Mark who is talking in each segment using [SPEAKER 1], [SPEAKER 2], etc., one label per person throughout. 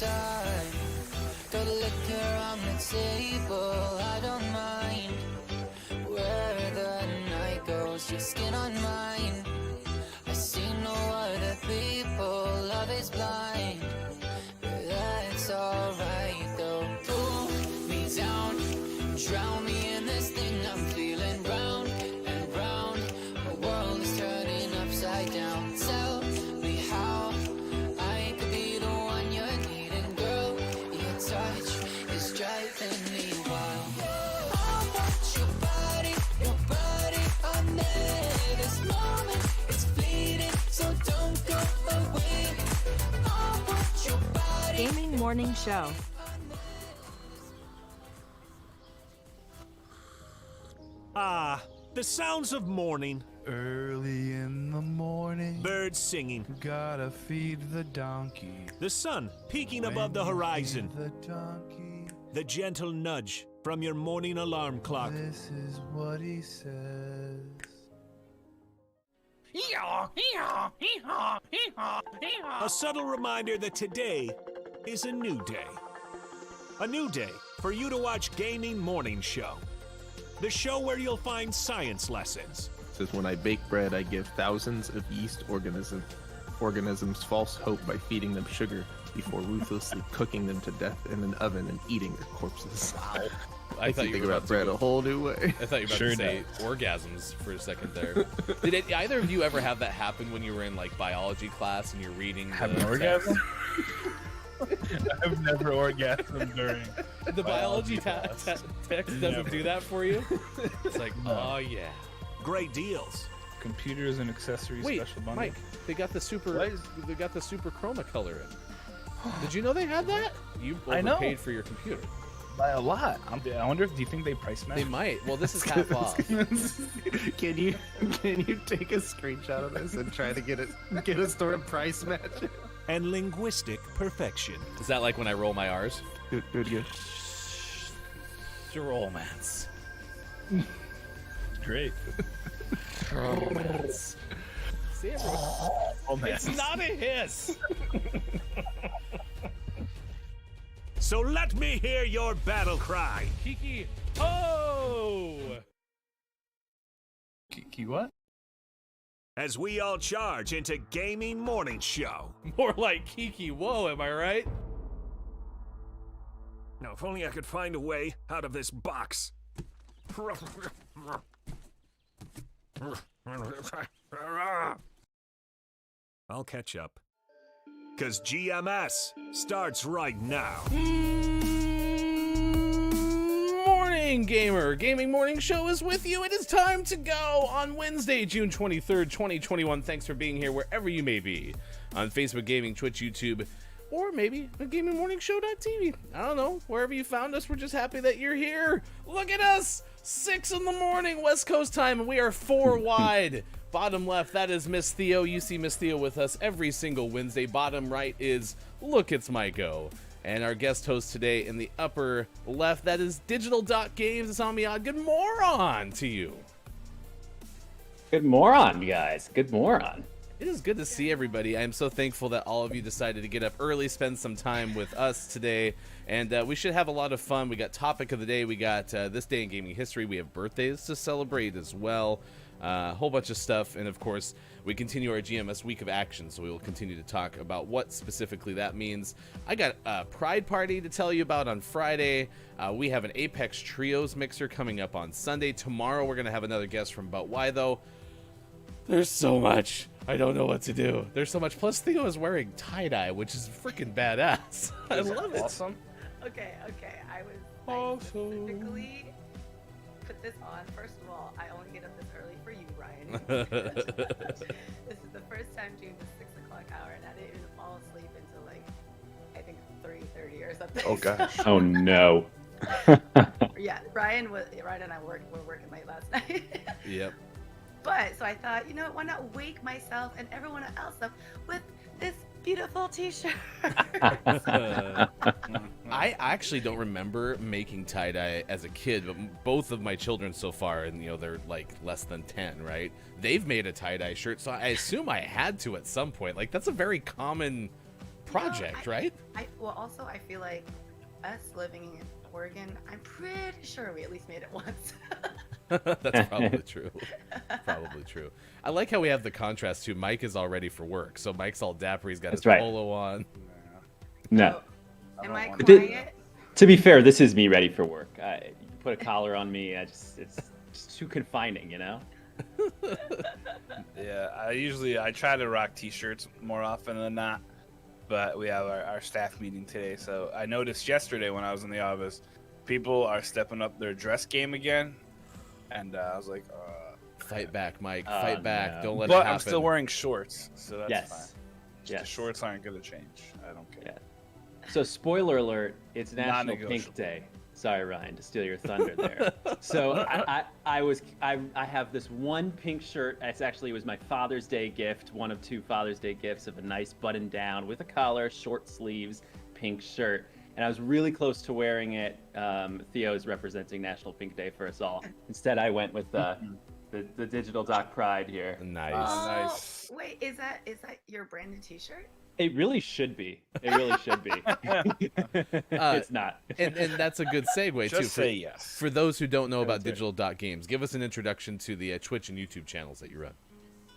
[SPEAKER 1] time. Got liquor on the table, I don't mind. Where the night goes, your skin on mine. I see no other people, love is blind. But that's alright though. Pull me down, drown me in this thing I'm feeling. Round and round, the world is turning upside down. Tell me how I could be the one you're needing, girl. Your touch is driving me wild. I want your body on me. This moment is fleeting, so don't go away. I want your body.
[SPEAKER 2] Gaming Morning Show.
[SPEAKER 3] Ah, the sounds of morning.
[SPEAKER 4] Early in the morning,
[SPEAKER 3] Birds singing.
[SPEAKER 4] gotta feed the donkey.
[SPEAKER 3] The sun peeking above the
[SPEAKER 4] When you
[SPEAKER 3] horizon.
[SPEAKER 4] feed the donkey,
[SPEAKER 3] The gentle nudge from your morning alarm clock.
[SPEAKER 4] this is what he says.
[SPEAKER 3] A subtle reminder that today is a new day. A new day for you to watch Gaming Morning Show. The show where you'll find science lessons.
[SPEAKER 5] Says when I bake bread, I give thousands of yeast organisms false hope by feeding them sugar before ruthlessly cooking them to death in an oven and eating their corpses. Wow.
[SPEAKER 6] I thought you
[SPEAKER 5] think
[SPEAKER 6] were
[SPEAKER 5] about bread a whole new way.
[SPEAKER 6] I thought you were about to say orgasms for a second there. Did either of you ever have that happen when you were in like biology class and you're reading?
[SPEAKER 7] Have an orgasm? I've never orgasmed during
[SPEAKER 6] The biology text doesn't do that for you. It's like, oh yeah.
[SPEAKER 3] Great deals.
[SPEAKER 7] computers and accessories
[SPEAKER 6] Wait,
[SPEAKER 7] special bundle.
[SPEAKER 6] Mike, they got the super chroma color in. Did you know they had that? You
[SPEAKER 7] I know.
[SPEAKER 6] overpaid for your computer.
[SPEAKER 7] By a lot. I wonder if do you think they price match?
[SPEAKER 6] They might. Well, this is half off.
[SPEAKER 5] Can you take a screenshot of this and try to get a store to price match it?
[SPEAKER 3] And linguistic perfection.
[SPEAKER 6] Is that like when I roll my R's?
[SPEAKER 5] Good.
[SPEAKER 6] Romance.
[SPEAKER 7] Great.
[SPEAKER 6] Romance. See, it's not a hiss.
[SPEAKER 3] So let me hear your battle cry.
[SPEAKER 6] Kiki, ho!
[SPEAKER 7] Kiki what?
[SPEAKER 3] As we all charge into Gaming Morning Show.
[SPEAKER 6] More like Kiki, whoa, am I right?
[SPEAKER 3] Now, if only I could find a way out of this box. I'll catch up. 'Cause GMS starts right now.
[SPEAKER 6] Morning, gamer! Gaming Morning Show is with you. It is time to go on Wednesday, June 23rd, 2021. Thanks for being here wherever you may be. On Facebook Gaming, Twitch, YouTube, or maybe at GamingMorningShow.tv. I don't know. Wherever you found us, we're just happy that you're here. Look at us! 6 in the morning, West Coast time, and we are 4 wide. Bottom left, that is Miss Theo. You see Miss Theo with us every single Wednesday. Bottom right is Look, It's Maiko. And our guest host today in the upper left, that is Digital.Games. It's Amiad. Good moron to you.
[SPEAKER 8] Good moron, guys. Good moron.
[SPEAKER 6] It is good to see everybody. I am so thankful that all of you decided to get up early, spend some time with us today, and we should have a lot of fun. We got topic of the day. We got this day in gaming history. We have birthdays to celebrate as well. A whole bunch of stuff, and of course we continue our GMS week of action, so we will continue to talk about what specifically that means. I got a Pride Party to tell you about on Friday. We have an Apex Trios mixer coming up on Sunday. Tomorrow we're going to have another guest from About Why Though. There's so much. I don't know what to do. There's so much. Plus Theo is wearing tie-dye, which is freaking badass. I love it.
[SPEAKER 7] Awesome.
[SPEAKER 9] Okay. I
[SPEAKER 6] Awesome.
[SPEAKER 9] specifically put this on. First of all, I only get up this early for you, Ryan. This is the first time during the 6 o'clock hour, and I didn't even fall asleep until like I think 3:30 or something.
[SPEAKER 5] Oh gosh.
[SPEAKER 8] Oh no.
[SPEAKER 9] Yeah, Ryan and I were working late last night.
[SPEAKER 6] Yep.
[SPEAKER 9] But so I thought, why not wake myself and everyone else up with this beautiful T-shirt?
[SPEAKER 6] I actually don't remember making tie-dye as a kid, but both of my children so far, and they're like less than 10, right? They've made a tie-dye shirt, so I assume I had to at some point. Like, that's a very common project, right?
[SPEAKER 9] Well, also I feel like us living in Oregon, I'm pretty sure we at least made it once.
[SPEAKER 6] That's probably true. Probably true. I like how we have the contrast too. Mike is all ready for work, so Mike's all dapper. He's got
[SPEAKER 8] That's
[SPEAKER 6] his
[SPEAKER 8] right.
[SPEAKER 6] polo on.
[SPEAKER 8] No.
[SPEAKER 9] Am I
[SPEAKER 8] want to.
[SPEAKER 9] quiet?
[SPEAKER 8] To be fair, this is me ready for work. You put a collar on me, it's just too confining, you know?
[SPEAKER 2] Yeah, I try to rock t-shirts more often than not, but we have our staff meeting today, so I noticed yesterday when I was in the office, people are stepping up their dress game again, and I was like,
[SPEAKER 6] Fight back, Mike.
[SPEAKER 8] Oh,
[SPEAKER 6] Fight back.
[SPEAKER 8] no.
[SPEAKER 6] Don't let it
[SPEAKER 2] but
[SPEAKER 6] happen.
[SPEAKER 2] I'm still wearing shorts, so that's
[SPEAKER 8] Yes.
[SPEAKER 2] fine. The
[SPEAKER 8] Yes.
[SPEAKER 2] shorts aren't gonna change. I don't care.
[SPEAKER 8] Yeah. So, spoiler alert, it's National Pink
[SPEAKER 2] Non-negotiable.
[SPEAKER 8] Day. Sorry, Ryan, to steal your thunder there. So I have this one pink shirt. It was my Father's Day gift, one of 2 Father's Day gifts of a nice button down with a collar, short sleeves, pink shirt. And I was really close to wearing it. Theo is representing National Pink Day for us all. Instead, I went with the Digital Doc Pride here.
[SPEAKER 6] Nice.
[SPEAKER 9] Oh,
[SPEAKER 2] Nice.
[SPEAKER 9] wait, is that your branded T-shirt?
[SPEAKER 8] It really should be. It really should be. It's not.
[SPEAKER 6] and that's a good segue
[SPEAKER 2] Just
[SPEAKER 6] too.
[SPEAKER 2] say yes.
[SPEAKER 6] For those who don't know about
[SPEAKER 8] That's right.
[SPEAKER 6] Digital Dot Games, give us an introduction to the Twitch and YouTube channels that you run.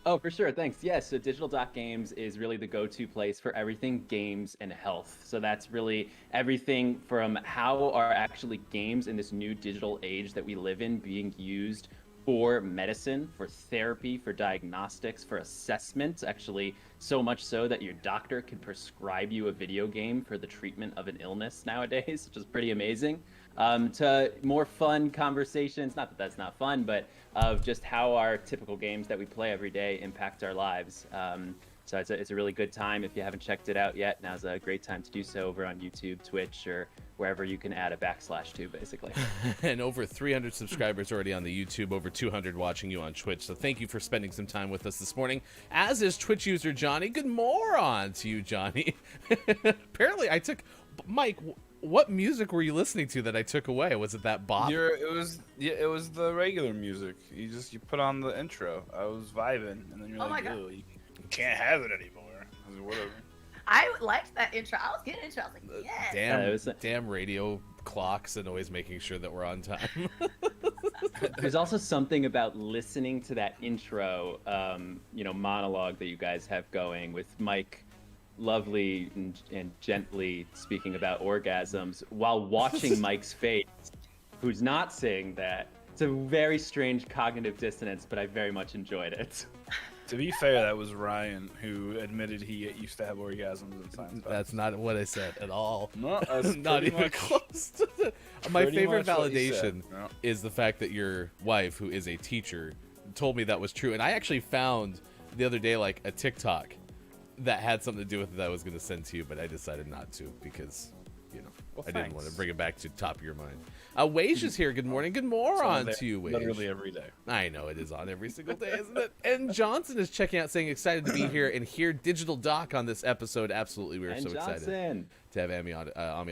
[SPEAKER 8] Oh, for sure. Thanks. Yes. So Digital Doc Games is really the go-to place for everything games and health. So that's really everything from how are actually games in this new digital age that we live in being used for medicine, for therapy, for diagnostics, for assessment, actually so much so that your doctor can prescribe you a video game for the treatment of an illness nowadays, which is pretty amazing. To more fun conversations, not that that's not fun, but of just how our typical games that we play every day impact our lives. So it's a really good time. If you haven't checked it out yet, now's a great time to do so over on YouTube, Twitch, or wherever you can add a / to, basically.
[SPEAKER 6] And over 300 subscribers already on the YouTube, over 200 watching you on Twitch. So thank you for spending some time with us this morning, as is Twitch user Johnny. Good moron to you, Johnny. Apparently, I took... Mike, what music were you listening to that I took away? Was it that bop?
[SPEAKER 2] It was the regular music. You put on the intro. I was vibing, and then you're
[SPEAKER 9] Oh my
[SPEAKER 2] like,
[SPEAKER 9] God.
[SPEAKER 2] "Oh, you can't have it anymore." I was like, whatever.
[SPEAKER 9] I liked that intro. I was getting into it. I was like, yes.
[SPEAKER 6] Damn,
[SPEAKER 8] it was a-
[SPEAKER 6] damn radio clocks and always making sure that we're on time.
[SPEAKER 8] There's also something about listening to that intro, monologue that you guys have going with Mike lovely and gently speaking about orgasms while watching Mike's face, who's not saying that. It's a very strange cognitive dissonance, but I very much enjoyed it.
[SPEAKER 2] To be fair, that was Ryan who admitted he used to have orgasms in science.
[SPEAKER 6] That's not what I said at all.
[SPEAKER 2] No, that's
[SPEAKER 6] Not
[SPEAKER 2] pretty
[SPEAKER 6] even
[SPEAKER 2] much-
[SPEAKER 6] close to the... My
[SPEAKER 2] pretty
[SPEAKER 6] favorite
[SPEAKER 2] much what you said.
[SPEAKER 6] validation
[SPEAKER 2] Yeah.
[SPEAKER 6] is the fact that your wife, who is a teacher, told me that was true. And I actually found the other day like a TikTok that had something to do with it that I was going to send to you, but I decided not to because,
[SPEAKER 2] Well,
[SPEAKER 6] I didn't want to
[SPEAKER 2] thanks.
[SPEAKER 6] bring it back to top of your mind. Wage is here. Good morning. Good moron
[SPEAKER 2] there
[SPEAKER 6] to you, Wage.
[SPEAKER 2] Literally every day.
[SPEAKER 6] I know it is on every single day, isn't it? And Johnson is checking out, saying excited to be here and hear Digital Doc on this episode. Absolutely, we are
[SPEAKER 8] And
[SPEAKER 6] so excited
[SPEAKER 8] Johnson.
[SPEAKER 6] to have Ami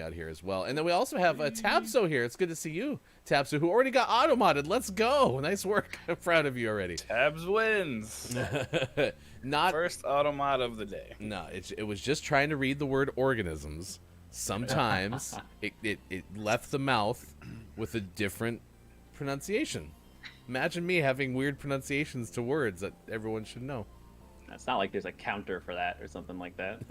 [SPEAKER 6] out here as well. And then we also have Tabso here. It's good to see you, Tabso, who already got auto-modded. Let's go. Nice work. I'm proud of you already.
[SPEAKER 2] Tabs wins.
[SPEAKER 6] Not
[SPEAKER 2] First automod of the day.
[SPEAKER 6] No, it was just trying to read the word organisms. Sometimes it left the mouth with a different pronunciation. Imagine me having weird pronunciations to words that everyone should know.
[SPEAKER 8] It's not like there's a counter for that or something like that.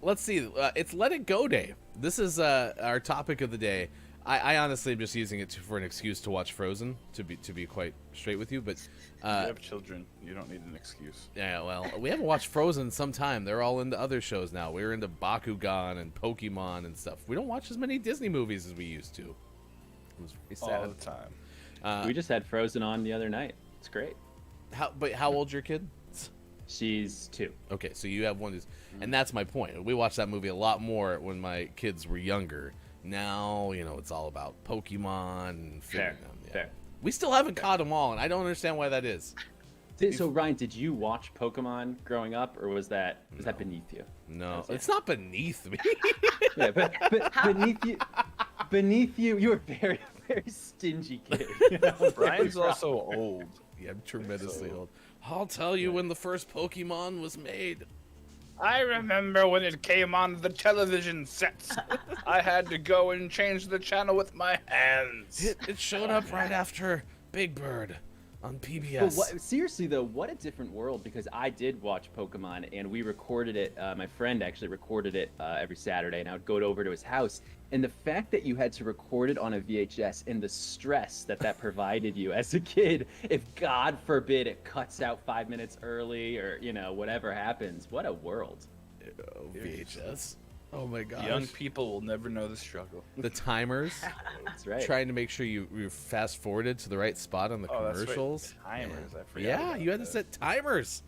[SPEAKER 6] Let's see. It's Let It Go Day. This is our topic of the day. I honestly am just using it for an excuse to watch Frozen, to be quite straight with you. But
[SPEAKER 2] You have children. You don't need an excuse.
[SPEAKER 6] yeah, well, we haven't watched Frozen in some time. They're all into other shows now. We're into Bakugan and Pokemon and stuff. We don't watch as many Disney movies as we used to. It was very
[SPEAKER 2] All
[SPEAKER 6] sad.
[SPEAKER 2] the time.
[SPEAKER 8] We just had Frozen on the other night. It's great.
[SPEAKER 6] How old's your kid?
[SPEAKER 8] She's 2.
[SPEAKER 6] Okay, so you have one who's, and that's my point. We watched that movie a lot more when my kids were younger. Now, it's all about Pokemon and figuring them. Yeah.
[SPEAKER 8] Fair.
[SPEAKER 6] We still haven't caught them all, and I don't understand why that is.
[SPEAKER 8] So Ryan, did you watch Pokemon growing up, or was that beneath you?
[SPEAKER 6] No,
[SPEAKER 8] Yeah.
[SPEAKER 6] it's not beneath me.
[SPEAKER 8] Yeah, but beneath you were very, very stingy kid.
[SPEAKER 2] Brian's also old.
[SPEAKER 6] Yeah, I'm tremendously old. I'll tell you when the first Pokemon was made.
[SPEAKER 2] I remember when it came on the television sets. I had to go and change the channel with my hands.
[SPEAKER 6] It showed up right after Big Bird on PBS.
[SPEAKER 8] But seriously though, what a different world, because I did watch Pokemon and we recorded it. My friend actually recorded it every Saturday, and I would go over to his house. And the fact that you had to record it on a VHS and the stress that provided you as a kid, if God forbid it cuts out 5 minutes early or, whatever happens, what a world.
[SPEAKER 6] VHS. Oh my gosh.
[SPEAKER 2] Young people will never know the struggle.
[SPEAKER 6] The timers.
[SPEAKER 8] That's right.
[SPEAKER 6] Trying to make sure you fast forwarded to the right spot on the commercials.
[SPEAKER 2] That's right. Timers, I forgot.
[SPEAKER 6] Yeah,
[SPEAKER 2] about
[SPEAKER 6] you had to
[SPEAKER 2] that.
[SPEAKER 6] set timers.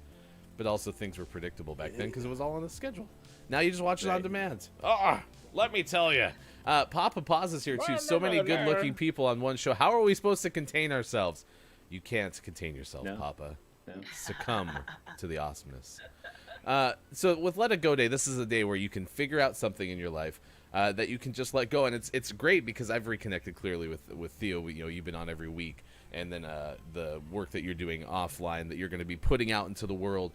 [SPEAKER 6] But also things were predictable back then because it was all on a schedule. Now you just watch it on demand. Let me tell you. Papa Paz is here too. So many good-looking people on one show. How are we supposed to contain ourselves? You can't contain yourself,
[SPEAKER 8] No.
[SPEAKER 6] Papa.
[SPEAKER 8] No.
[SPEAKER 6] Succumb to the awesomeness. So with Let It Go Day, this is a day where you can figure out something in your life that you can just let go, and it's great because I've reconnected clearly with Theo. You've been on every week, and then the work that you're doing offline that you're going to be putting out into the world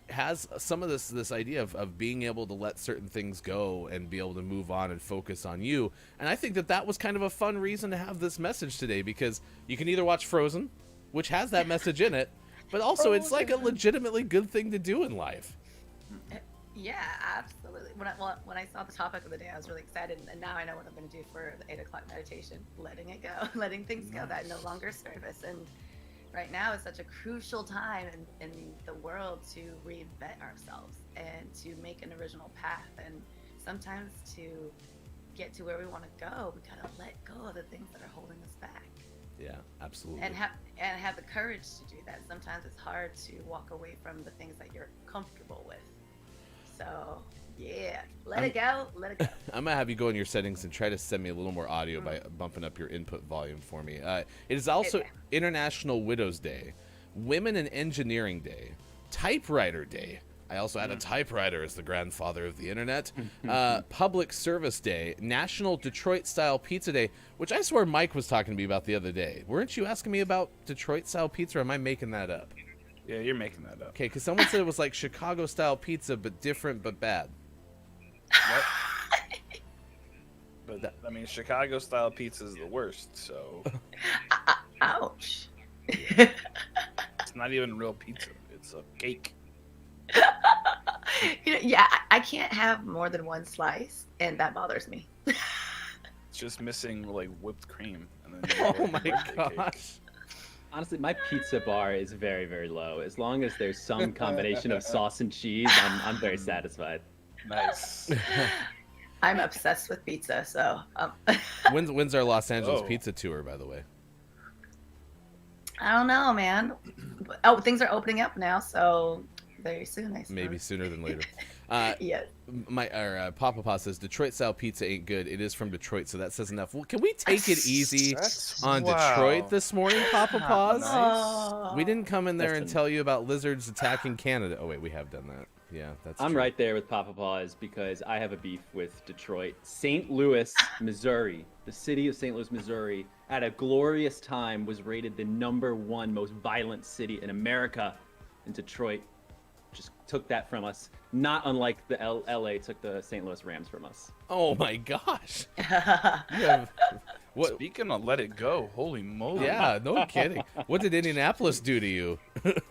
[SPEAKER 6] has some of this idea of being able to let certain things go and be able to move on and focus on you. And I think that was kind of a fun reason to have this message today, because you can either watch Frozen, which has that message in it, but also it's like a legitimately good thing to do in life.
[SPEAKER 9] Yeah, absolutely. When I saw the topic of the day, I was really excited, and now I know what I'm going to do for the 8 o'clock meditation. Letting it go, letting things go that no longer serve us. And right now is such a crucial time in the world to reinvent ourselves and to make an original path. And sometimes to get to where we want to go, we gotta let go of the things that are holding us back.
[SPEAKER 6] Yeah, absolutely.
[SPEAKER 9] And have the courage to do that. Sometimes it's hard to walk away from the things that you're comfortable with. So yeah, let it go. Let it go.
[SPEAKER 6] I'm gonna have you go in your settings and try to send me a little more audio by bumping up your input volume for me. It is also International Widows Day, Women in Engineering Day, Typewriter Day. I also had a typewriter as the grandfather of the internet. Public Service Day, National Detroit-Style Pizza Day, which I swear Mike was talking to me about the other day. Weren't you asking me about Detroit-style pizza, or am I making that up?
[SPEAKER 2] Yeah, you're making that up.
[SPEAKER 6] Okay, because someone said it was like Chicago-style pizza, but different but bad.
[SPEAKER 2] But I mean, Chicago style pizza is the worst, so
[SPEAKER 9] Ouch.
[SPEAKER 2] it's not even real pizza. It's a cake.
[SPEAKER 9] Yeah, I can't have more than one slice, and that bothers me.
[SPEAKER 2] It's just missing like whipped cream. And then
[SPEAKER 6] Oh my gosh.
[SPEAKER 8] Honestly, my pizza bar is very, very low. As long as there's some combination of sauce and cheese, I'm very satisfied.
[SPEAKER 2] Nice.
[SPEAKER 9] I'm obsessed with pizza, so
[SPEAKER 6] When's our Los Angeles
[SPEAKER 2] Oh.
[SPEAKER 6] pizza tour, by the way?
[SPEAKER 9] I don't know, man. Oh, things are opening up now, so very soon, I suppose.
[SPEAKER 6] Maybe sooner than later.
[SPEAKER 9] Yes.
[SPEAKER 6] Papa Pa says Detroit style pizza ain't good. It is from Detroit, so that says enough. Well, can we take it easy on Detroit this morning, Papa Paws?
[SPEAKER 9] Oh.
[SPEAKER 6] We didn't come in there and
[SPEAKER 8] Listen.
[SPEAKER 6] tell you about lizards attacking Canada. Oh wait, we have done that. Yeah, that's.
[SPEAKER 8] I'm
[SPEAKER 6] true.
[SPEAKER 8] right there with Papa Paws because I have a beef with Detroit. St. Louis, Missouri, the city of St. Louis, Missouri, at a glorious time was rated the #1 most violent city in America. And Detroit just took that from us, not unlike the LA took the St. Louis Rams from us.
[SPEAKER 6] Oh my gosh. You have, what?
[SPEAKER 2] Speaking of let it go, holy moly.
[SPEAKER 6] Yeah, no kidding. What did Indianapolis do to you?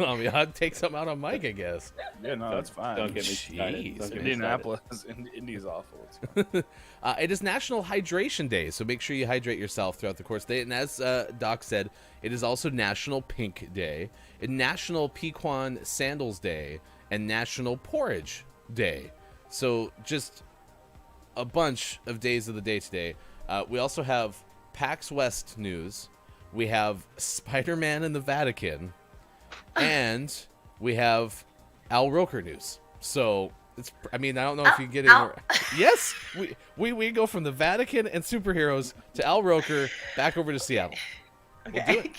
[SPEAKER 6] I mean, I'd take something out on Mike, I guess.
[SPEAKER 2] Yeah, no, that's fine.
[SPEAKER 8] Don't get me started.
[SPEAKER 6] Jeez.
[SPEAKER 8] Don't get me started.
[SPEAKER 2] Indianapolis, Indy's awful. It's fine.
[SPEAKER 6] It is National Hydration Day, so make sure you hydrate yourself throughout the course of the day. And as Doc said, it is also National Pink Day, and National Pequan Sandals Day, and National Porridge Day. So just a bunch of days of the day today. We also have PAX West news. We have Spider-Man in the Vatican, and we have Al Roker news. So it's, I mean, I don't know if you get it.
[SPEAKER 9] Al.
[SPEAKER 6] Yes, we go from the Vatican and superheroes to Al Roker back over to Seattle. We'll do
[SPEAKER 9] Okay.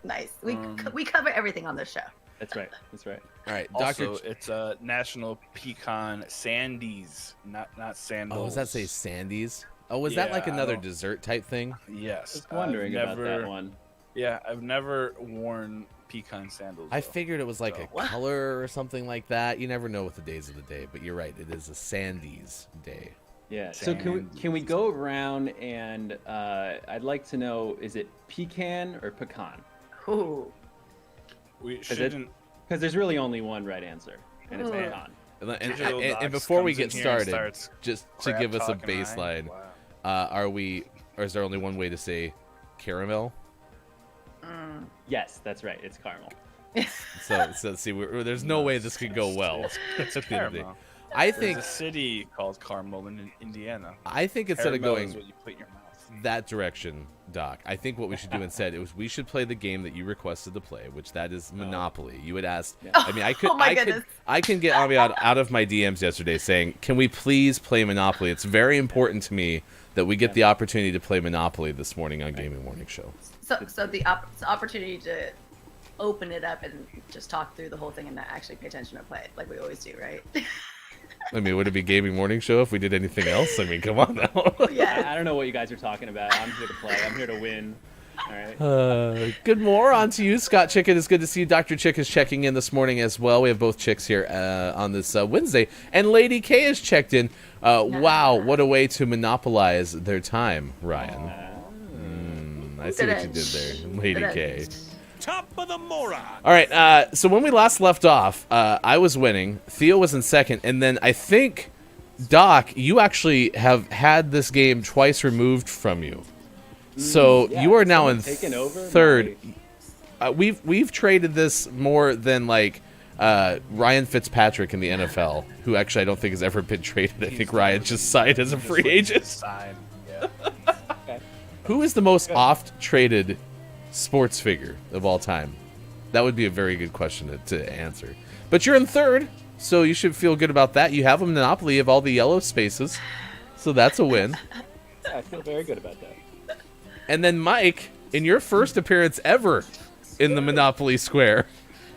[SPEAKER 9] Nice. We cover everything on this show.
[SPEAKER 8] That's right. That's right.
[SPEAKER 6] All right,
[SPEAKER 2] Also,
[SPEAKER 6] Doctor.
[SPEAKER 2] it's National Pecan Sandies, not sandals.
[SPEAKER 6] Oh, does that say Sandies? Oh, was that like
[SPEAKER 2] Yeah, I
[SPEAKER 6] another
[SPEAKER 2] don't-
[SPEAKER 6] dessert type thing?
[SPEAKER 2] Yes.
[SPEAKER 8] Just wondering
[SPEAKER 2] I've
[SPEAKER 8] about
[SPEAKER 2] never,
[SPEAKER 8] that one.
[SPEAKER 2] Yeah, I've never worn pecan sandals.
[SPEAKER 6] I
[SPEAKER 2] though.
[SPEAKER 6] figured it was like a
[SPEAKER 9] What?
[SPEAKER 6] color or something like that. You never know with the days of the day, but you're right. It is a Sandy's day.
[SPEAKER 8] Yeah. So can we go around and I'd like to know, is it pecan or pecan?
[SPEAKER 9] Ooh.
[SPEAKER 2] We
[SPEAKER 8] it-
[SPEAKER 2] shouldn't.
[SPEAKER 8] Because there's really only one right answer, and it's
[SPEAKER 9] Ooh.
[SPEAKER 8] pecan.
[SPEAKER 2] Digital
[SPEAKER 6] And
[SPEAKER 2] Docs
[SPEAKER 6] before we
[SPEAKER 2] comes
[SPEAKER 6] get
[SPEAKER 2] in here and
[SPEAKER 6] started,
[SPEAKER 2] starts
[SPEAKER 6] just to
[SPEAKER 2] crap
[SPEAKER 6] give us a
[SPEAKER 2] talking, right?
[SPEAKER 6] baseline,
[SPEAKER 2] Wow.
[SPEAKER 6] or is there only one way to say caramel?
[SPEAKER 8] Yes, that's right. It's caramel.
[SPEAKER 6] So see, there's no way this could go well.
[SPEAKER 2] It's
[SPEAKER 6] at the end of the day.
[SPEAKER 2] caramel.
[SPEAKER 6] I
[SPEAKER 2] There's
[SPEAKER 6] think
[SPEAKER 2] a city called Carmel in Indiana.
[SPEAKER 6] instead of
[SPEAKER 2] Caramel
[SPEAKER 6] going
[SPEAKER 2] is what you put in your mouth.
[SPEAKER 6] that direction, Doc, I think what we should do instead is we should play the game that you requested to play, which that is Monopoly. You had asked. I mean, I could.
[SPEAKER 9] Oh my
[SPEAKER 6] I could.
[SPEAKER 9] goodness.
[SPEAKER 6] I can get Avi out of my DMs yesterday saying, "Can we please play Monopoly? It's very important to me that we get the opportunity to play Monopoly this morning on Gaming Morning Show."
[SPEAKER 9] So the opportunity to open it up and just talk through the whole thing and not actually pay attention to play it like we always do, right?
[SPEAKER 6] I mean, would it be Gaming Morning Show if we did anything else? I mean, come on now.
[SPEAKER 9] Yeah.
[SPEAKER 8] I don't know what you guys are talking about. I'm here to play. I'm here to win. All right.
[SPEAKER 6] Good more on to you, Scott Chicken. It's good to see you. Dr. Chick is checking in this morning as well. We have both chicks here on this Wednesday. And Lady K is checked in. Wow, what a way to monopolize their time, Ryan. I see what you did there, Lady K.
[SPEAKER 3] Top of the moron.
[SPEAKER 6] All right, so when we last left off, I was winning. Theo was in second. And then I think, Doc, you actually have had this game twice removed from you. So
[SPEAKER 8] Yeah,
[SPEAKER 6] you are now
[SPEAKER 8] someone
[SPEAKER 6] in
[SPEAKER 8] taken over
[SPEAKER 6] third. We've traded this more than like Ryan Fitzpatrick in the NFL, who actually I don't think has ever been traded. I think Ryan just signed as a free agent.
[SPEAKER 2] Sign. Yeah.
[SPEAKER 6] Who is the most oft traded sports figure of all time? That would be a very good question to answer. But you're in third, so you should feel good about that. You have a monopoly of all the yellow spaces, so that's a win.
[SPEAKER 8] Yeah, I feel very good about that.
[SPEAKER 6] And then Mike, in your first appearance ever in the Monopoly Square,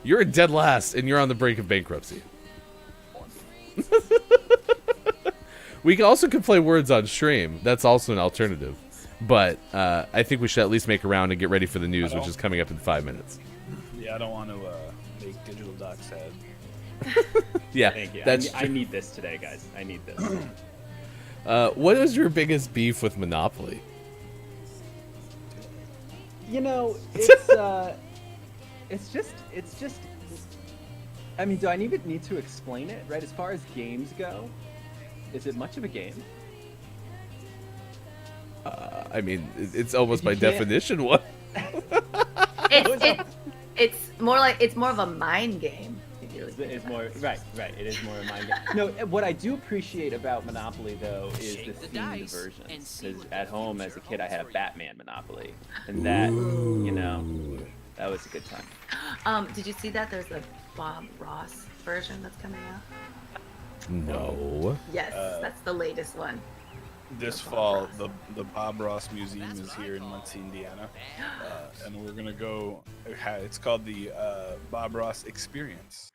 [SPEAKER 6] you're in dead last, and you're on the brink of bankruptcy. We also could play words on stream. That's also an alternative. But I think we should at least make a round and get ready for the news, which is coming up in 5 minutes.
[SPEAKER 2] Yeah, I don't want to make Digital Doc sad.
[SPEAKER 6] Yeah,
[SPEAKER 8] Thank you.
[SPEAKER 6] that's
[SPEAKER 8] I need this today, guys. I need this.
[SPEAKER 6] what is your biggest beef with Monopoly?
[SPEAKER 8] You know, it's just. I mean, do I even need to explain it? Right? As far as games go, is it much of a game?
[SPEAKER 6] I mean, it's almost by
[SPEAKER 8] You can't-
[SPEAKER 6] definition one.
[SPEAKER 9] It's more of a mind game. if you really think
[SPEAKER 8] It's
[SPEAKER 9] about
[SPEAKER 8] more
[SPEAKER 9] it.
[SPEAKER 8] right. It is more a mind game. No, what I do appreciate about Monopoly though is the themed version. Because at home as a kid, I had a Batman Monopoly, and that, you know, that was a good time.
[SPEAKER 9] Did you see that there's a Bob Ross version that's coming out?
[SPEAKER 6] No.
[SPEAKER 9] Yes, that's the latest one.
[SPEAKER 2] This fall, the Bob Ross Museum is here in Muncie, Indiana, and we're gonna go. It's called the Bob Ross Experience.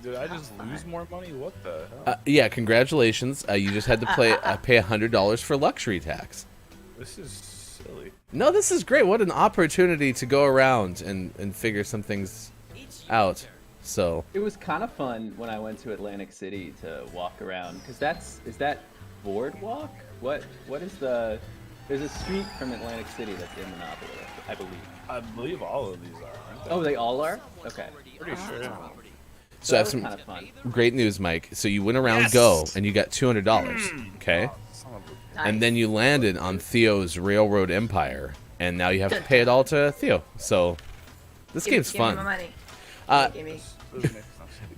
[SPEAKER 2] Did I just lose more money? What the hell?
[SPEAKER 6] Yeah, congratulations. You just had to pay $100 for luxury tax.
[SPEAKER 2] This is silly.
[SPEAKER 6] No, this is great. What an opportunity to go around and figure some things out. So
[SPEAKER 8] It was kind of fun when I went to Atlantic City to walk around, because is that Boardwalk? What is the? There's a street from Atlantic City that's in Monopoly, I believe.
[SPEAKER 2] I believe all of these are. Aren't they?
[SPEAKER 8] Oh, they all are? Okay.
[SPEAKER 2] Pretty sure.
[SPEAKER 6] So I have
[SPEAKER 8] that
[SPEAKER 6] some
[SPEAKER 8] was kind of fun.
[SPEAKER 6] great news, Mike. So you went around
[SPEAKER 2] Yes!
[SPEAKER 6] Go and you got $200. Okay.
[SPEAKER 2] Son of a-
[SPEAKER 9] Nice.
[SPEAKER 6] And then you landed on Theo's Railroad Empire, and now you have to pay it all to Theo. So this game's
[SPEAKER 9] Give me my
[SPEAKER 6] fun.
[SPEAKER 9] money. Give me.
[SPEAKER 2] Doesn't make sense.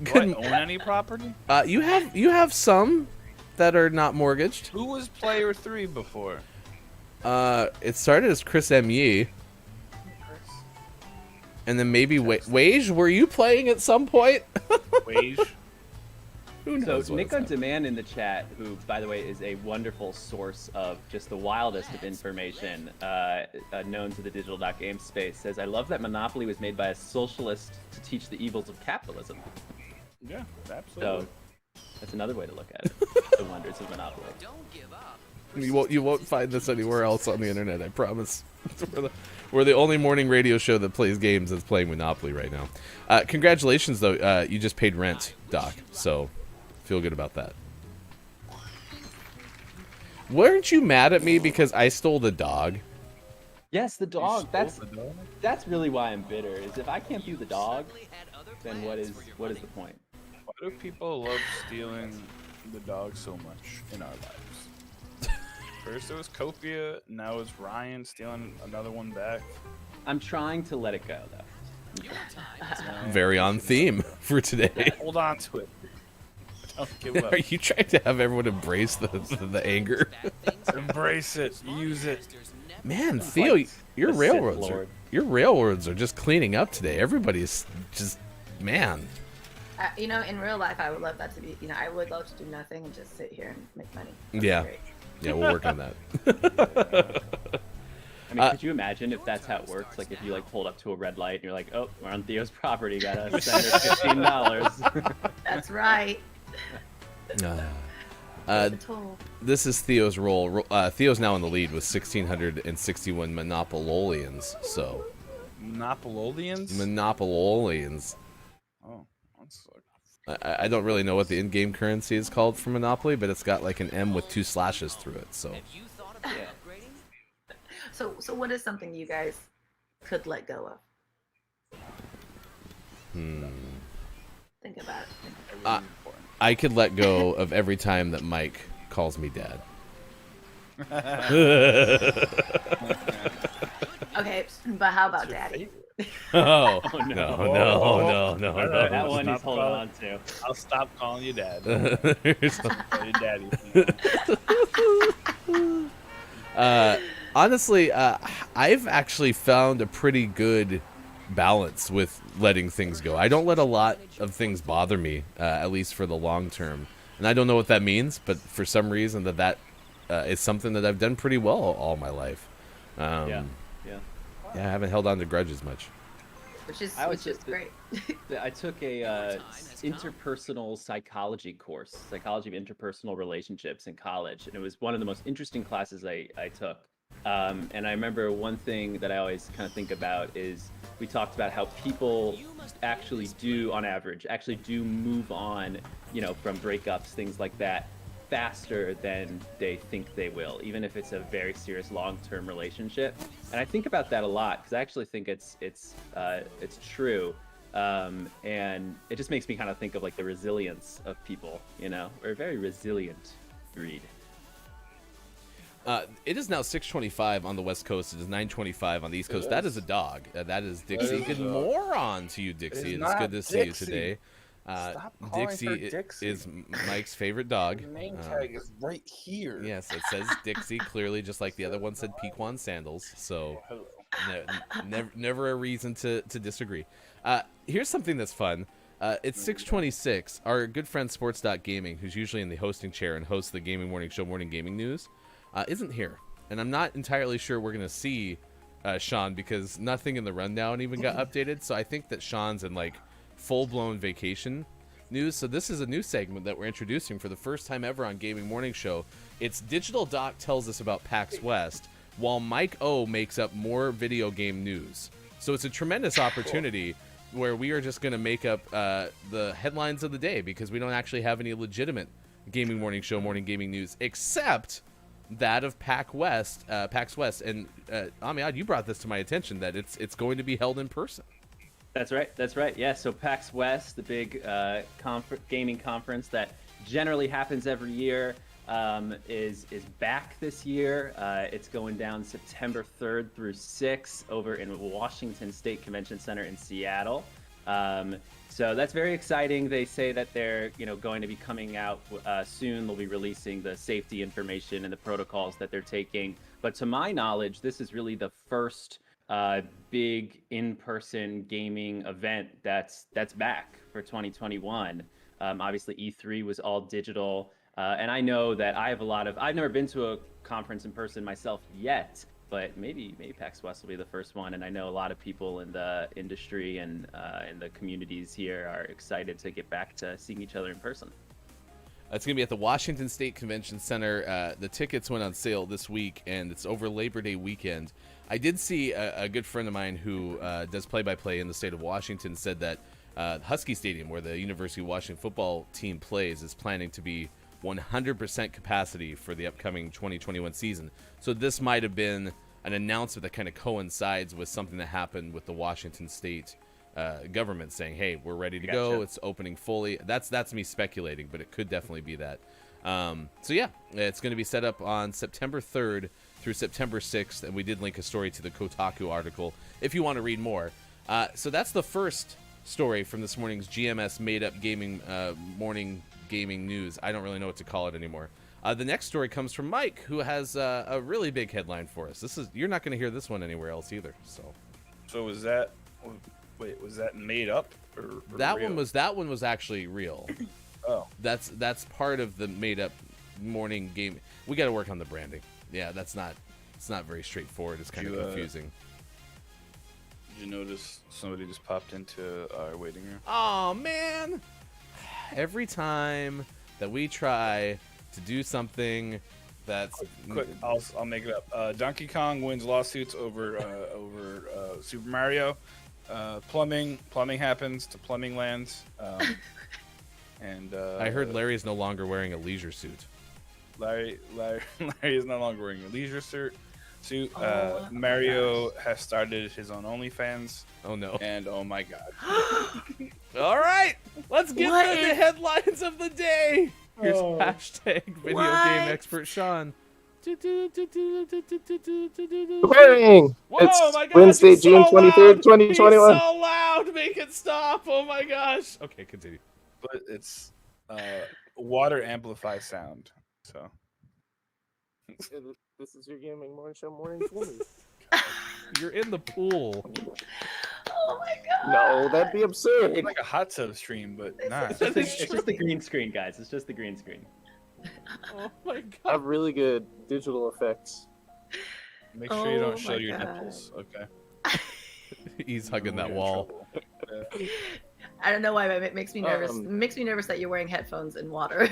[SPEAKER 2] Do
[SPEAKER 6] Good-
[SPEAKER 2] I own any property?
[SPEAKER 6] You have some that are not mortgaged.
[SPEAKER 2] Who was player 3 before?
[SPEAKER 6] It started as Chris M. Yee, and then maybe Wage. Were you playing at some point?
[SPEAKER 2] Wage?
[SPEAKER 6] Who
[SPEAKER 8] So
[SPEAKER 6] knows? what
[SPEAKER 8] Nick
[SPEAKER 6] is
[SPEAKER 8] on
[SPEAKER 6] happening.
[SPEAKER 8] Demand in the chat, who by the way is a wonderful source of just the wildest of information known to the digital game space, says, "I love that Monopoly was made by a socialist to teach the evils of capitalism."
[SPEAKER 2] Yeah, absolutely.
[SPEAKER 8] So that's another way to look at it. The wonders of Monopoly.
[SPEAKER 6] You won't find this anywhere else on the internet. I promise. We're the only morning radio show that plays games that's playing Monopoly right now. Congratulations, though. You just paid rent, Doc. So feel good about that. Weren't you mad at me because I stole the dog?
[SPEAKER 8] Yes, the dog.
[SPEAKER 2] stole
[SPEAKER 8] That's
[SPEAKER 2] the dog?
[SPEAKER 8] that's really why I'm bitter. Is if I can't do the dog, then what is the point?
[SPEAKER 2] Why do people love stealing the dog so much in our lives? First it was Copia, now it's Ryan stealing another one back.
[SPEAKER 8] I'm trying to let it go though.
[SPEAKER 6] Very on theme for today.
[SPEAKER 2] Hold on to it. Don't give up.
[SPEAKER 6] Are you trying to have everyone embrace the anger?
[SPEAKER 2] Embrace it. Use it.
[SPEAKER 6] Man, Theo, your
[SPEAKER 8] the Sith
[SPEAKER 6] railroads
[SPEAKER 8] Lord.
[SPEAKER 6] are just cleaning up today. Everybody's just man.
[SPEAKER 9] You know, in real life, I would love that to be. You know, I would love to do nothing and just sit here and make money. That'd be
[SPEAKER 6] Yeah.
[SPEAKER 9] great.
[SPEAKER 6] Yeah, we'll work on that.
[SPEAKER 8] I mean, could you imagine if that's how it works? Like, if you like pulled up to a red light and you're like, "Oh, we're on Theo's property. Gotta send her $15."
[SPEAKER 9] That's right.
[SPEAKER 6] Uh,
[SPEAKER 9] Toll.
[SPEAKER 6] this is Theo's role. Theo's now in the lead with 1,661 Monopolians. So
[SPEAKER 2] Monopolians?
[SPEAKER 6] Monopolians.
[SPEAKER 2] Oh, that's
[SPEAKER 6] I don't really know what the in-game currency is called for Monopoly, but it's got like an M with 2 slashes through it. So
[SPEAKER 9] So what is something you guys could let go of? Think about it.
[SPEAKER 6] I could let go of every time that Mike calls me dad.
[SPEAKER 9] Okay, but how about daddy?
[SPEAKER 6] Oh,
[SPEAKER 8] Oh,
[SPEAKER 6] no,
[SPEAKER 8] no.
[SPEAKER 6] no.
[SPEAKER 8] That one he's
[SPEAKER 2] Stop
[SPEAKER 8] holding
[SPEAKER 2] calling-
[SPEAKER 8] on to.
[SPEAKER 2] I'll stop calling you dad. Call you daddy.
[SPEAKER 6] Honestly, I've actually found a pretty good balance with letting things go. I don't let a lot of things bother me, at least for the long term. And I don't know what that means, but for some reason that is something that I've done pretty well all my life.
[SPEAKER 8] Yeah.
[SPEAKER 6] I haven't held on to grudges much.
[SPEAKER 9] Which is
[SPEAKER 8] I was
[SPEAKER 9] which is
[SPEAKER 8] just-
[SPEAKER 9] great.
[SPEAKER 8] I took a interpersonal psychology course, psychology of interpersonal relationships in college, and it was one of the most interesting classes I took. And I remember one thing that I always kind of think about is we talked about how people actually do, on average, actually do move on, you know, from breakups, things like that, faster than they think they will, even if it's a very serious long-term relationship. And I think about that a lot because I actually think it's true. And it just makes me kind of think of like the resilience of people, you know. We're a very resilient breed.
[SPEAKER 6] It is now 6:25 on the West Coast. It is 9:25 on the East Coast. That is a dog. That is Dixie.
[SPEAKER 2] is a
[SPEAKER 6] Good
[SPEAKER 2] dog.
[SPEAKER 6] moron to you, Dixie.
[SPEAKER 2] It is
[SPEAKER 6] It is
[SPEAKER 2] not
[SPEAKER 6] good to see you
[SPEAKER 2] Dixie.
[SPEAKER 6] today.
[SPEAKER 2] Stop calling
[SPEAKER 6] Dixie,
[SPEAKER 2] her Dixie.
[SPEAKER 6] is Mike's favorite dog.
[SPEAKER 2] The name tag is right here.
[SPEAKER 6] Yes, it says Dixie clearly, just like the other one said Pequan Sandals. So never a reason to disagree. Here's something that's fun. It's 6:26. Our good friend Sports.Gaming, who's usually in the hosting chair and hosts the Gaming Morning Show Morning Gaming News, isn't here. And I'm not entirely sure we're going to see Sean because nothing in the rundown even got updated. So I think that Sean's in like full-blown vacation news. So this is a new segment that we're introducing for the first time ever on Gaming Morning Show. It's Digital Doc tells us about PAX West, while Mike O makes up more video game news. So it's a tremendous opportunity where we are just going to make up the headlines of the day because we don't actually have any legitimate Gaming Morning Show morning gaming news except that of PAX West. And Amiad, you brought this to my attention that it's going to be held in person.
[SPEAKER 8] That's right. Yeah, so PAX West, the big gaming conference that generally happens every year, is back this year. It's going down September 3rd through 6th over in Washington State Convention Center in Seattle. So that's very exciting. They say that they're going to be coming out soon. They'll be releasing the safety information and the protocols that they're taking. But to my knowledge, this is really the first big in-person gaming event that's back for 2021. Obviously, E3 was all digital. And I know that I've never been to a conference in person myself yet, but maybe PAX West will be the first one. And I know a lot of people in the industry and in the communities here are excited to get back to seeing each other in person.
[SPEAKER 6] It's going to be at the Washington State Convention Center. The tickets went on sale this week, and it's over Labor Day weekend. I did see a good friend of mine who does play-by-play in the state of Washington said that Husky Stadium, where the University of Washington football team plays, is planning to be 100% capacity for the upcoming 2021 season. So this might have been an announcement that kind of coincides with something that happened with the Washington State government saying, hey, we're ready to go. It's opening fully. That's me speculating, but it could definitely be that. So yeah, it's going to be set up on September 3rd through September 6th, and we did link a story to the Kotaku article if you want to read more. So that's the first story from this morning's GMS Made Up Gaming morning gaming news. I don't really know what to call it anymore. The next story comes from Mike, who has a really big headline for us. You're not going to hear this one anywhere else either.
[SPEAKER 2] So was that? Wait, was that made up or
[SPEAKER 6] that
[SPEAKER 2] real?
[SPEAKER 6] one was actually real.
[SPEAKER 2] Oh,
[SPEAKER 6] that's part of the made up morning game. We got to work on the branding. Yeah, it's not very straightforward. It's kind of confusing.
[SPEAKER 2] Did you notice somebody just popped into our waiting room?
[SPEAKER 6] Oh man! Every time that we try to do something that's
[SPEAKER 2] quick, I'll make it up. Donkey Kong wins lawsuits over Super Mario. Plumbing happens to plumbing lands. And
[SPEAKER 6] I heard Larry is no longer wearing a leisure suit.
[SPEAKER 2] Larry is no longer wearing a leisure suit. Mario has started his own OnlyFans.
[SPEAKER 6] Oh no!
[SPEAKER 2] And oh my god!
[SPEAKER 6] All right, let's get to the headlines of the day. Here's hashtag video game expert Sean.
[SPEAKER 10] Morning! It's Wednesday, June 23rd, 2021.
[SPEAKER 6] He's so loud, make it stop! Oh my gosh! Okay, continue.
[SPEAKER 2] But it's water amplifies sound, so.
[SPEAKER 10] This is your gaming morning show, morning for me.
[SPEAKER 6] You're in the pool.
[SPEAKER 9] Oh my god!
[SPEAKER 10] No, that'd be absurd.
[SPEAKER 2] It's like a hot tub stream, but not.
[SPEAKER 8] It's just the green screen, guys. It's just the green screen.
[SPEAKER 6] Oh my
[SPEAKER 10] I
[SPEAKER 6] god!
[SPEAKER 10] have really good digital effects.
[SPEAKER 2] Make sure you don't show your nipples, okay?
[SPEAKER 6] He's hugging that wall.
[SPEAKER 9] I don't know why, but it makes me nervous. It makes me nervous that you're wearing headphones in water.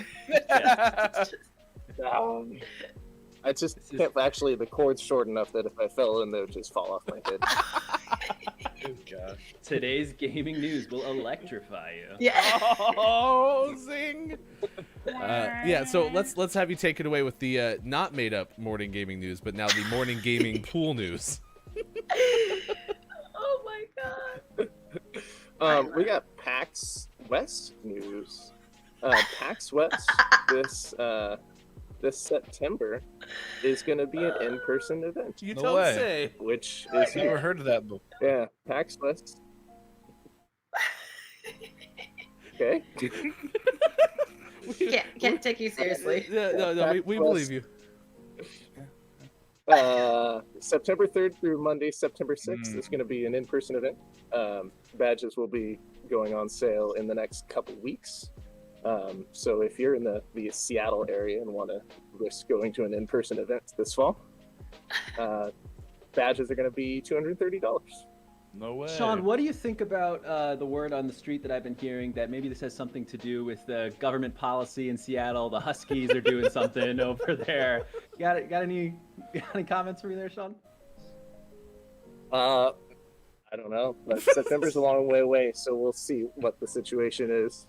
[SPEAKER 10] I just can't actually. The cord's short enough that if I fell in, they would just fall off my head.
[SPEAKER 2] Good gosh.
[SPEAKER 8] Today's gaming news will electrify you.
[SPEAKER 9] Yeah.
[SPEAKER 6] Oh, zing! Yeah, so let's have you take it away with the not made up morning gaming news, but now the morning gaming pool news.
[SPEAKER 9] Oh my god.
[SPEAKER 10] We got PAX West news. PAX West this September is going to be an in-person event.
[SPEAKER 6] You
[SPEAKER 2] No
[SPEAKER 6] don't
[SPEAKER 2] way.
[SPEAKER 6] say.
[SPEAKER 10] Which
[SPEAKER 2] I've
[SPEAKER 10] is
[SPEAKER 2] never heard of that before.
[SPEAKER 10] Yeah, PAX West. Okay.
[SPEAKER 9] Can't take you seriously.
[SPEAKER 6] Yeah, no, we believe you.
[SPEAKER 10] September 3rd through Monday, September 6th is going to be an in-person event. Badges will be going on sale in the next couple weeks. So if you're in the Seattle area and want to risk going to an in-person event this fall, badges are going to be $230.
[SPEAKER 2] No way.
[SPEAKER 8] Sean, what do you think about the word on the street that I've been hearing that maybe this has something to do with the government policy in Seattle? The Huskies are doing something over there. Got any comments for me there, Sean?
[SPEAKER 10] I don't know, but September's a long way away, so we'll see what the situation is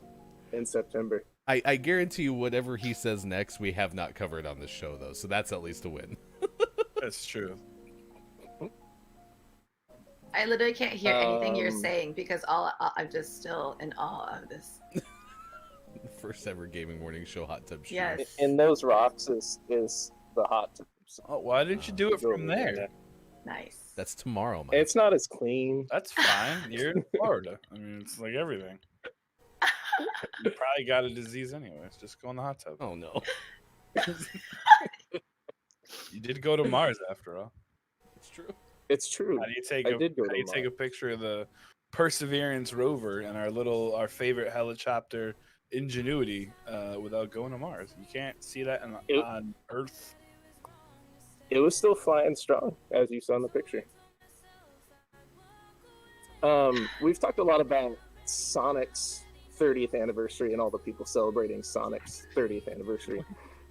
[SPEAKER 10] in September.
[SPEAKER 6] I guarantee you whatever he says next, we have not covered on this show, though, so that's at least a win.
[SPEAKER 2] That's true.
[SPEAKER 9] I literally can't hear anything you're saying because I'm just still in awe of this.
[SPEAKER 6] First ever gaming morning show hot tub stream.
[SPEAKER 9] Yes.
[SPEAKER 10] In those rocks is the hot tub.
[SPEAKER 2] Oh, why didn't you do it from there?
[SPEAKER 9] Nice.
[SPEAKER 6] That's tomorrow, man.
[SPEAKER 10] It's not as clean.
[SPEAKER 2] That's fine. You're in Florida. I mean, it's like everything. You probably got a disease anyways. Just go in the hot tub.
[SPEAKER 6] Oh no.
[SPEAKER 2] You did go to Mars after all.
[SPEAKER 6] It's true.
[SPEAKER 10] It's true.
[SPEAKER 2] How do you take
[SPEAKER 10] I did go to
[SPEAKER 2] take a picture of the Perseverance rover and our favorite helicopter Ingenuity without going to Mars? You can't see that on Earth.
[SPEAKER 10] It was still flying strong, as you saw in the picture. We've talked a lot about Sonic's 30th anniversary and all the people celebrating Sonic's 30th anniversary.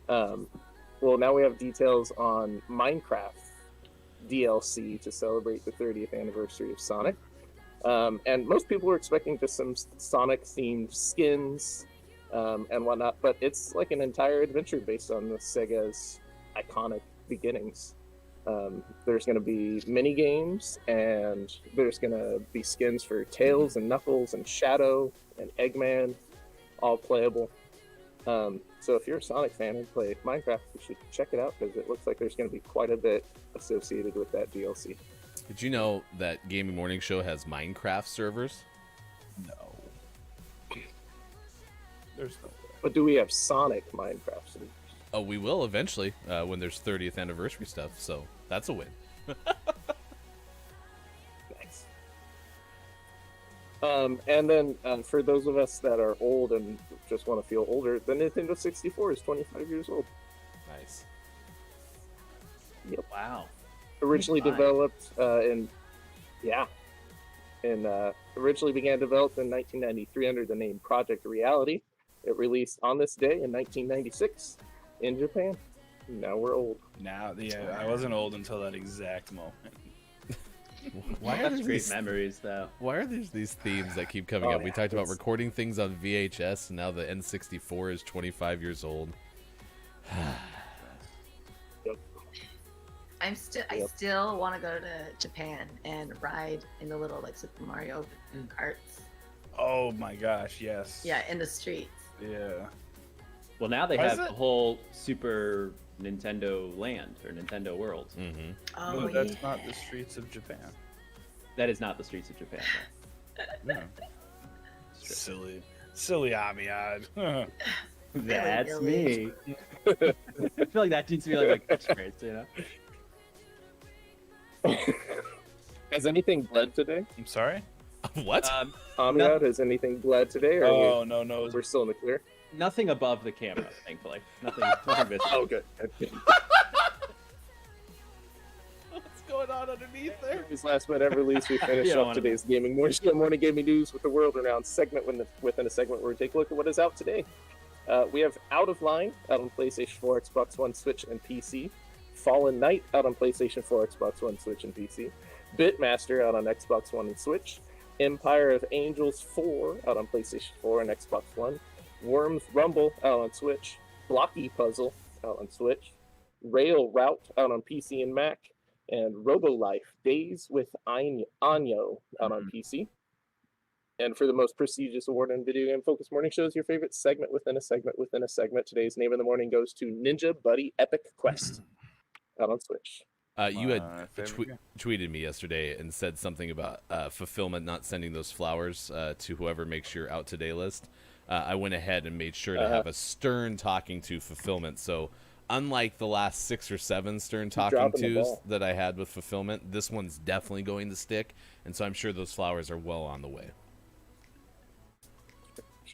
[SPEAKER 10] Well, now we have details on Minecraft DLC to celebrate the 30th anniversary of Sonic. And most people were expecting just some Sonic-themed skins and whatnot, but it's like an entire adventure based on the Sega's iconic beginnings. There's going to be mini games, and there's going to be skins for Tails and Knuckles and Shadow and Eggman, all playable. So if you're a Sonic fan and play Minecraft, you should check it out because it looks like there's going to be quite a bit associated with that DLC.
[SPEAKER 6] Did you know that Gaming Morning Show has Minecraft servers?
[SPEAKER 2] No. There's no way.
[SPEAKER 10] But do we have Sonic Minecraft servers?
[SPEAKER 6] Oh, we will eventually when there's 30th anniversary stuff. So that's a win.
[SPEAKER 10] Nice. And then for those of us that are old and just want to feel older, the Nintendo 64 is 25 years old.
[SPEAKER 6] Nice.
[SPEAKER 10] Yep.
[SPEAKER 8] Wow.
[SPEAKER 10] Originally
[SPEAKER 8] 25.
[SPEAKER 10] developed originally began developed in 1993 under the name Project Reality. It released on this day in 1996 in Japan. Now we're old.
[SPEAKER 2] Now, yeah, I wasn't old until that exact moment.
[SPEAKER 6] Why are
[SPEAKER 8] That's
[SPEAKER 6] there
[SPEAKER 8] great
[SPEAKER 6] these,
[SPEAKER 8] memories, though.
[SPEAKER 6] why are there these themes that keep coming
[SPEAKER 10] Oh,
[SPEAKER 6] up? We
[SPEAKER 10] yeah,
[SPEAKER 6] talked about
[SPEAKER 10] it's-
[SPEAKER 6] recording things on VHS, and now the N64 is 25 years old.
[SPEAKER 9] I
[SPEAKER 10] Yep.
[SPEAKER 9] still want to go to Japan and ride in the little like Super Mario carts.
[SPEAKER 2] Oh my gosh, yes.
[SPEAKER 9] Yeah, in the streets.
[SPEAKER 2] Yeah.
[SPEAKER 8] Well, now they
[SPEAKER 2] Why is
[SPEAKER 8] have
[SPEAKER 2] it-
[SPEAKER 8] the whole Super Nintendo Land or Nintendo World.
[SPEAKER 6] Mm-hmm.
[SPEAKER 9] Oh,
[SPEAKER 2] No, that's
[SPEAKER 9] yeah.
[SPEAKER 2] not the streets of Japan.
[SPEAKER 8] That is not the streets of Japan.
[SPEAKER 2] No. Silly Amiad.
[SPEAKER 8] That's
[SPEAKER 9] Really?
[SPEAKER 8] me. I feel like that needs to be like my catchphrase, you know?
[SPEAKER 10] Has anything bled today?
[SPEAKER 2] I'm sorry?
[SPEAKER 6] What?
[SPEAKER 10] Amiad, has anything bled today? Or
[SPEAKER 2] Oh, no.
[SPEAKER 10] we're still in the clear?
[SPEAKER 8] Nothing above the camera, thankfully. Nothing visible.
[SPEAKER 10] Oh, good.
[SPEAKER 6] What's going on underneath there?
[SPEAKER 10] This last but ever least, we finish
[SPEAKER 8] You don't
[SPEAKER 10] off
[SPEAKER 8] wanna
[SPEAKER 10] today's Gaming Morning Gaming News with the world-renowned segment within a segment where we take a look at what is out today. We have Out of Line out on PlayStation 4, Xbox One, Switch, and PC. Fallen Knight out on PlayStation 4, Xbox One, Switch, and PC. Bitmaster out on Xbox One and Switch. Empire of Angels 4 out on PlayStation 4 and Xbox One. Worms Rumble out on Switch. Blocky Puzzle out on Switch. Rail Route out on PC and Mac. And RoboLife Days with Anyo out on PC. And for the most prestigious award in video game focused morning shows, your favorite segment within a segment within a segment. Today's name of the morning goes to Ninja Buddy Epic Quest out on Switch.
[SPEAKER 6] You had
[SPEAKER 2] My favorite game.
[SPEAKER 6] tweeted me yesterday and said something about Fulfillment not sending those flowers to whoever makes your out today list. I went ahead and made sure to have a stern talking to Fulfillment. So unlike the last 6 or 7 stern talking
[SPEAKER 10] dropping the
[SPEAKER 6] tos
[SPEAKER 10] ball.
[SPEAKER 6] that I had with Fulfillment, this one's definitely going to stick. And so I'm sure those flowers are well on the way.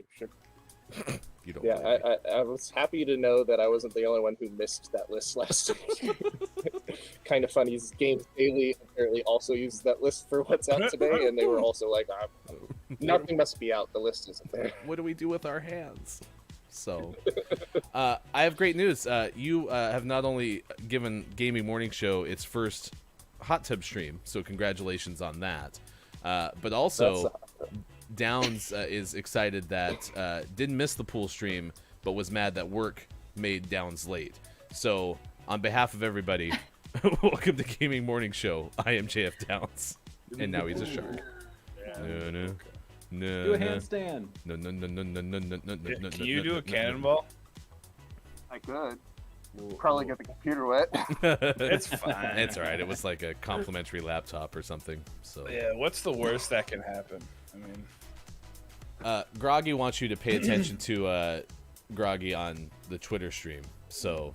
[SPEAKER 10] Sure.
[SPEAKER 6] You don't
[SPEAKER 10] Yeah,
[SPEAKER 6] believe me.
[SPEAKER 10] I was happy to know that I wasn't the only one who missed that list last week. Kind of funny. Games Daily apparently also uses that list for what's out today, and they were also like, nothing must be out. The list isn't there.
[SPEAKER 6] What do we do with our hands? So, I have great news. You have not only given Gaming Morning Show its first hot tub stream, so congratulations on that. But also, Downs is excited that didn't miss the pool stream, but was mad that work made Downs late. So, on behalf of everybody, welcome to Gaming Morning Show. I am JF Downs, and now he's a shark. No.
[SPEAKER 8] Do a handstand.
[SPEAKER 6] No.
[SPEAKER 2] Can you do a cannonball?
[SPEAKER 10] I could. Probably get the computer wet.
[SPEAKER 2] It's fine.
[SPEAKER 6] It's all right. It was like a complimentary laptop or something. So
[SPEAKER 2] Yeah, what's the worst that can happen? I mean,
[SPEAKER 6] Groggy wants you to pay attention to Groggy on the Twitter stream. So,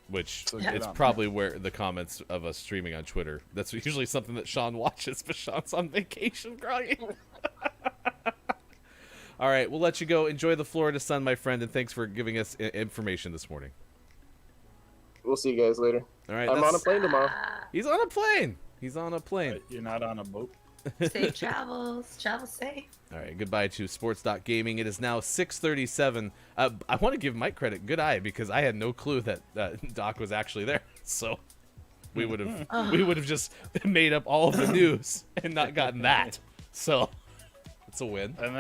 [SPEAKER 6] which
[SPEAKER 2] So get
[SPEAKER 6] it's
[SPEAKER 2] on
[SPEAKER 6] probably where the comments of us streaming on Twitter. That's usually something that Sean watches, but Sean's on vacation, Groggy. All right, we'll let you go. Enjoy the Florida sun, my friend, and thanks for giving us information this morning.
[SPEAKER 10] We'll see you guys later.
[SPEAKER 6] All right,
[SPEAKER 10] I'm on a plane tomorrow.
[SPEAKER 6] He's on a plane. He's on a plane.
[SPEAKER 2] you're not on a boat.
[SPEAKER 9] Safe travels. Travel safe.
[SPEAKER 6] All right, goodbye to Sports.Gaming. It is now 6:37. I want to give Mike credit. Good eye, because I had no clue that Doc was actually there. So we would have just made up all of the news and not gotten that. So it's a win.
[SPEAKER 2] And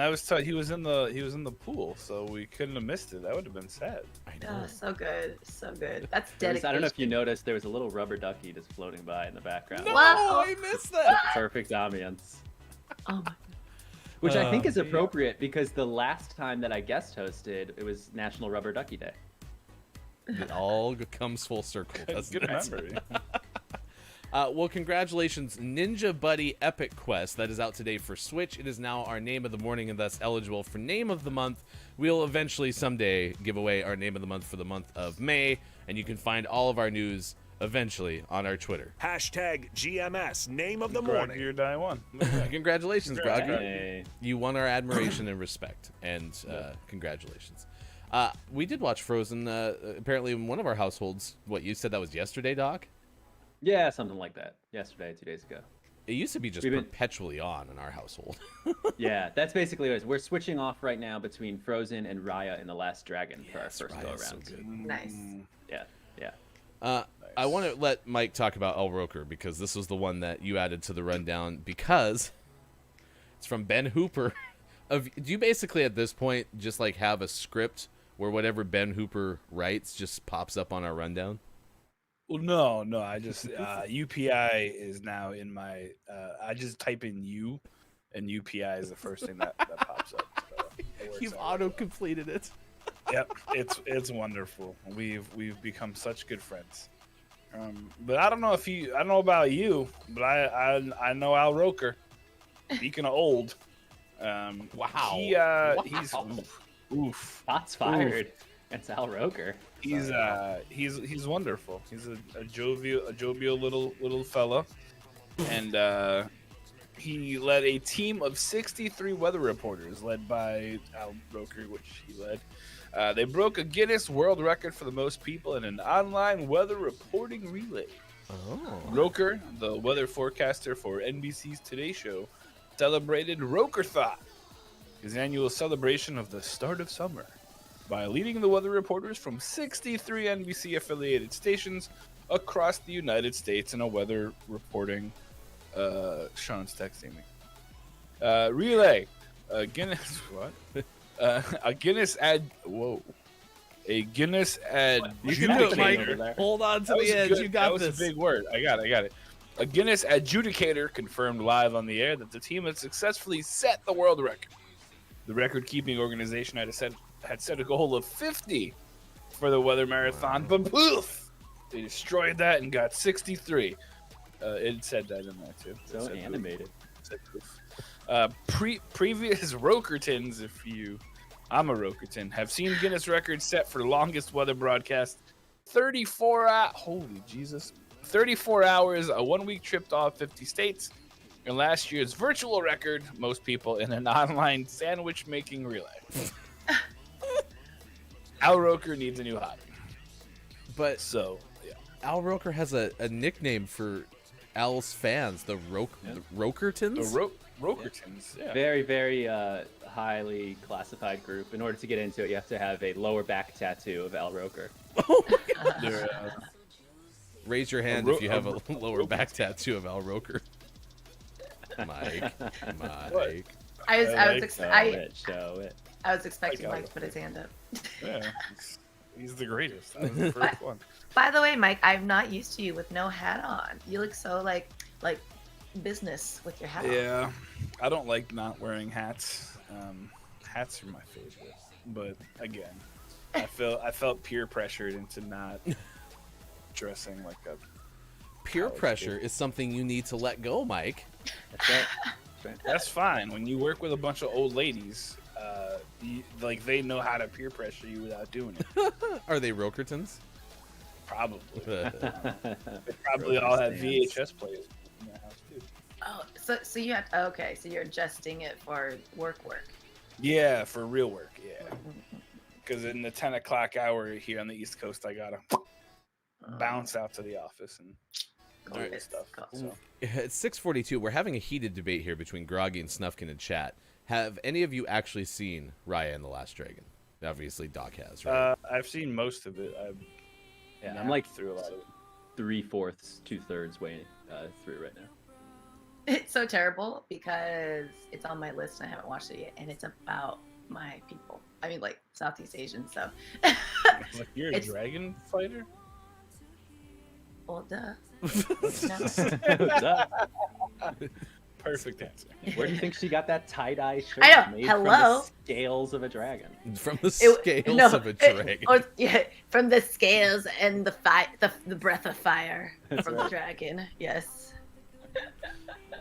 [SPEAKER 2] he was in the pool, so we couldn't have missed it. That would have been sad.
[SPEAKER 6] I know.
[SPEAKER 9] Oh, so good. So good. That's
[SPEAKER 8] I
[SPEAKER 9] dedication.
[SPEAKER 8] don't know if you noticed, there was a little rubber ducky just floating by in the background.
[SPEAKER 6] No,
[SPEAKER 9] Wow.
[SPEAKER 6] I missed that.
[SPEAKER 8] Perfect ambience.
[SPEAKER 9] Oh my.
[SPEAKER 8] Which I think is
[SPEAKER 6] yeah.
[SPEAKER 8] appropriate because the last time that I guest hosted, it was National Rubber Ducky Day.
[SPEAKER 6] It all comes full circle, doesn't
[SPEAKER 2] Good
[SPEAKER 6] it?
[SPEAKER 2] memory.
[SPEAKER 6] Well, congratulations, Ninja Buddy Epic Quest. That is out today for Switch. It is now our Name of the Morning and thus eligible for Name of the Month. We'll eventually someday give away our Name of the Month for the month of May, and you can find all of our news eventually on our Twitter.
[SPEAKER 3] Hashtag GMS, name of the
[SPEAKER 2] Grog,
[SPEAKER 3] morning.
[SPEAKER 2] your die one.
[SPEAKER 6] Congratulations, Grog.
[SPEAKER 8] Hey.
[SPEAKER 6] You won our admiration and respect, and congratulations. We did watch Frozen, apparently in one of our households. What, you said that was yesterday, Doc?
[SPEAKER 8] Yeah, something like that. Yesterday, 2 days ago.
[SPEAKER 6] It used to be just
[SPEAKER 8] We've been-
[SPEAKER 6] perpetually on in our household.
[SPEAKER 8] Yeah, that's basically what it is. We're switching off right now between Frozen and Raya in The Last Dragon for our
[SPEAKER 6] Yes,
[SPEAKER 8] first
[SPEAKER 6] Raya's so
[SPEAKER 8] go-around.
[SPEAKER 6] good.
[SPEAKER 9] Nice.
[SPEAKER 8] Yeah, yeah.
[SPEAKER 6] I want to let Mike talk about El Roker because this was the one that you added to the rundown because it's from Ben Hooper. Do you basically at this point just like have a script where whatever Ben Hooper writes just pops up on our rundown?
[SPEAKER 2] Well, no. I just UPI is now in my. I just type in U, and UPI is the first thing that pops up. So it works
[SPEAKER 6] You've
[SPEAKER 2] out.
[SPEAKER 6] auto completed it.
[SPEAKER 2] Yep, it's wonderful. We've become such good friends. But I don't know about you, but I know Al Roker. Speaking of old,
[SPEAKER 6] Wow.
[SPEAKER 2] He's oof.
[SPEAKER 8] Shots fired. It's Al Roker.
[SPEAKER 2] He's wonderful. He's a jovial little fella, and he led a team of 63 weather reporters, led by Al Roker, which he led. They broke a Guinness World Record for the most people in an online weather reporting relay.
[SPEAKER 6] Oh.
[SPEAKER 2] Roker, the weather forecaster for NBC's Today Show, celebrated Rokerthon, his annual celebration of the start of summer, by leading the weather reporters from 63 NBC-affiliated stations across the United States in a weather reporting. Sean's texting me. Relay. Guinness. What? A Guinness ad. Whoa. A Guinness
[SPEAKER 6] You can do it, Mike.
[SPEAKER 2] adjudicator.
[SPEAKER 6] Hold on to
[SPEAKER 2] That was
[SPEAKER 6] the edge.
[SPEAKER 2] good-
[SPEAKER 6] You got
[SPEAKER 2] that
[SPEAKER 6] this.
[SPEAKER 2] was a big word. I got it. A Guinness adjudicator confirmed live on the air that the team had successfully set the world record. The record-keeping organization had set a goal of 50 for the weather marathon, but poof! They destroyed that and got 63. It said that in there too. It
[SPEAKER 8] So
[SPEAKER 2] said poof.
[SPEAKER 8] animated.
[SPEAKER 2] It said poof. Previous Rokertons, I'm a Rokerton, have seen Guinness records set for longest weather broadcast. 34 hours, a 1 week trip to all 50 states, and last year's virtual record, most people in an online sandwich making relay. Al Roker needs a new hobby.
[SPEAKER 6] But
[SPEAKER 2] So, yeah.
[SPEAKER 6] Al Roker has a nickname for Al's fans, the Rokertons?
[SPEAKER 2] The Rokertons, yeah.
[SPEAKER 8] Very, very highly classified group. In order to get into it, you have to have a lower back tattoo of Al Roker.
[SPEAKER 2] They're,
[SPEAKER 6] Raise your hand
[SPEAKER 2] A
[SPEAKER 6] if you have a
[SPEAKER 2] Roker.
[SPEAKER 6] lower back tattoo of Al Roker. Mike.
[SPEAKER 9] I was
[SPEAKER 8] Show it.
[SPEAKER 9] I was expecting
[SPEAKER 2] I got
[SPEAKER 9] Mike
[SPEAKER 2] it.
[SPEAKER 9] to put his hand up.
[SPEAKER 2] yeah, he's the greatest. That was the first one.
[SPEAKER 9] By the way, Mike, I'm not used to you with no hat on. You look so like business with your hat on.
[SPEAKER 2] Yeah, I don't like not wearing hats. Hats are my favorite, but again, I felt peer pressured into not dressing like a.
[SPEAKER 6] Peer
[SPEAKER 2] College
[SPEAKER 6] pressure
[SPEAKER 2] kid.
[SPEAKER 6] is something you need to let go, Mike.
[SPEAKER 8] That's right. That's right.
[SPEAKER 2] That's fine when you work with a bunch of old ladies. They know how to peer pressure you without doing it.
[SPEAKER 6] Are they Rokertons?
[SPEAKER 2] Probably. They probably all have VHS players in their house too.
[SPEAKER 9] Oh, so you had okay, so you're adjusting it for work.
[SPEAKER 2] Yeah, for real work. Yeah, because in the 10 o'clock hour here on the East Coast, I gotta bounce out to the office and
[SPEAKER 9] Cool.
[SPEAKER 2] Alright, stuff.
[SPEAKER 9] Cool.
[SPEAKER 2] So.
[SPEAKER 6] It's 6:42. We're having a heated debate here between Groggy and Snufkin in chat. Have any of you actually seen Raya and the Last Dragon? Obviously, Doc has, right?
[SPEAKER 2] I've seen most of it.
[SPEAKER 8] Yeah, I'm like
[SPEAKER 2] through a lot of it.
[SPEAKER 8] 3/4, 2/3 way through right now.
[SPEAKER 9] It's so terrible because it's on my list and I haven't watched it yet, and it's about my people. I mean, like Southeast Asian. So.
[SPEAKER 2] Like you're a dragon fighter?
[SPEAKER 9] Well, duh.
[SPEAKER 8] Duh.
[SPEAKER 2] Perfect answer.
[SPEAKER 8] Where do you think she got that tie-dye shirt
[SPEAKER 9] I know.
[SPEAKER 8] made
[SPEAKER 9] Hello?
[SPEAKER 8] from the scales of a dragon?
[SPEAKER 6] From the scales of a dragon.
[SPEAKER 9] Yeah, from the scales and the breath of fire from the dragon. Yes.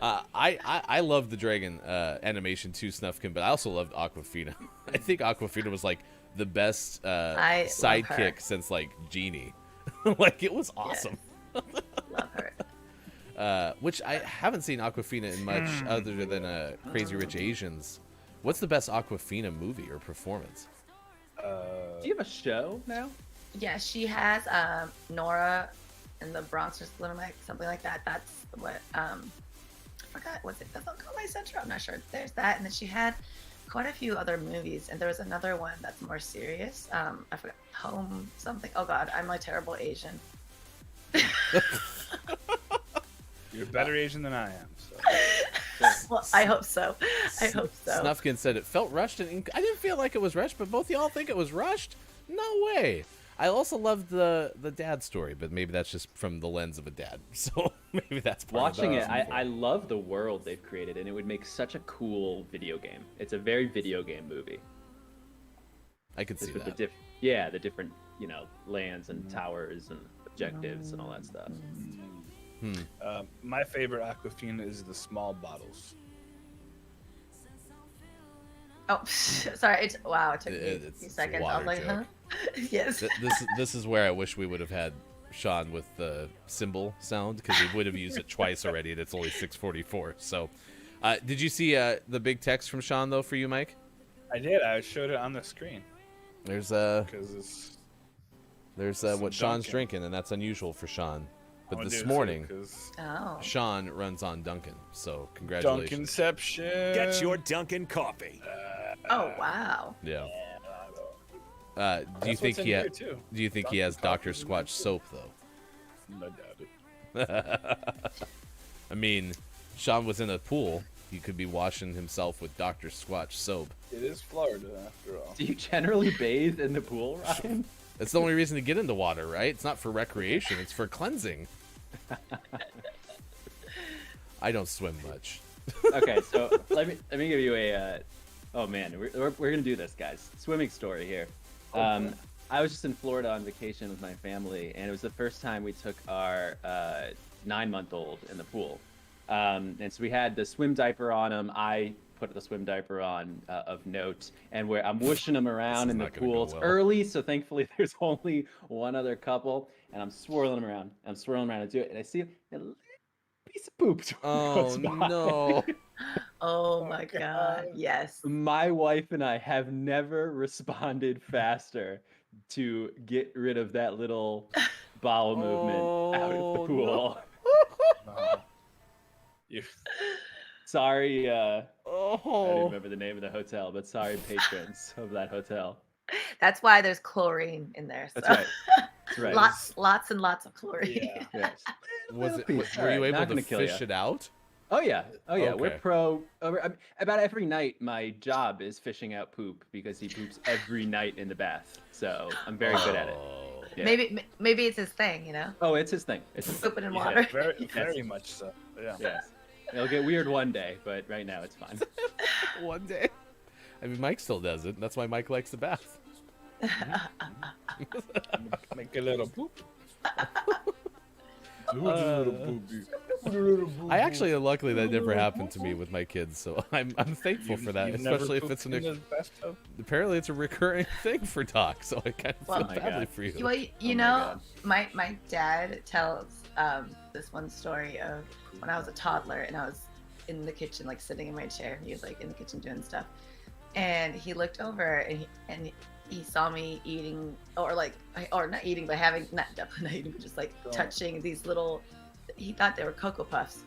[SPEAKER 6] I love the dragon animation too, Snufkin, but I also loved Aquafina. I think Aquafina was like the best sidekick since like Genie. Like it was awesome.
[SPEAKER 9] Yes. Love her.
[SPEAKER 6] Which I haven't seen Aquafina in much other than Crazy Rich Asians. What's the best Aquafina movie or performance?
[SPEAKER 8] Do you have a show now?
[SPEAKER 9] Yeah, she has Nora and the Bronx or something like that. That's what I forgot. Was it That's Not Comedy Central? I'm not sure. There's that, and then she had quite a few other movies, and there was another one that's more serious. I forgot. Home something. Oh God, I'm like terrible Asian.
[SPEAKER 2] You're better Asian than I am. So.
[SPEAKER 9] Well, I hope so. I hope so.
[SPEAKER 6] Snufkin said it felt rushed, and I didn't feel like it was rushed, but both y'all think it was rushed? No way. I also loved the dad story, but maybe that's just from the lens of a dad. So maybe that's part
[SPEAKER 8] Watching
[SPEAKER 6] of
[SPEAKER 8] it, I love the world they've created, and it would make such a cool video game. It's a very video game movie.
[SPEAKER 6] I could see
[SPEAKER 8] With
[SPEAKER 6] that.
[SPEAKER 8] the different lands and towers and objectives and all that stuff.
[SPEAKER 2] My favorite Aquafina is the small bottles.
[SPEAKER 9] Oh, sorry. It took me a
[SPEAKER 6] It's
[SPEAKER 9] few seconds. I
[SPEAKER 6] water
[SPEAKER 9] was like,
[SPEAKER 6] joke.
[SPEAKER 9] huh? Yes.
[SPEAKER 6] This is where I wish we would have had Sean with the cymbal sound, because we would have used it twice already, and it's only 6:44. So, did you see the big text from Sean though for you, Mike?
[SPEAKER 2] I did. I showed it on the screen.
[SPEAKER 6] There's
[SPEAKER 2] Because it's
[SPEAKER 6] what Sean's
[SPEAKER 2] Dunkin'.
[SPEAKER 6] drinking, and that's unusual for Sean. But
[SPEAKER 2] I'ma
[SPEAKER 6] this
[SPEAKER 2] do it
[SPEAKER 6] morning,
[SPEAKER 2] too, 'cause
[SPEAKER 9] Oh.
[SPEAKER 6] Sean runs on Dunkin'. So congratulations.
[SPEAKER 2] Dunkinception.
[SPEAKER 3] Get your Dunkin' coffee.
[SPEAKER 9] Oh wow.
[SPEAKER 6] Yeah. Do you
[SPEAKER 2] That's
[SPEAKER 6] think
[SPEAKER 2] what's in
[SPEAKER 6] he
[SPEAKER 2] here, too.
[SPEAKER 6] Do you think he has Dr. Squatch soap though?
[SPEAKER 2] I doubt it.
[SPEAKER 6] I mean, Sean was in a pool. He could be washing himself with Dr. Squatch soap.
[SPEAKER 2] It is Florida after all.
[SPEAKER 8] Do you generally bathe in the pool, Ryan?
[SPEAKER 6] That's the only reason to get into water, right? It's not for recreation. It's for cleansing. I don't swim much.
[SPEAKER 8] Okay, so let me give you a. Oh man, we're gonna do this, guys. Swimming story here. I was just in Florida on vacation with my family, and it was the first time we took our 9-month-old in the pool. And so we had the swim diaper on him. I put the swim diaper on of note, and where I'm whooshing him around in the
[SPEAKER 6] not gonna
[SPEAKER 8] pool.
[SPEAKER 6] go
[SPEAKER 8] It's
[SPEAKER 6] well.
[SPEAKER 8] early, so thankfully there's only one other couple, and I'm swirling him around. I'm swirling around to do it, and I see a little piece of poop.
[SPEAKER 6] Oh
[SPEAKER 8] goes by.
[SPEAKER 6] no!
[SPEAKER 9] Oh my God. Yes.
[SPEAKER 8] My wife and I have never responded faster to get rid of that little bowel movement out of the
[SPEAKER 6] Oh,
[SPEAKER 8] pool.
[SPEAKER 2] You,
[SPEAKER 8] Sorry, I don't
[SPEAKER 6] Oh,
[SPEAKER 8] remember the name of the hotel, but sorry, patrons of that hotel.
[SPEAKER 9] That's why there's chlorine in there. So.
[SPEAKER 8] That's right. That's right.
[SPEAKER 9] Lots and lots of chlorine.
[SPEAKER 2] yeah.
[SPEAKER 8] Yes.
[SPEAKER 6] was it?
[SPEAKER 8] piece.
[SPEAKER 6] Were you
[SPEAKER 8] Alright,
[SPEAKER 6] able
[SPEAKER 8] not
[SPEAKER 6] to
[SPEAKER 8] gonna kill
[SPEAKER 6] fish
[SPEAKER 8] ya.
[SPEAKER 6] it out?
[SPEAKER 8] Oh yeah. Oh yeah. We're
[SPEAKER 6] Okay.
[SPEAKER 8] pro. About every night, my job is fishing out poop because he poops every night in the bath. So I'm very good at it.
[SPEAKER 6] Oh.
[SPEAKER 8] Yeah.
[SPEAKER 9] Maybe it's his thing, you know?
[SPEAKER 8] Oh, it's his thing. It's his thing.
[SPEAKER 9] Pooping in
[SPEAKER 2] Yeah,
[SPEAKER 9] water.
[SPEAKER 2] very much so. Yeah.
[SPEAKER 8] Yes. It'll get weird one day, but right now it's fine.
[SPEAKER 6] One day. I mean, Mike still does it. That's why Mike likes the bath.
[SPEAKER 2] Make a little poop.
[SPEAKER 6] I actually, luckily, that never happened to me with my kids, so I'm thankful for that.
[SPEAKER 2] You've never
[SPEAKER 6] Especially if
[SPEAKER 2] pooped
[SPEAKER 6] it's
[SPEAKER 2] in the bathtub?
[SPEAKER 6] apparently it's a recurring thing for Doc, so I kind of
[SPEAKER 9] Well,
[SPEAKER 6] feel
[SPEAKER 8] my
[SPEAKER 6] badly
[SPEAKER 8] God.
[SPEAKER 6] for you.
[SPEAKER 9] Well, you
[SPEAKER 8] Oh my
[SPEAKER 9] know,
[SPEAKER 8] God.
[SPEAKER 9] my dad tells this one story of when I was a toddler and I was in the kitchen, like sitting in my chair. He was like in the kitchen doing stuff, and he looked over and he saw me eating, or not eating, but having, not definitely not eating, but just like touching these little. he thought they were Cocoa Puffs.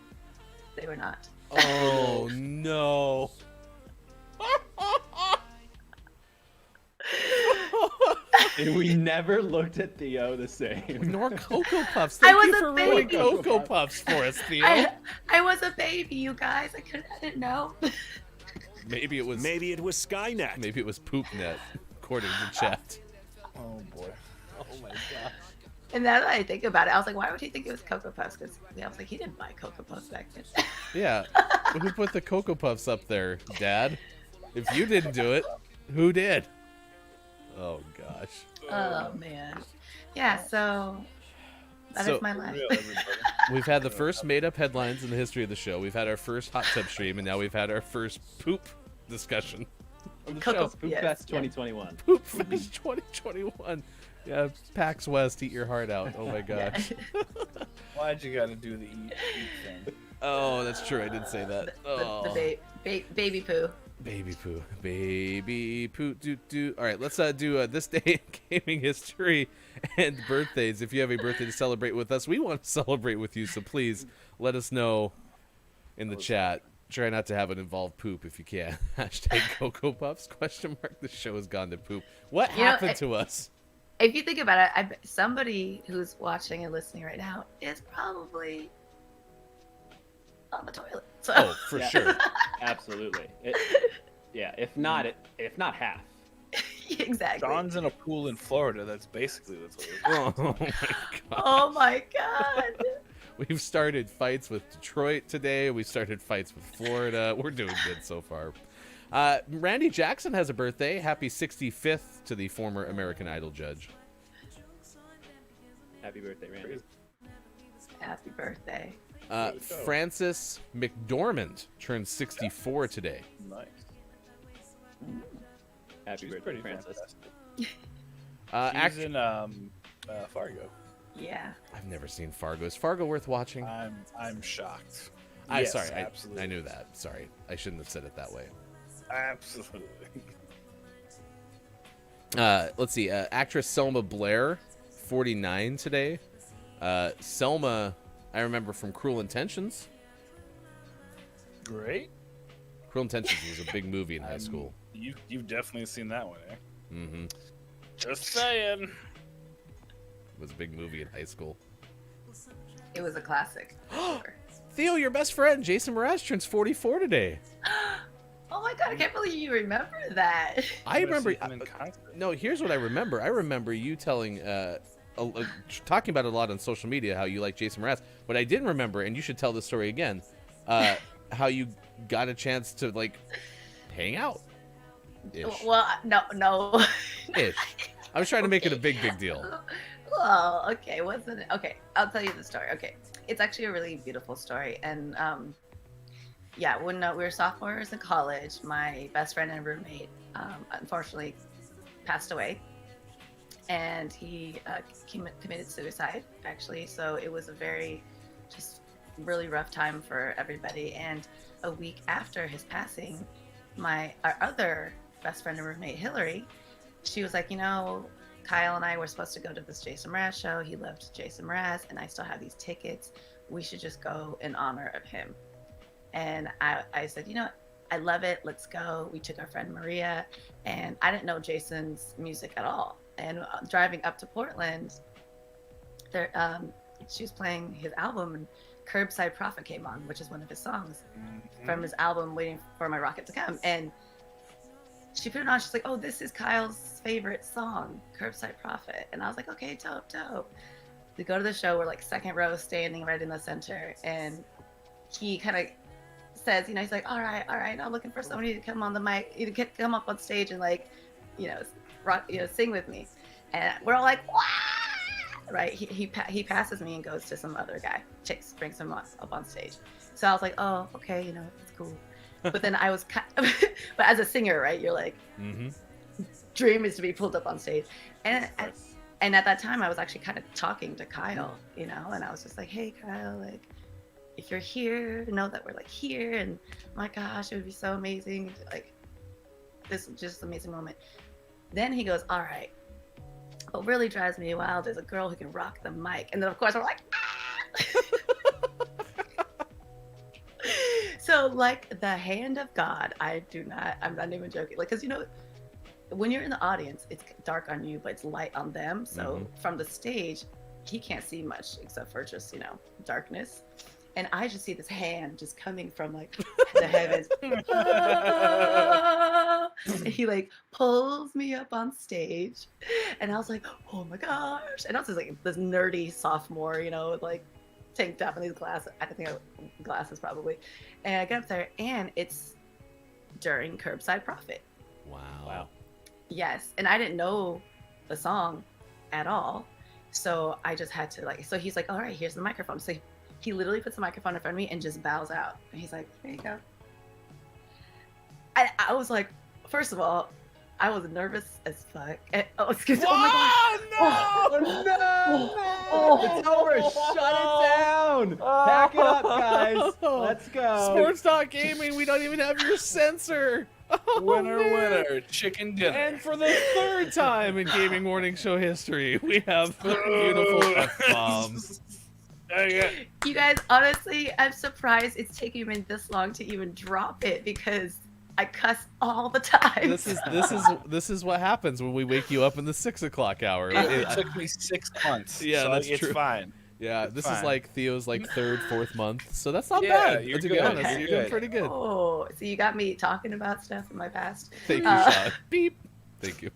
[SPEAKER 9] They were not.
[SPEAKER 6] Oh no.
[SPEAKER 8] We never looked at Theo the same.
[SPEAKER 6] Nor Cocoa Puffs.
[SPEAKER 9] I
[SPEAKER 6] Thank
[SPEAKER 9] was
[SPEAKER 6] you
[SPEAKER 9] a
[SPEAKER 6] for ruining
[SPEAKER 9] baby.
[SPEAKER 6] Cocoa Puffs for us, Theo.
[SPEAKER 9] I was a baby, you guys. I didn't know.
[SPEAKER 6] Maybe it was
[SPEAKER 3] Skynet.
[SPEAKER 6] Maybe it was PoopNet, according to chat.
[SPEAKER 2] Oh boy.
[SPEAKER 6] Oh my god.
[SPEAKER 9] And now that I think about it, I was like, why would he think it was Cocoa Puffs? Because I was like, he didn't buy Cocoa Puffs back then.
[SPEAKER 6] Yeah. Who put the Cocoa Puffs up there, Dad? If you didn't do it, who did? Oh gosh.
[SPEAKER 9] Oh man. Yeah. So that is my life.
[SPEAKER 6] We've had the first made-up headlines in the history of the show. We've had our first hot tub stream, and now we've had our first poop discussion on the show.
[SPEAKER 8] Poop Fest 2021.
[SPEAKER 6] Poop Fest 2021. Yeah, PAX West, eat your heart out. Oh my gosh.
[SPEAKER 2] Why'd you gotta do the eat thing?
[SPEAKER 6] Oh, that's true. I did say that. Oh.
[SPEAKER 9] The baby poo.
[SPEAKER 6] Baby poo. Baby poo. Do. All right, let's do this day in gaming history and birthdays. If you have a birthday to celebrate with us, we want to celebrate with you, so please let us know in the chat. Try not to have it involve poop if you can. Hashtag Cocoa Puffs, ? The show has gone to poop. What happened to us?
[SPEAKER 9] If you think about it, somebody who's watching and listening right now is probably on the toilet. So.
[SPEAKER 6] Oh, for sure.
[SPEAKER 8] Absolutely. If not half.
[SPEAKER 9] Exactly.
[SPEAKER 2] John's in a pool in Florida. That's basically the toilet.
[SPEAKER 6] Oh my god.
[SPEAKER 9] Oh my god.
[SPEAKER 6] We've started fights with Detroit today. We started fights with Florida. We're doing good so far. Randy Jackson has a birthday. Happy 65th to the former American Idol judge.
[SPEAKER 8] Happy birthday, Randy.
[SPEAKER 9] Happy birthday.
[SPEAKER 6] Frances McDormand turns 64 today.
[SPEAKER 2] Nice.
[SPEAKER 8] Happy birthday, Francis.
[SPEAKER 2] She's in Fargo.
[SPEAKER 9] Yeah.
[SPEAKER 6] I've never seen Fargo. Is Fargo worth watching?
[SPEAKER 2] I'm shocked.
[SPEAKER 6] Yes,
[SPEAKER 2] Yes,
[SPEAKER 6] sorry,
[SPEAKER 2] absolutely.
[SPEAKER 6] I knew that. Sorry, I shouldn't have said it that way.
[SPEAKER 2] Absolutely.
[SPEAKER 6] Let's see. Actress Selma Blair, 49 today. Selma, I remember from Cruel Intentions.
[SPEAKER 2] Great.
[SPEAKER 6] Cruel Intentions was a big movie in high school.
[SPEAKER 2] You've definitely seen that one, eh?
[SPEAKER 6] Mm-hmm.
[SPEAKER 2] Just saying.
[SPEAKER 6] It was a big movie in high school.
[SPEAKER 9] It was a classic. Sure.
[SPEAKER 6] Theo, your best friend, Jason Mraz, turns 44 today.
[SPEAKER 9] Oh my god, I can't believe you remember that.
[SPEAKER 6] I remember.
[SPEAKER 2] See him in concert.
[SPEAKER 6] No, here's what I remember. I remember you telling, talking about it a lot on social media, how you like Jason Mraz. What I didn't remember, and you should tell this story again, how you got a chance to like hang out. Ish.
[SPEAKER 9] Well, no.
[SPEAKER 6] Ish. I was trying to make it a big deal.
[SPEAKER 9] Well, okay, wasn't it? Okay, I'll tell you the story. Okay, it's actually a really beautiful story, and yeah, when we were sophomores in college, my best friend and roommate unfortunately passed away, and he committed suicide, actually. So it was a very, just really rough time for everybody. And a week after his passing, our other best friend and roommate, Hillary, she was like, Kyle and I were supposed to go to this Jason Mraz show. He loved Jason Mraz, and I still have these tickets. We should just go in honor of him. And I said, I love it. Let's go. We took our friend Maria, and I didn't know Jason's music at all. And driving up to Portland, she was playing his album, and Curbside Prophet came on, which is one of his songs from his album, Waiting for My Rocket to Come. And she put it on. She's like, oh, this is Kyle's favorite song, Curbside Prophet. And I was like, okay, dope. We go to the show. We're like second row, standing right in the center. And he kind of says, he's like, all right, I'm looking for somebody to come on the mic, come up on stage and rock, sing with me. And we're all like, wow, right? He passes me and goes to some other guy, brings him up on stage. So I was like, oh, okay, it's cool. But then I was, but as a singer, right? You're like, dream is to be pulled up on stage. And at that time, I was actually kind of talking to Kyle, and I was just like, hey, Kyle, if you're here, know that we're here, and my gosh, it would be so amazing. This is just an amazing moment. Then he goes, all right, what really drives me wild is a girl who can rock the mic. And then of course we're like, ah! So like the hand of God, I'm not even joking. Like, cause when you're in the audience, it's dark on you, but it's light on them. So from the stage, he can't see much except for just, darkness. And I just see this hand just coming from like the heavens. And he like pulls me up on stage. And I was like, oh my gosh. And I was just like this nerdy sophomore, with like tank top and these glasses. I think glasses probably. And I get up there and it's during Curbside Prophet.
[SPEAKER 6] Wow.
[SPEAKER 9] Yes. And I didn't know the song at all. So I just had to so he's like, all right, here's the microphone. So he literally puts the microphone in front of me and just bows out. And he's like, here you go. I was like, first of all, I was nervous as fuck. And, excuse me. Oh my gosh.
[SPEAKER 8] No! It's over. Shut it down. Pack it up, guys. Let's go.
[SPEAKER 6] Sports Talk Gaming, we don't even have your censor. Oh,
[SPEAKER 2] Winner, chicken dinner.
[SPEAKER 6] And for the third time in Gaming Morning Show history, we have the beautiful F-bombs.
[SPEAKER 9] You guys, honestly, I'm surprised it's taking me this long to even drop it because I cuss all the time.
[SPEAKER 6] This is what happens when we wake you up in the 6 o'clock hour.
[SPEAKER 2] It took me 6 months.
[SPEAKER 6] Yeah,
[SPEAKER 2] so
[SPEAKER 6] that's
[SPEAKER 2] it's
[SPEAKER 6] true.
[SPEAKER 2] fine.
[SPEAKER 6] Yeah, this is like Theo's like third, fourth month, so that's not
[SPEAKER 2] Yeah,
[SPEAKER 6] bad.
[SPEAKER 2] you're
[SPEAKER 6] To
[SPEAKER 2] good.
[SPEAKER 6] be honest,
[SPEAKER 2] You're
[SPEAKER 6] you're doing
[SPEAKER 2] good.
[SPEAKER 6] pretty good.
[SPEAKER 9] Oh, so you got me talking about stuff in my past.
[SPEAKER 6] Thank you, Sean. Beep. Thank you.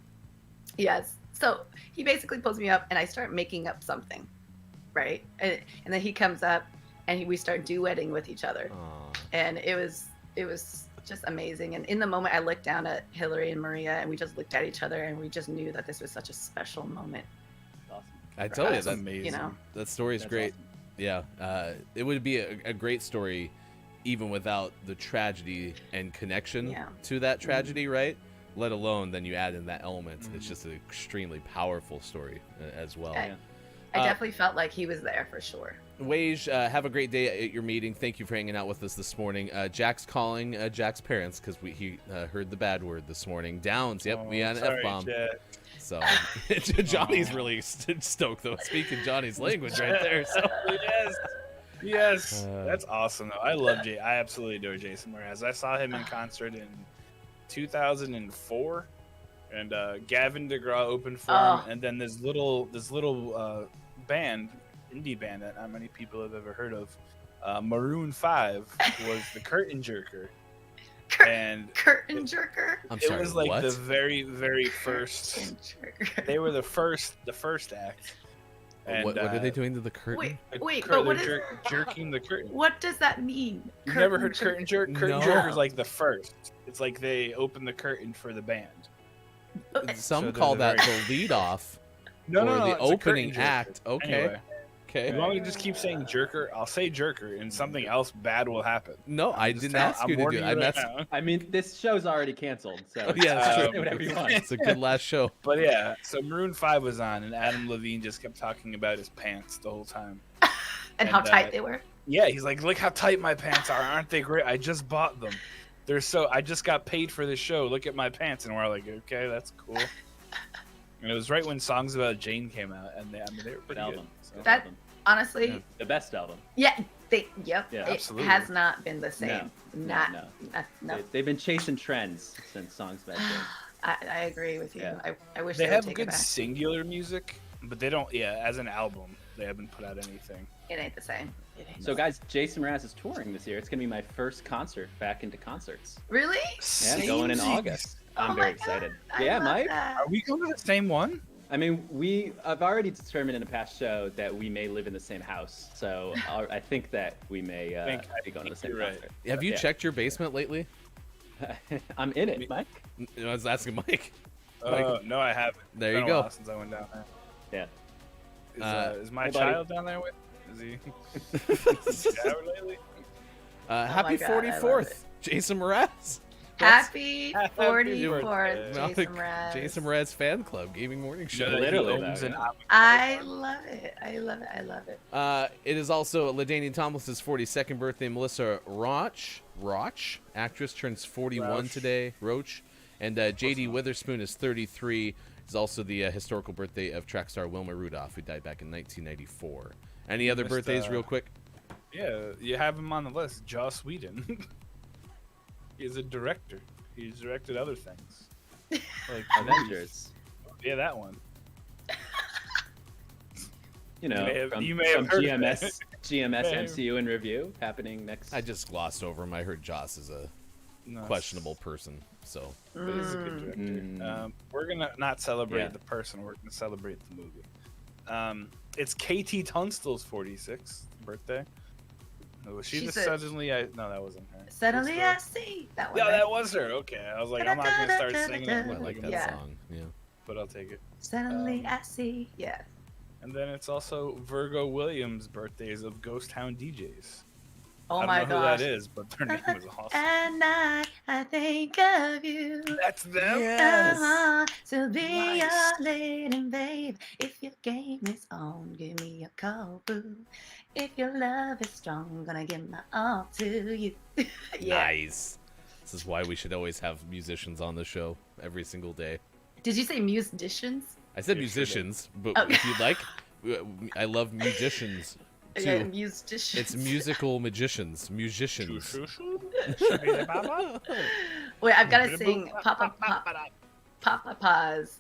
[SPEAKER 9] Yes. So he basically pulls me up and I start making up something, right? And then he comes up and we start duetting with each other.
[SPEAKER 6] Aw.
[SPEAKER 9] And it was just amazing. And in the moment, I looked down at Hillary and Maria and we just looked at each other and we just knew that this was such a special moment.
[SPEAKER 8] Awesome.
[SPEAKER 6] I tell you,
[SPEAKER 2] That's
[SPEAKER 6] that
[SPEAKER 2] amazing.
[SPEAKER 6] that story is
[SPEAKER 8] That's
[SPEAKER 6] great.
[SPEAKER 8] awesome.
[SPEAKER 6] Yeah, it would be a great story, even without the tragedy and connection to that tragedy, right? Let alone then you add in that element. It's just an extremely powerful story as well.
[SPEAKER 9] I definitely felt like he was there for sure.
[SPEAKER 6] Wage, have a great day at your meeting. Thank you for hanging out with us this morning. Jack's calling Jack's parents because he heard the bad word this morning. Downs, yep, we had an F-bomb.
[SPEAKER 2] Jack.
[SPEAKER 6] So Johnny's really stoked though, speaking Johnny's language right there. So
[SPEAKER 2] Yes, that's awesome though. I love I absolutely adore Jason Mraz. I saw him in concert in 2004, and Gavin DeGraw opened for him, and then this little band, indie band that not many people have ever heard of, Maroon 5, was the curtain jerker. And
[SPEAKER 9] curtain jerker.
[SPEAKER 6] I'm sorry,
[SPEAKER 2] it was like
[SPEAKER 6] what?
[SPEAKER 2] the very, very first. They were the first act. And,
[SPEAKER 6] what are they doing to the curtain?
[SPEAKER 9] Wait, but what is
[SPEAKER 2] jerking the curtain?
[SPEAKER 9] What does that mean?
[SPEAKER 2] You've never heard curtain jerk? Curtain
[SPEAKER 6] No.
[SPEAKER 2] jerker is like the first. It's like they open the curtain for the band.
[SPEAKER 6] Some
[SPEAKER 2] So
[SPEAKER 6] call
[SPEAKER 2] they're
[SPEAKER 6] that
[SPEAKER 2] very-
[SPEAKER 6] the lead off
[SPEAKER 2] No,
[SPEAKER 6] or
[SPEAKER 2] no, no,
[SPEAKER 6] the
[SPEAKER 2] it's a
[SPEAKER 6] opening
[SPEAKER 2] curtain jerker.
[SPEAKER 6] act. Okay.
[SPEAKER 2] Anyway,
[SPEAKER 6] Okay.
[SPEAKER 2] as long as you just keep saying jerker, I'll say jerker, and something else bad will happen.
[SPEAKER 6] No, I
[SPEAKER 2] just
[SPEAKER 6] didn't
[SPEAKER 2] telling-
[SPEAKER 6] ask
[SPEAKER 2] I'm
[SPEAKER 6] you to do
[SPEAKER 2] warning
[SPEAKER 6] it.
[SPEAKER 2] you
[SPEAKER 6] I'm
[SPEAKER 2] right
[SPEAKER 6] asking.
[SPEAKER 2] now.
[SPEAKER 8] I mean, this show's already canceled, so
[SPEAKER 6] Yeah, that's
[SPEAKER 8] say
[SPEAKER 6] true.
[SPEAKER 8] whatever you want.
[SPEAKER 6] It's a good last show.
[SPEAKER 2] But yeah, so Maroon 5 was on, and Adam Levine just kept talking about his pants the whole time.
[SPEAKER 9] and how
[SPEAKER 2] and,
[SPEAKER 9] tight they were?
[SPEAKER 2] Yeah, he's like, look how tight my pants are. Aren't they great? I just bought them. I just got paid for this show. Look at my pants. And we're like, okay, that's cool. And it was right when Songs About Jane came out, and they were
[SPEAKER 8] Good
[SPEAKER 2] pretty
[SPEAKER 8] album.
[SPEAKER 2] good.
[SPEAKER 8] Good
[SPEAKER 9] That
[SPEAKER 8] album.
[SPEAKER 9] honestly,
[SPEAKER 8] The best album.
[SPEAKER 9] yeah, it
[SPEAKER 8] Yeah,
[SPEAKER 2] absolutely.
[SPEAKER 9] has not been the same.
[SPEAKER 8] No.
[SPEAKER 9] No.
[SPEAKER 8] They've been chasing trends since Songs About Jane.
[SPEAKER 9] I agree with you.
[SPEAKER 8] Yeah.
[SPEAKER 9] I wish
[SPEAKER 2] They
[SPEAKER 9] they would
[SPEAKER 2] have
[SPEAKER 9] take it
[SPEAKER 2] good
[SPEAKER 9] back.
[SPEAKER 2] singular music, but they don't. Yeah, as an album, they haven't put out anything.
[SPEAKER 9] It ain't the same. It ain't
[SPEAKER 8] So, guys, Jason Mraz is touring this year. It's gonna be my first concert back into concerts.
[SPEAKER 9] really?
[SPEAKER 8] Yeah, going in
[SPEAKER 2] Samesies.
[SPEAKER 8] August.
[SPEAKER 9] Oh
[SPEAKER 8] I'm
[SPEAKER 9] my
[SPEAKER 8] very
[SPEAKER 9] God,
[SPEAKER 8] excited.
[SPEAKER 9] I
[SPEAKER 8] Yeah,
[SPEAKER 9] love
[SPEAKER 8] Mike.
[SPEAKER 9] that.
[SPEAKER 2] Are we going to the same one?
[SPEAKER 8] I mean, I've already determined in a past show that we may live in the same house, so I think that we may be going to the same
[SPEAKER 2] you're right.
[SPEAKER 8] concert.
[SPEAKER 6] Have you
[SPEAKER 8] Yeah.
[SPEAKER 6] checked your basement lately?
[SPEAKER 8] I'm in it, Mike.
[SPEAKER 6] I was asking Mike.
[SPEAKER 2] No, I haven't.
[SPEAKER 6] There
[SPEAKER 2] It's
[SPEAKER 6] you
[SPEAKER 2] been a
[SPEAKER 6] go.
[SPEAKER 2] while since I went down there.
[SPEAKER 8] Yeah.
[SPEAKER 2] Is my
[SPEAKER 8] hey, buddy.
[SPEAKER 2] child down there with? Is he? Showered lately?
[SPEAKER 6] Happy
[SPEAKER 9] my God, I love
[SPEAKER 6] 44th,
[SPEAKER 9] it.
[SPEAKER 6] Jason Mraz.
[SPEAKER 9] Happy
[SPEAKER 2] Happy
[SPEAKER 9] 44th,
[SPEAKER 2] birthday.
[SPEAKER 9] Jason Mraz.
[SPEAKER 6] Jason Mraz fan club, gaming morning show.
[SPEAKER 2] Know that he
[SPEAKER 8] Literally,
[SPEAKER 2] owns
[SPEAKER 8] though,
[SPEAKER 2] an
[SPEAKER 8] yeah.
[SPEAKER 2] avocado
[SPEAKER 9] I
[SPEAKER 2] farm?
[SPEAKER 9] love it. I love it. I love it.
[SPEAKER 6] It is also LaDainian Thomas's 42nd birthday. Melissa Roach, actress, turns 41
[SPEAKER 2] Roach.
[SPEAKER 6] today. Roach. And J.D. Witherspoon is 33. It's also the historical birthday of track star Wilma Rudolph, who died back in 1994. Any other
[SPEAKER 2] missed,
[SPEAKER 6] birthdays, real quick?
[SPEAKER 2] Yeah, you have him on the list. Joss Whedon. is a director. He's directed other things. Like
[SPEAKER 8] Avengers.
[SPEAKER 2] Yeah, that one.
[SPEAKER 8] You know,
[SPEAKER 2] you may have heard of
[SPEAKER 8] GMS, GMS
[SPEAKER 2] May have-
[SPEAKER 8] MCU in review happening next.
[SPEAKER 6] I just glossed over him. I heard Joss is a
[SPEAKER 2] No,
[SPEAKER 6] questionable person, so
[SPEAKER 2] But he's a good director.
[SPEAKER 8] Mm.
[SPEAKER 2] We're gonna not celebrate
[SPEAKER 8] Yeah.
[SPEAKER 2] the person. We're gonna celebrate the movie. It's KT Tunstall's 46th birthday. Oh, was she
[SPEAKER 9] She's
[SPEAKER 2] the
[SPEAKER 9] a-
[SPEAKER 2] suddenly? No, that wasn't her.
[SPEAKER 9] Suddenly I
[SPEAKER 2] What's
[SPEAKER 9] see that
[SPEAKER 2] the-
[SPEAKER 9] one.
[SPEAKER 2] Yeah,
[SPEAKER 9] right?
[SPEAKER 2] that was her. Okay, I was like, I'm not gonna start singing it,
[SPEAKER 6] I like that
[SPEAKER 9] Yeah.
[SPEAKER 6] song. Yeah.
[SPEAKER 2] but I'll take it.
[SPEAKER 9] Suddenly I see. Yeah.
[SPEAKER 2] And then it's also Virgo Williams' birthdays of Ghost Town DJs.
[SPEAKER 9] Oh
[SPEAKER 2] I don't
[SPEAKER 9] my
[SPEAKER 2] know
[SPEAKER 9] gosh.
[SPEAKER 2] who that is, but their name is awesome.
[SPEAKER 9] And I think of you.
[SPEAKER 2] That's them.
[SPEAKER 9] Uh-huh, to be
[SPEAKER 2] Nice.
[SPEAKER 9] your lady, babe. If your game is on, give me a call, boo. If your love is strong, gonna give my all to you. Yeah.
[SPEAKER 6] Nice. This is why we should always have musicians on the show every single day.
[SPEAKER 9] Did you say musicians?
[SPEAKER 6] I said
[SPEAKER 2] Yeah, sure did.
[SPEAKER 6] musicians, but
[SPEAKER 9] Oh.
[SPEAKER 6] if you'd like, I love musicians too.
[SPEAKER 9] Yeah, musicians.
[SPEAKER 6] It's musical magicians, musicians.
[SPEAKER 9] Wait, I've got to sing Papa Pa's.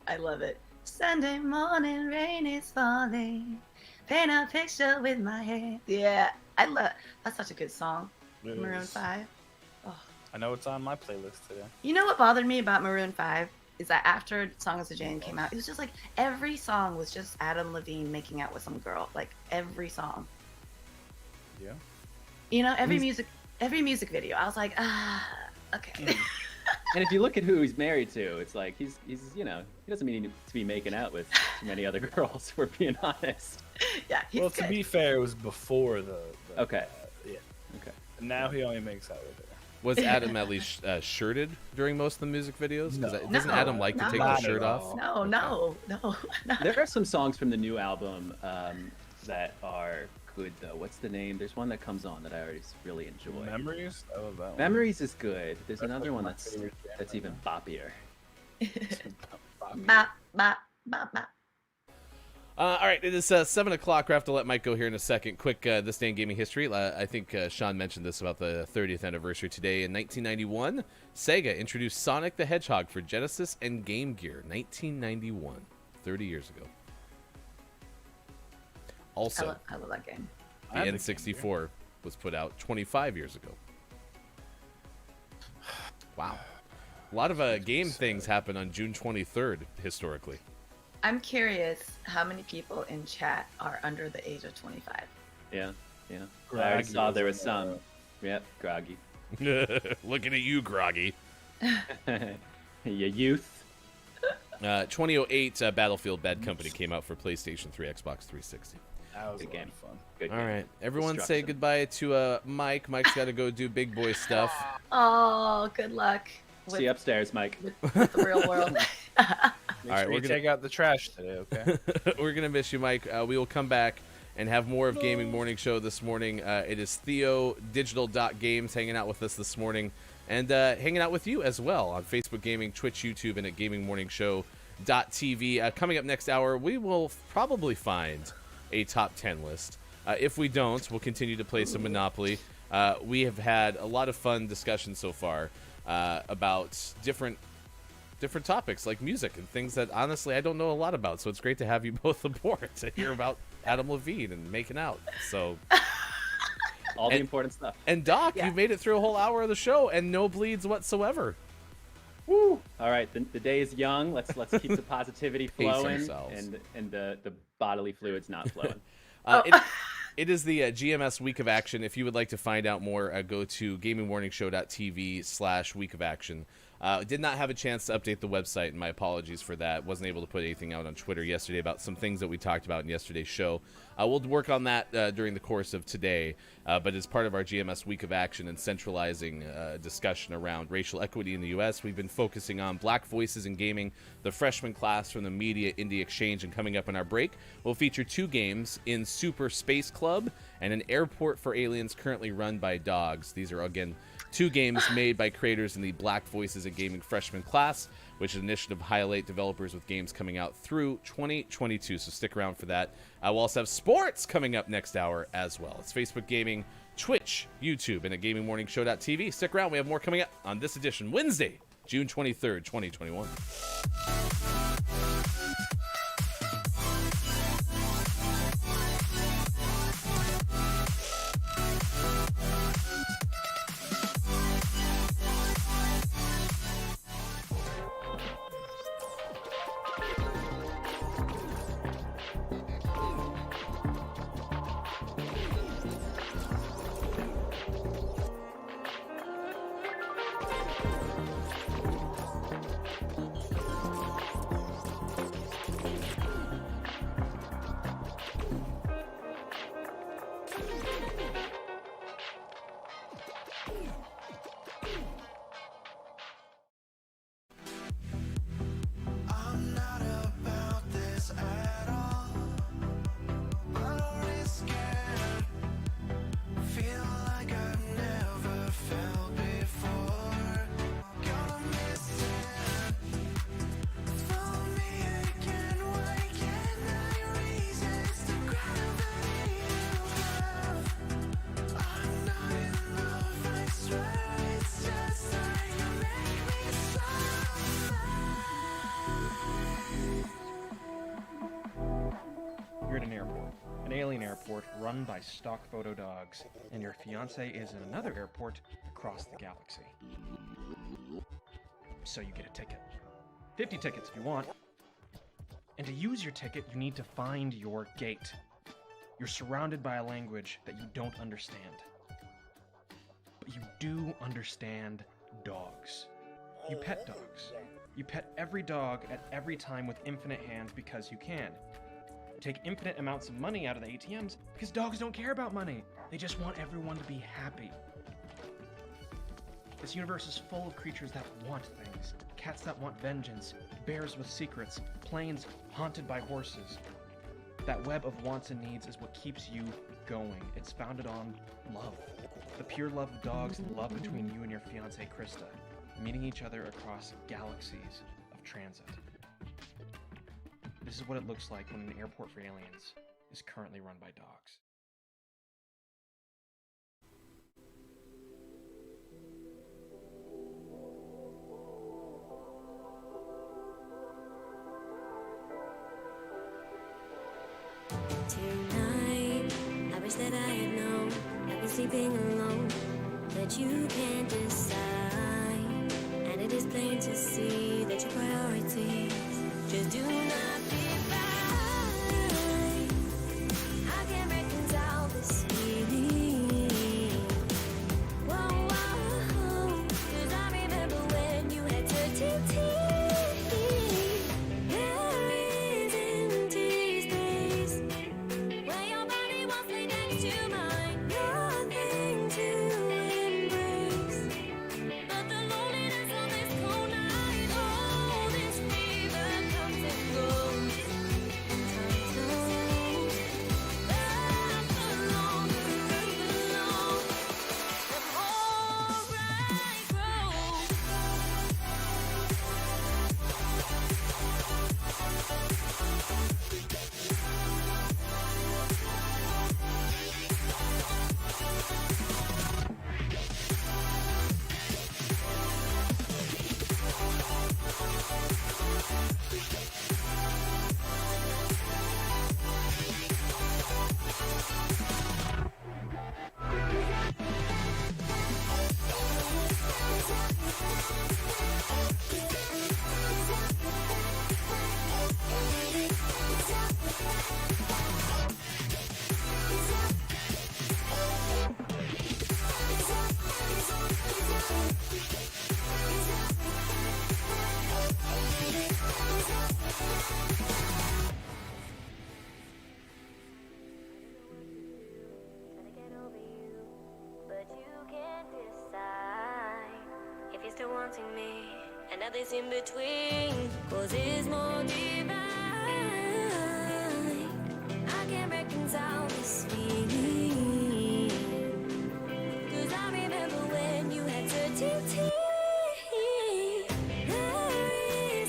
[SPEAKER 9] I love it. Sunday morning, rain is falling. Paint a picture with my hand. Yeah, I love. That's such a good song.
[SPEAKER 2] It
[SPEAKER 9] Maroon
[SPEAKER 2] is.
[SPEAKER 9] 5. Oh.
[SPEAKER 2] I know it's on my playlist today.
[SPEAKER 9] You know what bothered me about Maroon 5 is that after Songs of Jane came out, it was just like every song was just Adam Levine making out with some girl. Like every
[SPEAKER 2] Yeah.
[SPEAKER 9] You know, every music video. I was like, okay.
[SPEAKER 8] And if you look at who he's married to, it's like he's you know, he doesn't mean to be making out with too many other girls. If we're being honest.
[SPEAKER 9] Yeah, he's
[SPEAKER 2] Well,
[SPEAKER 9] good.
[SPEAKER 2] to be fair, it was before the
[SPEAKER 8] Okay.
[SPEAKER 2] yeah.
[SPEAKER 8] Okay.
[SPEAKER 2] Now he only makes out with her.
[SPEAKER 6] Was Adam at least shirted during most of the music videos? Because
[SPEAKER 2] No.
[SPEAKER 6] doesn't Adam like to
[SPEAKER 9] No.
[SPEAKER 6] take
[SPEAKER 2] Not
[SPEAKER 6] his
[SPEAKER 2] at
[SPEAKER 6] shirt
[SPEAKER 2] all.
[SPEAKER 6] off?
[SPEAKER 9] No.
[SPEAKER 8] There are some songs from the new album that are good though. What's the name? There's one that comes on that I always really enjoy.
[SPEAKER 2] Memories? I love that one.
[SPEAKER 8] Memories is good. There's
[SPEAKER 2] That's
[SPEAKER 8] another
[SPEAKER 2] like
[SPEAKER 8] one
[SPEAKER 2] my
[SPEAKER 8] that's
[SPEAKER 2] favorite jam right
[SPEAKER 8] even boppier.
[SPEAKER 9] Bop, bop, bop, bop.
[SPEAKER 6] All right, it is 7 o'clock. We have to let Mike go here in a second. Quick, this day in gaming history. I think Sean mentioned this about the 30th anniversary today. In 1991, Sega introduced Sonic the Hedgehog for Genesis and Game Gear. 1991, 30 years ago. Also,
[SPEAKER 9] I love that game.
[SPEAKER 6] the
[SPEAKER 2] I have a
[SPEAKER 6] N64 was put out 25 years ago. Wow. A lot of game things happen on June 23rd, historically.
[SPEAKER 9] I'm curious how many people in chat are under the age of 25.
[SPEAKER 8] Yeah. I
[SPEAKER 2] Groggy
[SPEAKER 8] already saw there
[SPEAKER 2] was
[SPEAKER 8] was some. Yep, groggy.
[SPEAKER 6] Looking at you, Groggy.
[SPEAKER 8] You youth.
[SPEAKER 6] 2008, Battlefield Bad Company came out for PlayStation 3, Xbox 360.
[SPEAKER 2] That was
[SPEAKER 8] Good
[SPEAKER 2] a lot
[SPEAKER 8] game.
[SPEAKER 2] of fun.
[SPEAKER 8] Good
[SPEAKER 6] All
[SPEAKER 8] game.
[SPEAKER 6] right, everyone say
[SPEAKER 8] Destruction.
[SPEAKER 6] goodbye to Mike. Mike's got to go do big boy stuff.
[SPEAKER 9] Oh, good luck with,
[SPEAKER 8] See you upstairs, Mike.
[SPEAKER 9] with the real world.
[SPEAKER 2] Make
[SPEAKER 6] All right,
[SPEAKER 2] sure
[SPEAKER 6] we're
[SPEAKER 2] you
[SPEAKER 6] gonna-
[SPEAKER 2] take out the trash today, okay?
[SPEAKER 6] We're going to miss you, Mike. We will come back and have more of Gaming Morning Show this morning. It is Theo Digital.Games hanging out with us this morning and hanging out with you as well on Facebook Gaming, Twitch, YouTube, and at GamingMorningShow.tv. Coming up next hour, we will probably find a top 10 list. If we don't, we'll continue to play some Monopoly. We have had a lot of fun discussions so far about different topics like music and things that honestly I don't know a lot about. So it's great to have you both aboard to hear about Adam Levine and making out. So
[SPEAKER 8] All the
[SPEAKER 6] And-
[SPEAKER 8] important stuff.
[SPEAKER 6] and Doc,
[SPEAKER 9] Yeah.
[SPEAKER 6] you made it through a whole hour of the show and no bleeds whatsoever.
[SPEAKER 8] Woo! All right, the day is young. Let's keep the positivity flowing
[SPEAKER 6] ourselves.
[SPEAKER 8] and the bodily fluids not flowing.
[SPEAKER 6] It is the GMS Week of Action. If you would like to find out more, go to GamingMorningShow.tv/Week of Action. Did not have a chance to update the website, and my apologies for that. Wasn't able to put anything out on Twitter yesterday about some things that we talked about in yesterday's show. We'll work on that during the course of today, but as part of our GMS Week of Action and centralizing discussion around racial equity in the U.S., we've been focusing on Black Voices in Gaming, the freshman class from the Media Indie Exchange, and coming up in our break, we'll feature 2 games in Super Space Club and an airport for aliens currently run by dogs. These are, again, 2 games made by creators in the Black Voices in Gaming freshman class. which is an initiative to highlight developers with games coming out through 2022. So stick around for that. We'll also have sports coming up next hour as well. It's Facebook Gaming, Twitch, YouTube, and at GamingMorningShow.tv. Stick around. We have more coming up on this edition, Wednesday, June 23rd, 2021.
[SPEAKER 1] I'm not about this at all. I'm already scared. Feel like I've never felt before. Gonna miss it. Follow me again. Why can't I resist the gravity of love? I'm not in love, I swear. It's just like you make me so.
[SPEAKER 11] You're at an airport, an alien airport run by stock photo dogs, and your fiance is in another airport across the galaxy. So you get a ticket. 50 tickets if you want. And to use your ticket, you need to find your gate. You're surrounded by a language that you don't understand. But you do understand dogs. You pet dogs. You pet every dog at every time with infinite hands because you can. Take infinite amounts of money out of the ATMs because dogs don't care about money. They just want everyone to be happy. This universe is full of creatures that want things. Cats that want vengeance, bears with secrets, planes haunted by horses. That web of wants and needs is what keeps you going. It's founded on love. The pure love of dogs and the love between you and your fiancée Krista, meeting each other across galaxies of transit. This is what it looks like when an airport for aliens is currently run by dogs.
[SPEAKER 12] Tonight, I wish that I had known, I've been sleeping alone, that you can't decide. And it is plain to see that your priorities just do not divide. I can't reconcile this feeling. Whoa, whoa, 'cause I remember when you had dirty teeth. There is empty space where your body won't lay next to mine. Nothing to embrace but the loneliness of this cold night. Oh, this fever comes and goes. Time slows. Left alone, left alone. And all right grows. Trying to get over you, but you can't decide if you're still wanting me. And nothing's in between, 'cause it's more divine. I can't reconcile this feeling, 'cause I remember when you had dirty teeth. There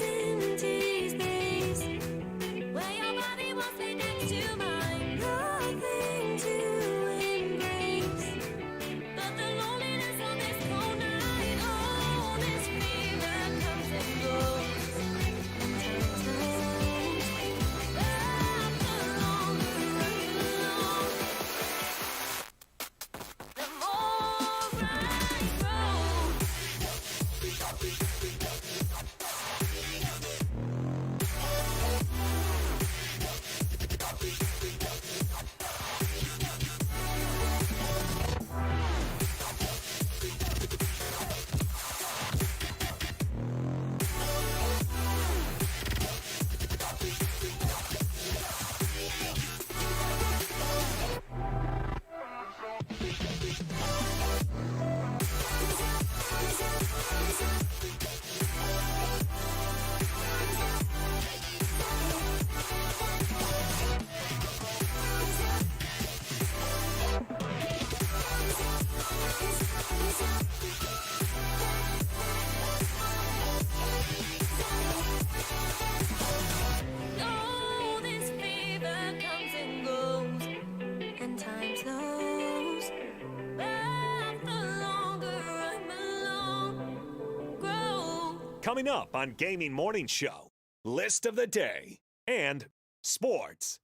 [SPEAKER 3] Coming up on Gaming Morning Show, list of the day and sports.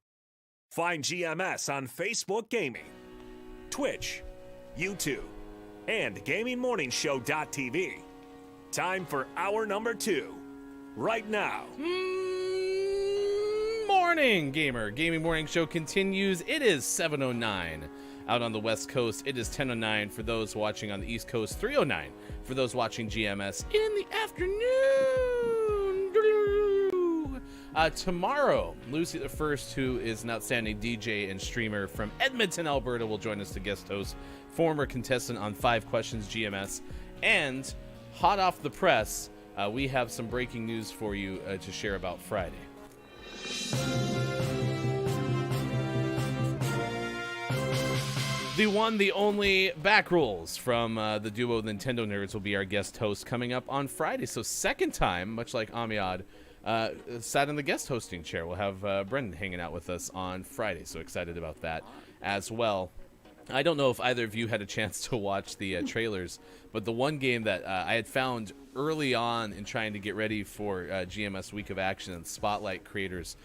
[SPEAKER 3] Find GMS on Facebook Gaming, Twitch, YouTube, and GamingMorningshow.tv. Time for hour number 2. Right now.
[SPEAKER 6] Morning, gamer. Gaming Morning Show continues. It is 7:09 out on the West Coast. It is 10:09 for those watching on the East Coast. 3:09 for those watching GMS in the afternoon. Tomorrow, Lucy the First, who is an outstanding DJ and streamer from Edmonton, Alberta, will join us to guest host, former contestant on 5 Questions GMS, and hot off the press, we have some breaking news for you to share about Friday. The one, the only Backrolls from the duo Nintendo Nerds will be our guest host coming up on Friday. So second time, much like Amiad, sat in the guest hosting chair. We'll have Brendan hanging out with us on Friday. So excited about that as well. I don't know if either of you had a chance to watch the trailers, but the one game that I had found early on in trying to get ready for GMS Week of Action and Spotlight Creators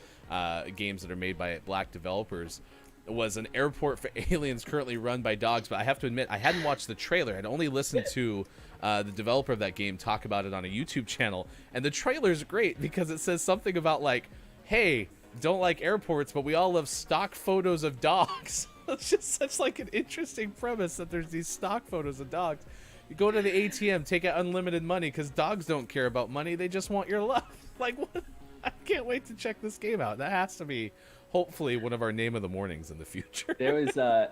[SPEAKER 6] games that are made by Black developers was an Airport for Aliens currently run by dogs. But I have to admit, I hadn't watched the trailer. I'd only listened to the developer of that game talk about it on a YouTube channel. And the trailer's great because it says something about like, hey, don't like airports, but we all love stock photos of dogs. It's just such like an interesting premise that there's these stock photos of dogs. You go to the ATM, take out unlimited money because dogs don't care about money. They just want your love. Like, what? I can't wait to check this game out. That has to be hopefully one of our name of the mornings in the future.
[SPEAKER 8] There was a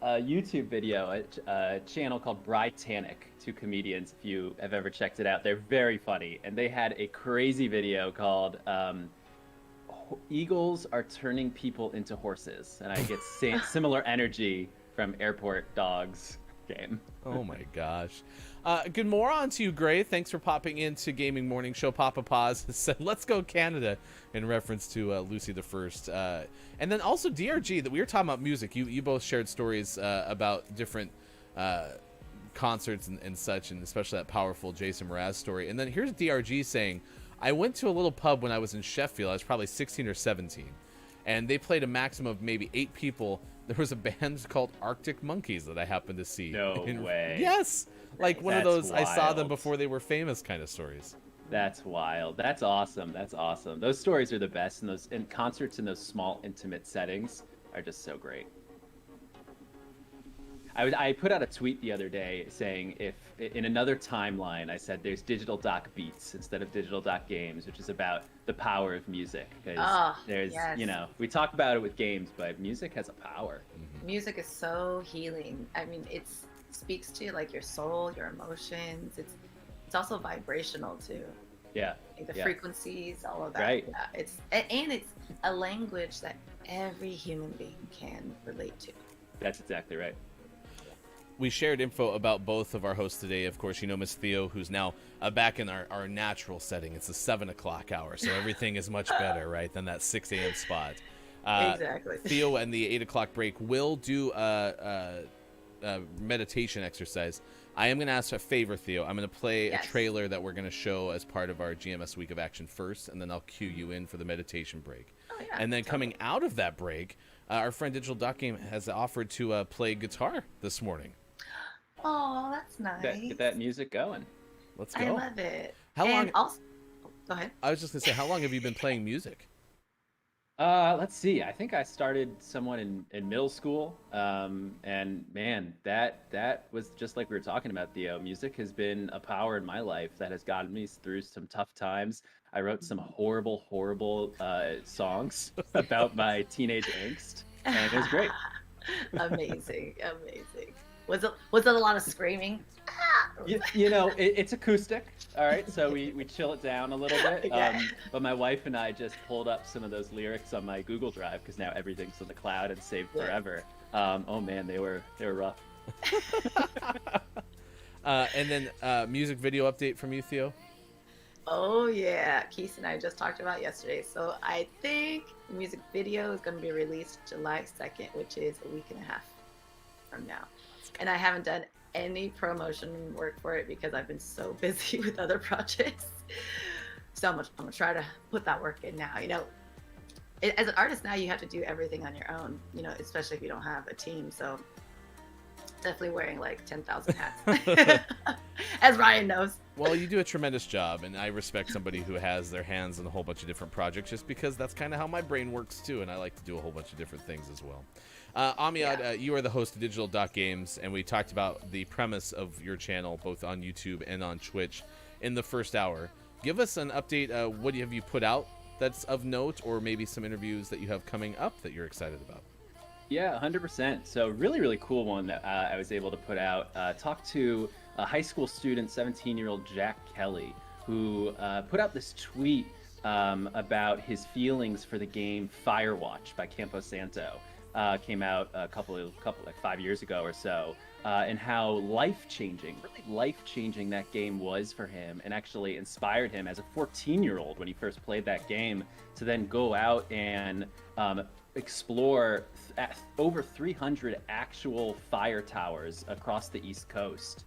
[SPEAKER 8] YouTube video, a channel called Britanic, 2 comedians, if you have ever checked it out. They're very funny. And they had a crazy video called Eagles Are Turning People into Horses. And I get similar energy from Airport Dogs game.
[SPEAKER 6] Oh my gosh. Good morning to you, Gray. Thanks for popping into Gaming Morning Show. Papa Paz said, let's go Canada, in reference to Lucy the First. And then also DRG, that we were talking about music. You both shared stories about different concerts and such, and especially that powerful Jason Mraz story. And then here's DRG saying, I went to a little pub when I was in Sheffield. I was probably 16 or 17. And they played a maximum of maybe 8 people. There was a band called Arctic Monkeys that I happened to see.
[SPEAKER 8] No way.
[SPEAKER 6] Yes. Like one of those,
[SPEAKER 8] Wild.
[SPEAKER 6] I saw them before they were famous kind of stories.
[SPEAKER 8] That's wild. That's awesome. That's awesome. Those stories are the best, and concerts in those small, intimate settings are just so great. I put out a tweet the other day saying if in another timeline, I said there's digital doc beats instead of digital doc games, which is about the power of music. Because there's, you know, we talk about it with games, but music has a power.
[SPEAKER 9] Music is so healing. I mean, it speaks to like your soul, your emotions. It's also vibrational too.
[SPEAKER 8] Yeah.
[SPEAKER 9] Like the frequencies, all of that.
[SPEAKER 8] Right.
[SPEAKER 9] Yeah, it's a language that every human being can relate to.
[SPEAKER 8] That's exactly right.
[SPEAKER 6] We shared info about both of our hosts today. Of course, you know Miss Theo, who's now back in our natural setting. It's the 7 o'clock hour, so everything is much better, right, than that 6 a.m. spot.
[SPEAKER 9] Exactly.
[SPEAKER 6] Theo and the 8 o'clock break will do a meditation exercise. I am going to ask a favor, Theo. I'm going to play a trailer that we're going to show as part of our GMS Week of Action first, and then I'll cue you in for the meditation break.
[SPEAKER 9] Oh, yeah,
[SPEAKER 6] and then coming out of that break, our friend Digital Doc Game has offered to play guitar this morning.
[SPEAKER 9] Oh, that's nice.
[SPEAKER 8] Get that music going.
[SPEAKER 6] Let's go.
[SPEAKER 9] I love it.
[SPEAKER 6] How long?
[SPEAKER 9] Also, go ahead.
[SPEAKER 6] I was just going to say, how long have you been playing music?
[SPEAKER 8] Let's see. I think I started somewhat in middle school. And man, that was just like we were talking about, Theo. Music has been a power in my life that has gotten me through some tough times. I wrote some horrible songs about my teenage angst, and it was great.
[SPEAKER 9] Amazing. Was it a lot of screaming?
[SPEAKER 8] You know, it's acoustic, all right, so we chill it down a little bit.
[SPEAKER 9] Okay.
[SPEAKER 8] But my wife and I just pulled up some of those lyrics on my Google Drive because now everything's in the cloud and saved forever. Oh man, they were rough.
[SPEAKER 6] And then music video update from you, Theo.
[SPEAKER 9] Oh yeah, Keith and I just talked about yesterday. So I think the music video is going to be released July 2nd, which is a week and a half from now. And I haven't done any promotion work for it because I've been so busy with other projects. So I'm gonna try to put that work in now. You know, as an artist now, you have to do everything on your own. You know, especially if you don't have a team. So definitely wearing like 10,000 hats, as Ryan knows.
[SPEAKER 6] Well, you do a tremendous job, and I respect somebody who has their hands in a whole bunch of different projects, just because that's kind of how my brain works too, and I like to do a whole bunch of different things as well. Amiad, you are the host of Digital Games, and we talked about the premise of your channel, both on YouTube and on Twitch, in the first hour. Give us an update. What have you put out that's of note, or maybe some interviews that you have coming up that you're excited about?
[SPEAKER 8] Yeah, 100%. So really cool one that I was able to put out. Talk to a high school student, 17-year-old Jack Kelly, who put out this tweet about his feelings for the game Firewatch by Campo Santo. Came out a couple like 5 years ago or so, and how life-changing that game was for him, and actually inspired him as a 14-year-old when he first played that game to then go out and explore over 300 actual fire towers across the East Coast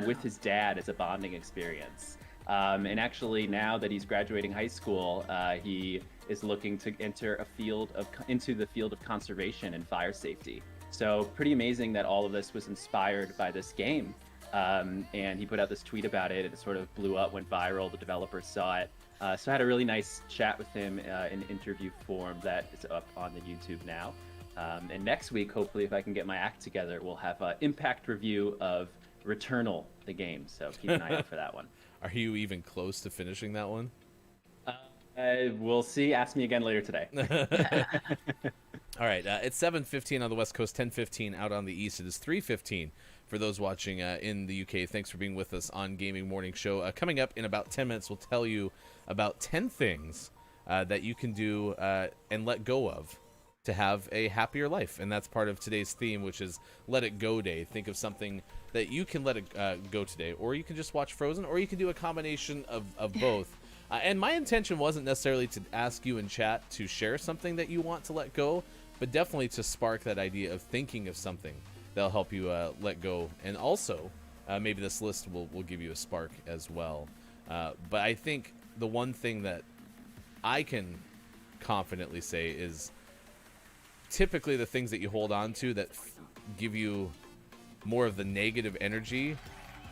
[SPEAKER 8] with his dad as a bonding experience. And actually, now that he's graduating high school, he is looking to enter into the field of conservation and fire safety. So pretty amazing that all of this was inspired by this game. And he put out this tweet about it, and it sort of blew up, went viral. The developers saw it. So I had a really nice chat with him in interview form that is up on the YouTube now. And next week, hopefully, if I can get my act together, we'll have an impact review of Returnal, the game. So keep an eye out for that one.
[SPEAKER 6] Are you even close to finishing that one?
[SPEAKER 8] We'll see. Ask me again later today.
[SPEAKER 6] All right. It's 7:15 on the West Coast, 10:15 out on the East. It is 3:15 for those watching in the UK. Thanks for being with us on Gaming Morning Show. Coming up in about 10 minutes, we'll tell you about 10 things that you can do and let go of to have a happier life. And that's part of today's theme, which is Let It Go Day. Think of something that you can let it go today, or you can just watch Frozen, or you can do a combination of both. And my intention wasn't necessarily to ask you in chat to share something that you want to let go, but definitely to spark that idea of thinking of something that'll help you let go. And also, maybe this list will give you a spark as well. But I think the one thing that I can confidently say is typically the things that you hold on to that give you more of the negative energy,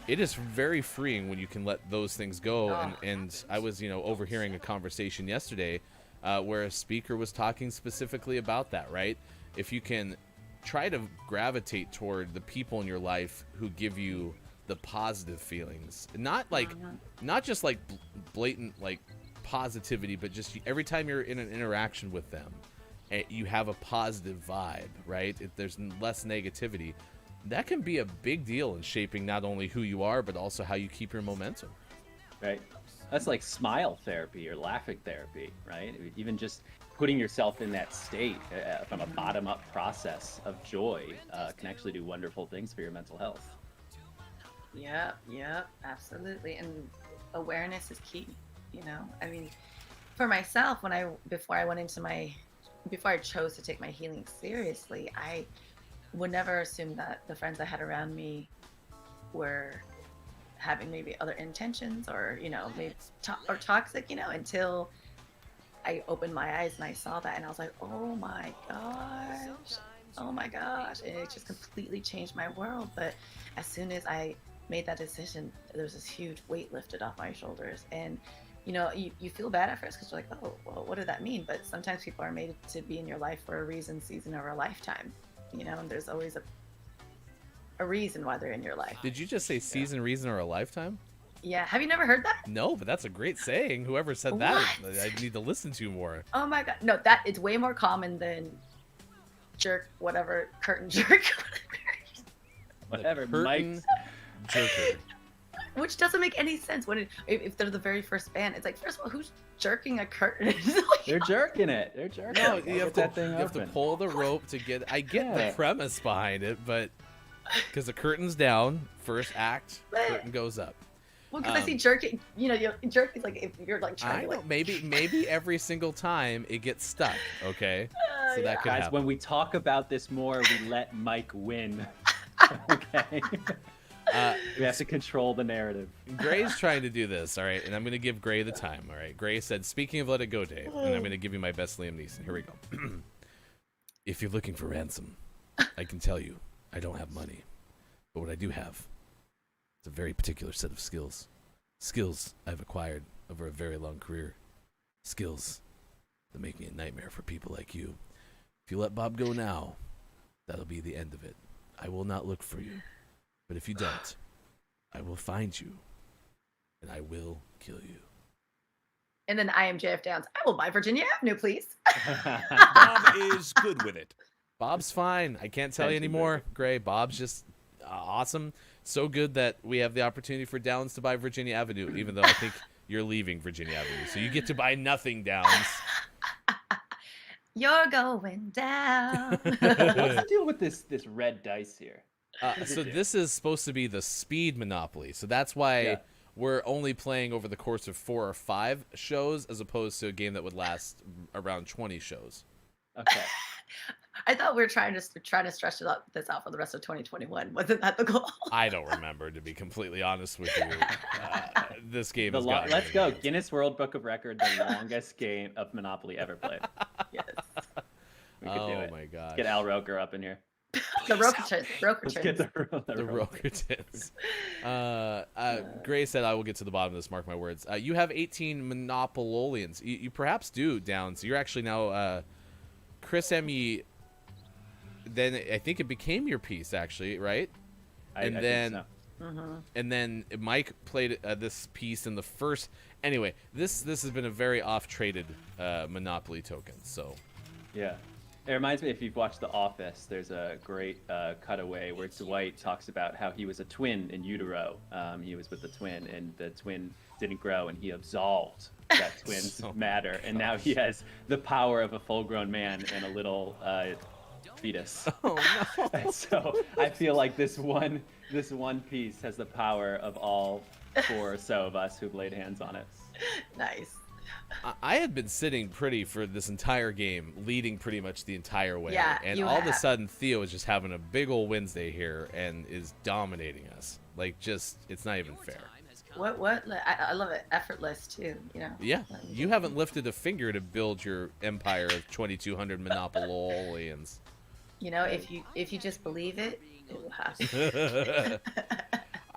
[SPEAKER 6] it is very freeing when you can let those things go. And I was, overhearing a conversation yesterday where a speaker was talking specifically about that, right? If you can try to gravitate toward the people in your life who give you the positive feelings, not just like blatant like positivity, but just every time you're in an interaction with them, you have a positive vibe, right? There's less negativity. That can be a big deal in shaping not only who you are, but also how you keep your momentum.
[SPEAKER 8] Right. That's like smile therapy or laughing therapy, right? Even just putting yourself in that state from a bottom-up process of joy can actually do wonderful things for your mental health.
[SPEAKER 9] Yeah, absolutely. And awareness is key, I mean, for myself, before I chose to take my healing seriously, I would never assume that the friends I had around me were having maybe other intentions or, maybe toxic, until I opened my eyes and I saw that, and I was like, oh my gosh. And it just completely changed my world. But as soon as I made that decision, there was this huge weight lifted off my shoulders. And you feel bad at first because you're like, oh, well, what did that mean? But sometimes people are made to be in your life for a reason, season, or a lifetime. And there's always a reason why they're in your life.
[SPEAKER 6] Did you just say season, reason, or a lifetime?
[SPEAKER 9] Yeah. Have you never heard that?
[SPEAKER 6] No, but that's a great saying. Whoever said that, I need to listen to more.
[SPEAKER 9] Oh my God. No, it's way more common than curtain jerk.
[SPEAKER 8] Whatever,
[SPEAKER 6] curtain jerker.
[SPEAKER 9] Which doesn't make any sense if they're the very first band. It's like, first of all, who's jerking a curtain?
[SPEAKER 8] They're jerking it. They're jerking
[SPEAKER 6] No,
[SPEAKER 8] it.
[SPEAKER 6] you have to pull the rope to get. I get the premise behind it, but because the curtain's down, first act, curtain goes up.
[SPEAKER 9] Well, because I see jerking. Jerk is like if you're like trying to.
[SPEAKER 6] Like... Maybe every single time it gets stuck. Okay, so that could
[SPEAKER 8] Guys,
[SPEAKER 6] happen.
[SPEAKER 8] when we talk about this more, we let Mike win. Okay. We have to control the narrative.
[SPEAKER 6] Gray's trying to do this, all right, and I'm going to give Gray the time, all right. Gray said, "Speaking of Let It Go, Dave," and I'm going to give you my best Liam Neeson. Here we go. If you're looking for ransom, I can tell you, I don't have money, but what I do have is a very particular set of skills. Skills I've acquired over a very long career. Skills that make me a nightmare for people like you. If you let Bob go now, that'll be the end of it. I will not look for you. But if you don't, I will find you, and I will kill you.
[SPEAKER 9] And then I am JF Downs. I will buy Virginia Avenue, please.
[SPEAKER 3] Bob is good with it.
[SPEAKER 6] Bob's fine. I can't tell you anymore, Gray. Bob's just awesome. So good that we have the opportunity for Downs to buy Virginia Avenue, even though I think you're leaving Virginia Avenue. So you get to buy nothing, Downs.
[SPEAKER 9] You're going down.
[SPEAKER 8] What's the deal with this red dice here?
[SPEAKER 6] So this is supposed to be the speed Monopoly. So that's why we're only playing over the course of 4 or 5 shows, as opposed to a game that would last around 20 shows.
[SPEAKER 8] Okay.
[SPEAKER 9] I thought we were trying to stretch this out for the rest of 2021. Wasn't that the goal?
[SPEAKER 6] I don't remember, to be completely honest with you. This game has gotten
[SPEAKER 8] Let's go. Guinness World Book of Record, the longest game of Monopoly ever played.
[SPEAKER 9] Yes.
[SPEAKER 8] We could do it.
[SPEAKER 6] My gosh.
[SPEAKER 8] Let's get Al Roker up in here.
[SPEAKER 9] The Rokertons.
[SPEAKER 8] Let's get the
[SPEAKER 6] Rokertons. Gray said, "I will get to the bottom of this, mark my words." You have 18 Monopolians. You perhaps do, Downs. You're actually now Chris M.E. Then I think it became your piece, actually, right?
[SPEAKER 8] I think so.
[SPEAKER 6] And then Mike played this piece in the first. Anyway, this has been a very off-traded Monopoly token. So,
[SPEAKER 8] yeah, it reminds me, if you've watched The Office, there's a great cutaway where Dwight talks about how he was a twin in utero. He was with a twin, and the twin didn't grow, and he absolved that twin's matter, and now he has the power of a full-grown man and a little fetus.
[SPEAKER 6] Oh no!
[SPEAKER 8] And so I feel like this one piece has the power of all 4 or so of us who've laid hands on it.
[SPEAKER 9] Nice.
[SPEAKER 6] I had been sitting pretty for this entire game, leading pretty much the entire way.
[SPEAKER 9] Yeah,
[SPEAKER 6] and
[SPEAKER 9] you
[SPEAKER 6] all of a
[SPEAKER 9] have.
[SPEAKER 6] sudden, Theo is just having a big old Wednesday here and is dominating us. Like, just, it's not even fair.
[SPEAKER 9] What? I love it. Effortless, too, you know?
[SPEAKER 6] Yeah, you haven't lifted a finger to build your empire of 2,200 Monopolians.
[SPEAKER 9] You know, if you just believe it, it will happen.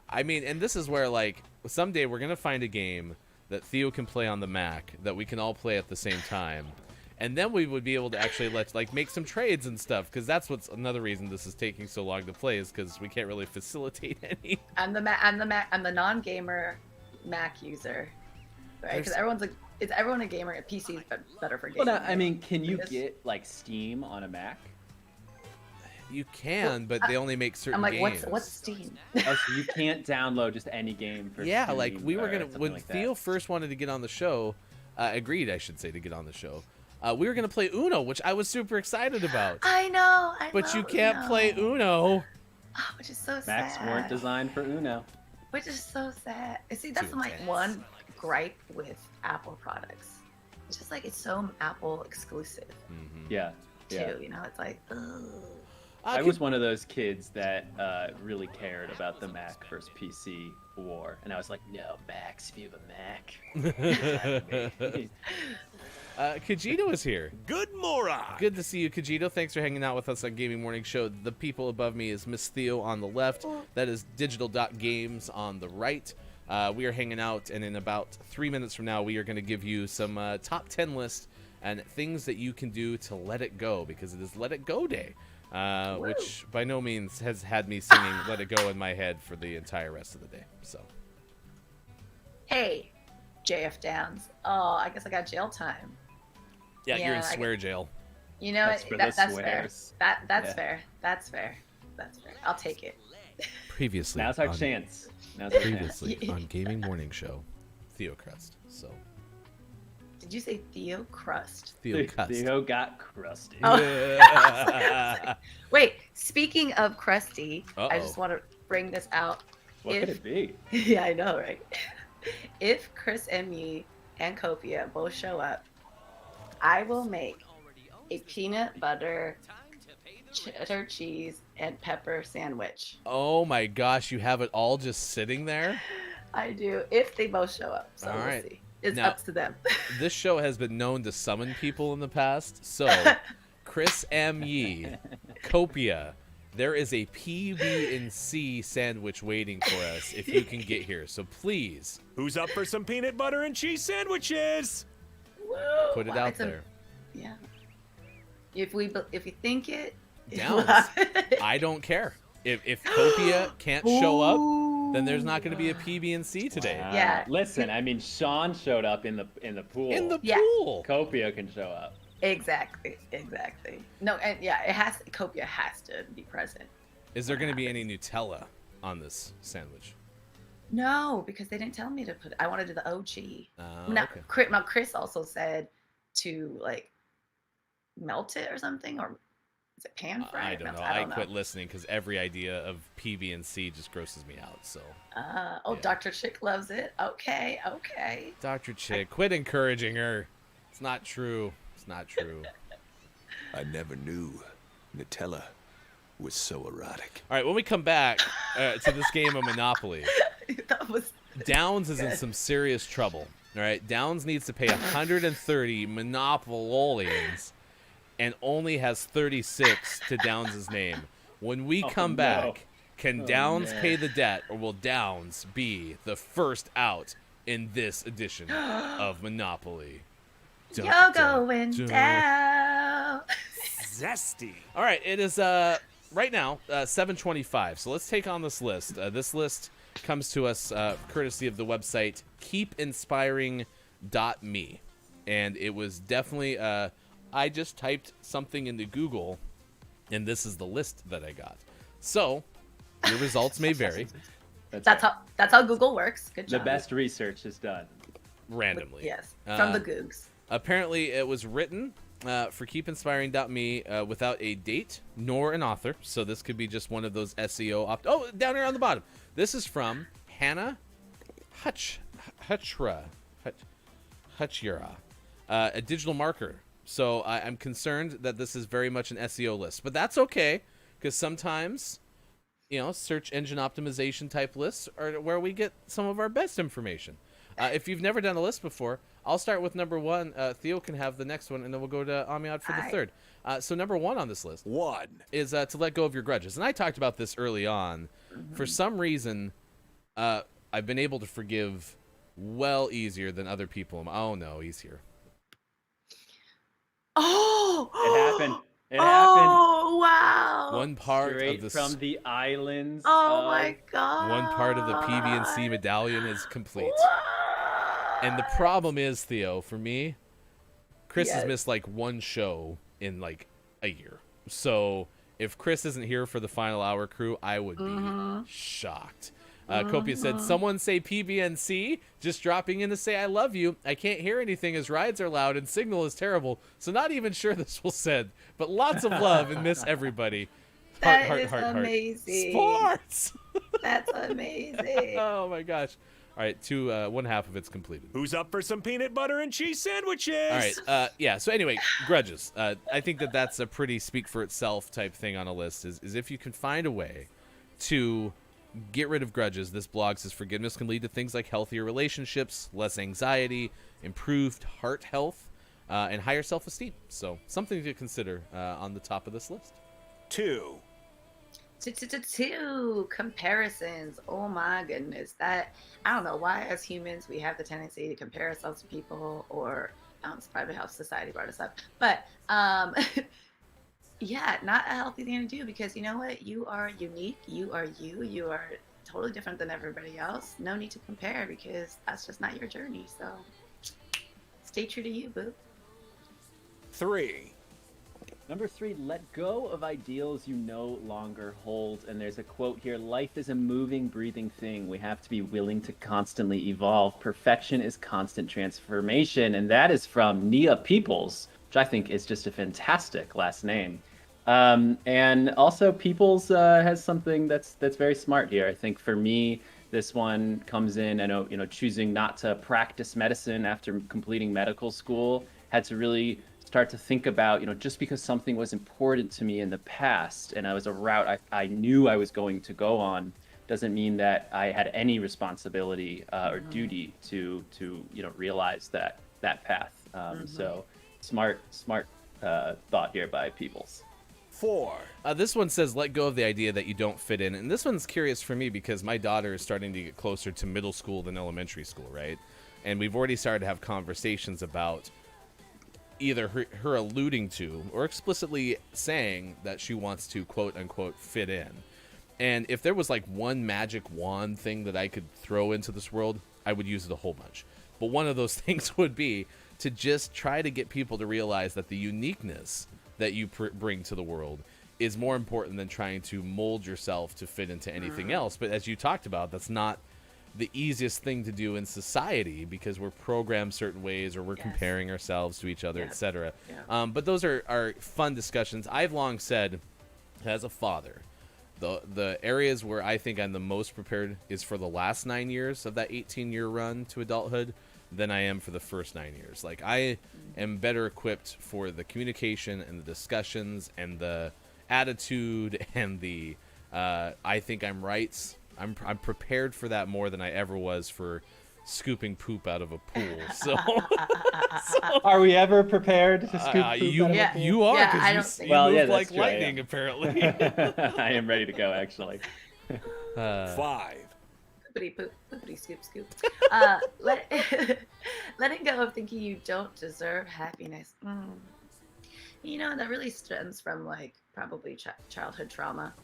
[SPEAKER 6] I mean, and this is where, like, someday we're going to find a game that Theo can play on the Mac that we can all play at the same time. And then we would be able to actually make some trades and stuff, because that's what's another reason this is taking so long to play, is because we can't really facilitate any.
[SPEAKER 9] I'm the non-gamer Mac user, right? Because is everyone a gamer? PC is better for gaming.
[SPEAKER 8] Well, no, I mean, can you get like Steam on a Mac?
[SPEAKER 6] You can, but they only make certain
[SPEAKER 9] I'm like,
[SPEAKER 6] games.
[SPEAKER 9] what's Steam?
[SPEAKER 8] Oh, so you can't download just any game for
[SPEAKER 6] Yeah,
[SPEAKER 8] Steam
[SPEAKER 6] like we were
[SPEAKER 8] or
[SPEAKER 6] gonna
[SPEAKER 8] something
[SPEAKER 6] when
[SPEAKER 8] like that.
[SPEAKER 6] Theo first wanted to get on the show, agreed, I should say, to get on the show. We were gonna play Uno, which I was super excited about.
[SPEAKER 9] I know.
[SPEAKER 6] But you can't play Uno.
[SPEAKER 9] Oh, which is so
[SPEAKER 8] Macs
[SPEAKER 9] sad.
[SPEAKER 8] weren't designed for Uno.
[SPEAKER 9] Which is so sad. See, that's my one gripe with Apple products. It's just like it's so Apple exclusive.
[SPEAKER 8] Yeah.
[SPEAKER 9] Too, you know, it's like, ugh.
[SPEAKER 8] I was one of those kids that really cared about the Mac versus PC war, and I was like, no, Macs, view a Mac.
[SPEAKER 6] Kajito is here.
[SPEAKER 3] Good moron.
[SPEAKER 6] Good to see you, Kajito. Thanks for hanging out with us on Gaming Morning Show. The people above me is Miss Theo on the left. That is Digital.Games on the right. We are hanging out, and in about 3 minutes from now, we are going to give you some top 10 lists and things that you can do to let it go, because it is Let It Go Day, which by no means has had me singing Let It Go in my head for the entire rest of the day. So,
[SPEAKER 9] Hey, JF Downs. Oh, I guess I got jail time.
[SPEAKER 6] yeah, you're in swear jail.
[SPEAKER 9] You know,
[SPEAKER 8] That's for
[SPEAKER 9] that's
[SPEAKER 8] the
[SPEAKER 9] fair.
[SPEAKER 8] swears.
[SPEAKER 9] That's
[SPEAKER 8] Yeah.
[SPEAKER 9] fair. That's fair. That's fair. I'll take it.
[SPEAKER 6] Previously,
[SPEAKER 8] Now's our chance. Now's our chance.
[SPEAKER 6] previously on Gaming Morning Show, Theo Crust. So,
[SPEAKER 9] Did you say Theo Crust?
[SPEAKER 6] Theo Crust.
[SPEAKER 8] Theo got crusty.
[SPEAKER 9] Oh. Wait, speaking of crusty, I
[SPEAKER 6] Uh-oh.
[SPEAKER 9] just want to bring this out.
[SPEAKER 8] What could it be?
[SPEAKER 9] Yeah, I know, right? If Chris and me and Copia both show up, I will make a peanut butter cheddar cheese and pepper sandwich.
[SPEAKER 6] Oh my gosh, you have it all just sitting there?
[SPEAKER 9] I do, if they both show up. So
[SPEAKER 6] All
[SPEAKER 9] we'll
[SPEAKER 6] right.
[SPEAKER 9] see. It's
[SPEAKER 6] Now-
[SPEAKER 9] up to them.
[SPEAKER 6] This show has been known to summon people in the past. So, Chris M. Yee, Copia, there is a PB&C sandwich waiting for us if you can get here. So please,
[SPEAKER 3] Who's up for some peanut butter and cheese sandwiches?
[SPEAKER 9] Woo!
[SPEAKER 6] put it
[SPEAKER 9] Wow,
[SPEAKER 6] out
[SPEAKER 9] it's a-
[SPEAKER 6] there.
[SPEAKER 9] Yeah. If you think it, it
[SPEAKER 6] Downs.
[SPEAKER 9] will happen.
[SPEAKER 6] I don't care. If Copia can't show up, then there's not going to be a PB&C today.
[SPEAKER 9] Yeah.
[SPEAKER 8] Listen, I mean, Sean showed up in the pool.
[SPEAKER 6] In the
[SPEAKER 9] Yeah.
[SPEAKER 6] pool.
[SPEAKER 8] Copia can show up.
[SPEAKER 9] Exactly. No, and yeah, Copia has to be present.
[SPEAKER 6] Is there going to be any Nutella on this sandwich?
[SPEAKER 9] No, because they didn't tell me to put. I wanted to do the OG. Now,
[SPEAKER 6] Okay.
[SPEAKER 9] Chris also said to like melt it or something, or is it pan fried?
[SPEAKER 6] I don't know. I quit listening because every idea of PB&C just grosses me out. So,
[SPEAKER 9] Yeah.
[SPEAKER 6] Yeah.
[SPEAKER 9] Dr. Chick loves it. Okay.
[SPEAKER 6] Dr. Chick, quit encouraging her. It's not true. It's not true.
[SPEAKER 13] I never knew Nutella was so erotic.
[SPEAKER 6] All right, when we come back to this game of Monopoly,
[SPEAKER 9] That was
[SPEAKER 6] Downs is in
[SPEAKER 9] good.
[SPEAKER 6] some serious trouble. All right, Downs needs to pay 130 Monopolians and only has 36 to Downs' name. When we come back, can Downs pay the debt, or will Downs be the first out in this edition of Monopoly? Dun,
[SPEAKER 9] You're
[SPEAKER 6] dun,
[SPEAKER 9] going
[SPEAKER 6] dun.
[SPEAKER 9] down.
[SPEAKER 3] Zesty.
[SPEAKER 6] All right, it is right now 7:25. So let's take on this list. This list comes to us courtesy of the website keepinspiring.me, and it was definitely I just typed something into Google, and this is the list that I got. So your results may vary
[SPEAKER 9] That's how Google works. Good
[SPEAKER 8] The
[SPEAKER 9] job.
[SPEAKER 8] best research is done.
[SPEAKER 6] randomly.
[SPEAKER 9] Yes, from the Googs.
[SPEAKER 6] Apparently, it was written for keepinspiring.me without a date nor an author. So this could be just one of those SEO Oh, down here on the bottom. This is from Hannah Hutchura, a digital marketer. So I'm concerned that this is very much an SEO list, but that's okay because sometimes, search engine optimization type lists are where we get some of our best information. If you've never done a list before, I'll start with number one. Theo can have the next one, and then we'll go to Amiad for the third. So number one on this list is to let go of your grudges. And I talked about this early on. For some reason, I've been able to forgive well easier than other people. Oh, no, easier.
[SPEAKER 9] Oh!
[SPEAKER 8] It happened. It
[SPEAKER 9] Oh, wow.
[SPEAKER 6] One part
[SPEAKER 8] Straight
[SPEAKER 6] of
[SPEAKER 8] from the islands.
[SPEAKER 9] Oh
[SPEAKER 8] of-
[SPEAKER 9] my god.
[SPEAKER 6] One part of the PB&C medallion is complete. And the problem is, Theo, for me, Chris has
[SPEAKER 9] Yes.
[SPEAKER 6] missed like one show in like a year. So if Chris isn't here for the final hour crew, I would be shocked. Copia said, someone say PB&C, just dropping in to say I love you. I can't hear anything as rides are loud and signal is terrible, so not even sure this will send. But lots of love and miss everybody.
[SPEAKER 9] That is amazing.
[SPEAKER 6] Sports!
[SPEAKER 9] That's amazing.
[SPEAKER 6] Oh my gosh. All right, one half of it's completed.
[SPEAKER 3] Who's up for some peanut butter and cheese sandwiches?
[SPEAKER 6] All right, yeah. So anyway, grudges. I think that's a pretty speak for itself type thing on a list. Is if you can find a way to get rid of grudges. This blog says forgiveness can lead to things like healthier relationships, less anxiety, improved heart health, and higher self-esteem. So something to consider on the top of this list.
[SPEAKER 3] 2.
[SPEAKER 9] Two comparisons. Oh my goodness. That, I don't know why as humans we have the tendency to compare ourselves to people, or it's probably how society brought us up. But yeah, not a healthy thing to do, because you know what? You are unique. You are you. You are totally different than everybody else. No need to compare, because that's just not your journey. So stay true to you, boo.
[SPEAKER 3] 3.
[SPEAKER 8] Number 3, let go of ideals you no longer hold. And there's a quote here: life is a moving, breathing thing. We have to be willing to constantly evolve. Perfection is constant transformation. And that is from Nia Peoples, which I think is just a fantastic last name. And also Peoples has something that's very smart here. I think for me, this one comes in, I know, choosing not to practice medicine after completing medical school, had to really start to think about, just because something was important to me in the past and I was a route I knew I was going to go on, doesn't mean that I had any responsibility or duty to realize that path. So smart thought here by Peoples.
[SPEAKER 6] 4. This one says, let go of the idea that you don't fit in. And this one's curious for me because my daughter is starting to get closer to middle school than elementary school, right? And we've already started to have conversations about either her alluding to or explicitly saying that she wants to, quote unquote, fit in. And if there was like one magic wand thing that I could throw into this world, I would use it a whole bunch. But one of those things would be to just try to get people to realize that the uniqueness that you bring to the world is more important than trying to mold yourself to fit into anything else. But as you talked about, that's not the easiest thing to do in society because we're programmed certain ways or we're comparing ourselves to each other, etc. But those are fun discussions. I've long said, as a father, the areas where I think I'm the most prepared is for the last 9 years of that 18-year run to adulthood than I am for the first 9 years. Like, I am better equipped for the communication and the discussions and the attitude and the I think I'm right. I'm prepared for that more than I ever was for scooping poop out of a pool. So,
[SPEAKER 8] are we ever prepared to scoop poop out of a pool?
[SPEAKER 6] You are, because you move like lightning, apparently.
[SPEAKER 8] I am ready to go, actually.
[SPEAKER 13] 5.
[SPEAKER 9] Poopity poop, poopity scoop scoop. Letting go of thinking you don't deserve happiness. That really stems from like probably childhood trauma,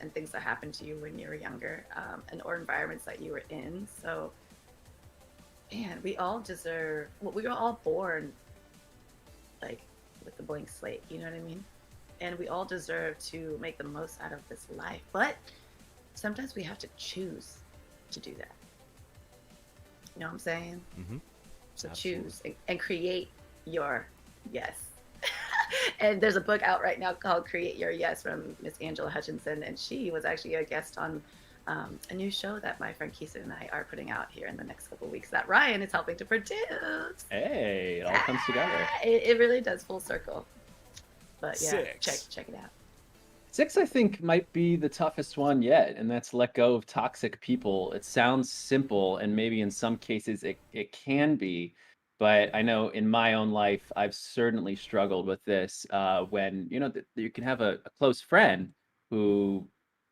[SPEAKER 9] and things that happened to you when you were younger, and or environments that you were in. So, man, we all deserve. Well, we were all born like with a blank slate. You know what I mean? And we all deserve to make the most out of this life, but sometimes we have to choose to do that. You know what I'm saying? So choose and create your yes. And there's a book out right now called Create Your Yes from Miss Angela Hutchinson, and she was actually a guest on a new show that my friend Kisa and I are putting out here in the next couple of weeks that Ryan is helping to produce.
[SPEAKER 8] Hey, it all comes together.
[SPEAKER 9] It really does full circle. But yeah,
[SPEAKER 8] 6.
[SPEAKER 9] check it out.
[SPEAKER 8] 6, I think, might be the toughest one yet, and that's let go of toxic people. It sounds simple, and maybe in some cases it can be, but I know in my own life, I've certainly struggled with this when, you can have a close friend who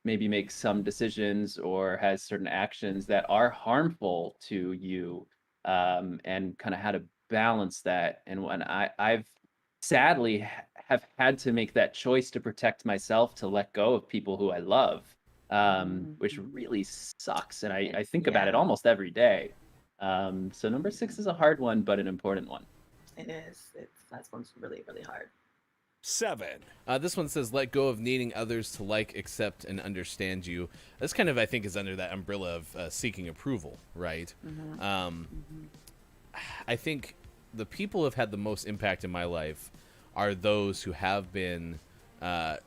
[SPEAKER 8] maybe makes some decisions or has certain actions that are harmful to you, and kind of how to balance that. And when I've sadly have had to make that choice to protect myself, to let go of people who I love, which really sucks. And I think about it almost every day. So number 6 is a hard one, but an important one.
[SPEAKER 9] It is. That one's really, really hard.
[SPEAKER 13] 7.
[SPEAKER 6] This one says, let go of needing others to like, accept, and understand you. This kind of, I think, is under that umbrella of seeking approval, right? I think the people who have had the most impact in my life are those who have been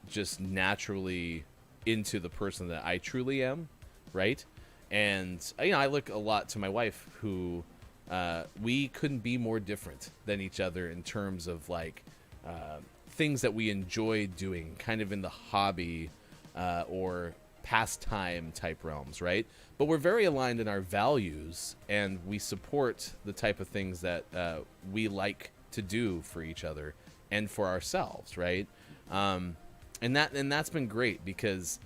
[SPEAKER 6] just naturally into the person that I truly am, right? And, I look a lot to my wife, who we couldn't be more different than each other in terms of, like, things that we enjoy doing, kind of in the hobby or pastime type realms, right? But we're very aligned in our values, and we support the type of things that we like to do for each other and for ourselves, right? And that's been great, because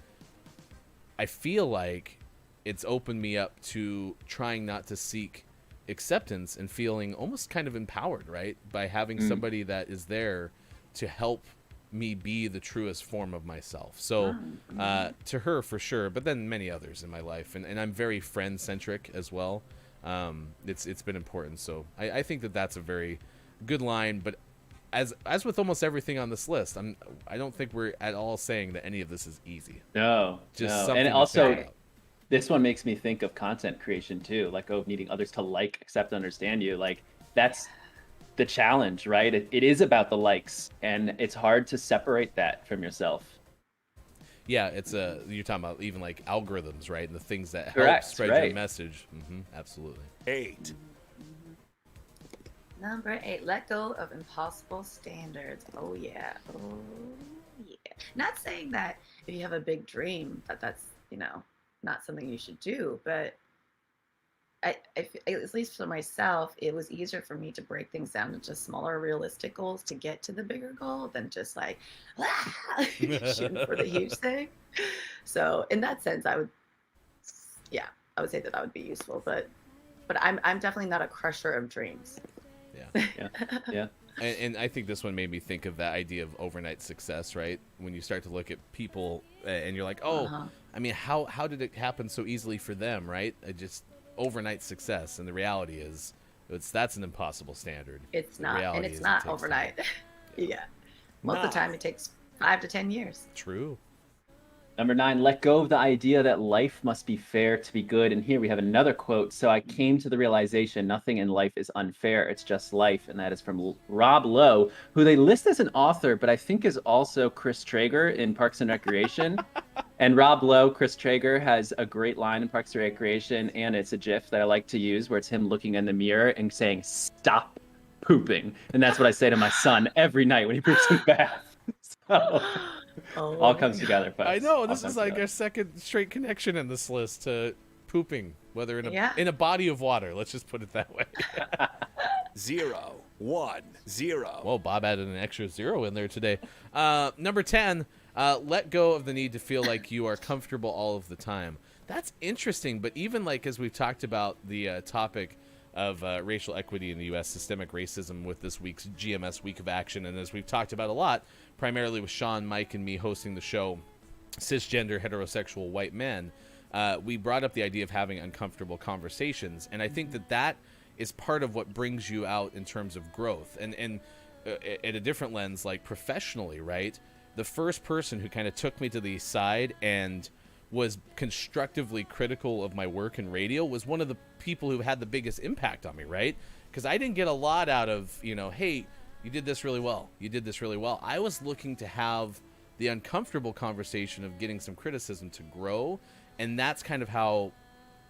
[SPEAKER 6] I feel like it's opened me up to trying not to seek acceptance and feeling almost kind of empowered, right? By having somebody that is there to help me be the truest form of myself. So to her, for sure, but then many others in my life. And I'm very friend-centric as well. It's been important. So I think that's a very good line. But as with almost everything on this list, I don't think we're at all saying that any of this is easy.
[SPEAKER 8] No.
[SPEAKER 6] Something
[SPEAKER 8] and
[SPEAKER 6] to
[SPEAKER 8] also,
[SPEAKER 6] think about.
[SPEAKER 8] This one makes me think of content creation too, like of needing others to like, accept, understand you. Like, that's the challenge, right? It is about the likes, and it's hard to separate that from yourself.
[SPEAKER 6] Yeah, it's you're talking about even like algorithms, right? And the things that help
[SPEAKER 8] Correct,
[SPEAKER 6] spread
[SPEAKER 8] right.
[SPEAKER 6] your message. Absolutely.
[SPEAKER 13] 8.
[SPEAKER 9] Number 8, let go of impossible standards. Oh yeah. Oh yeah. Not saying that if you have a big dream that's, not something you should do, but at least for myself, it was easier for me to break things down into smaller realistic goals to get to the bigger goal than just like shooting for the huge thing. So in that sense, I would say that would be useful, but I'm definitely not a crusher of dreams.
[SPEAKER 6] Yeah. And I think this one made me think of that idea of overnight success, right? When you start to look at people and you're like, oh, I mean, how did it happen so easily for them, right? Just overnight success. And the reality is that's an impossible standard.
[SPEAKER 9] It's not, and it's not overnight. Yeah. Most of the time it takes 5 to 10 years.
[SPEAKER 6] True.
[SPEAKER 8] Number 9, let go of the idea that life must be fair to be good. And here we have another quote. So I came to the realization nothing in life is unfair. It's just life. And that is from Rob Lowe, who they list as an author, but I think is also Chris Traeger in Parks and Recreation. And Rob Lowe, Chris Traeger, has a great line in Parks and Recreation, and it's a GIF that I like to use where it's him looking in the mirror and saying, "Stop pooping." And that's what I say to my son every night when he poops in the bath. So... all comes together, folks.
[SPEAKER 6] I know, this is like our second straight connection in this list to pooping, whether in a body of water. Let's just put it that way.
[SPEAKER 13] 0, 1, 0.
[SPEAKER 6] Well, Bob added an extra 0 in there today. Number 10, let go of the need to feel like you are comfortable all of the time. That's interesting, but even like as we've talked about the topic of racial equity in the U.S., systemic racism with this week's GMS Week of Action, and as we've talked about a lot, primarily with Sean, Mike, and me hosting the show, cisgender, heterosexual white men, we brought up the idea of having uncomfortable conversations, and I think that is part of what brings you out in terms of growth. And at a different lens, like professionally, right? The first person who kind of took me to the side and was constructively critical of my work in radio was one of the people who had the biggest impact on me, right? Because I didn't get a lot out of, hey, you did this really well. You did this really well. I was looking to have the uncomfortable conversation of getting some criticism to grow, and that's kind of how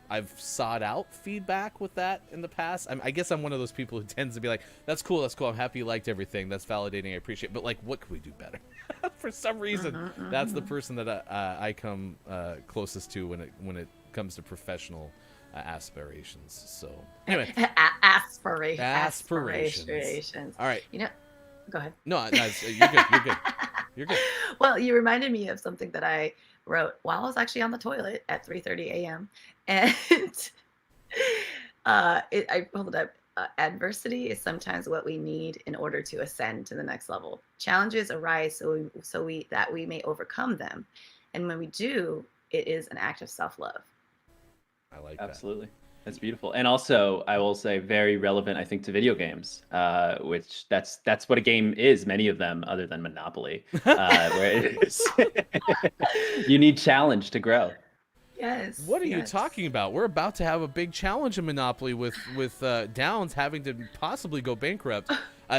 [SPEAKER 6] I've sought out feedback with that in the past. I guess I'm one of those people who tends to be like, that's cool. I'm happy you liked everything. That's validating. I appreciate it. But, like, what could we do better? For some reason, that's the person that I come closest to when it comes to professional aspirations. So, anyway. Aspirations. All right.
[SPEAKER 9] Go ahead.
[SPEAKER 6] No, you're good. You're good.
[SPEAKER 9] Well, you reminded me of something that I wrote while I was actually on the toilet at 3:30 a.m. And I pulled it up. Adversity is sometimes what we need in order to ascend to the next level. Challenges arise so we may overcome them, and when we do, it is an act of self-love.
[SPEAKER 6] I like
[SPEAKER 8] absolutely. That's beautiful, and also I will say very relevant, I think, to video games, which that's what a game is. Many of them, other than Monopoly, where it is you need challenge to grow.
[SPEAKER 9] Yes.
[SPEAKER 6] What are you talking about? We're about to have a big challenge in Monopoly with Downs having to possibly go bankrupt.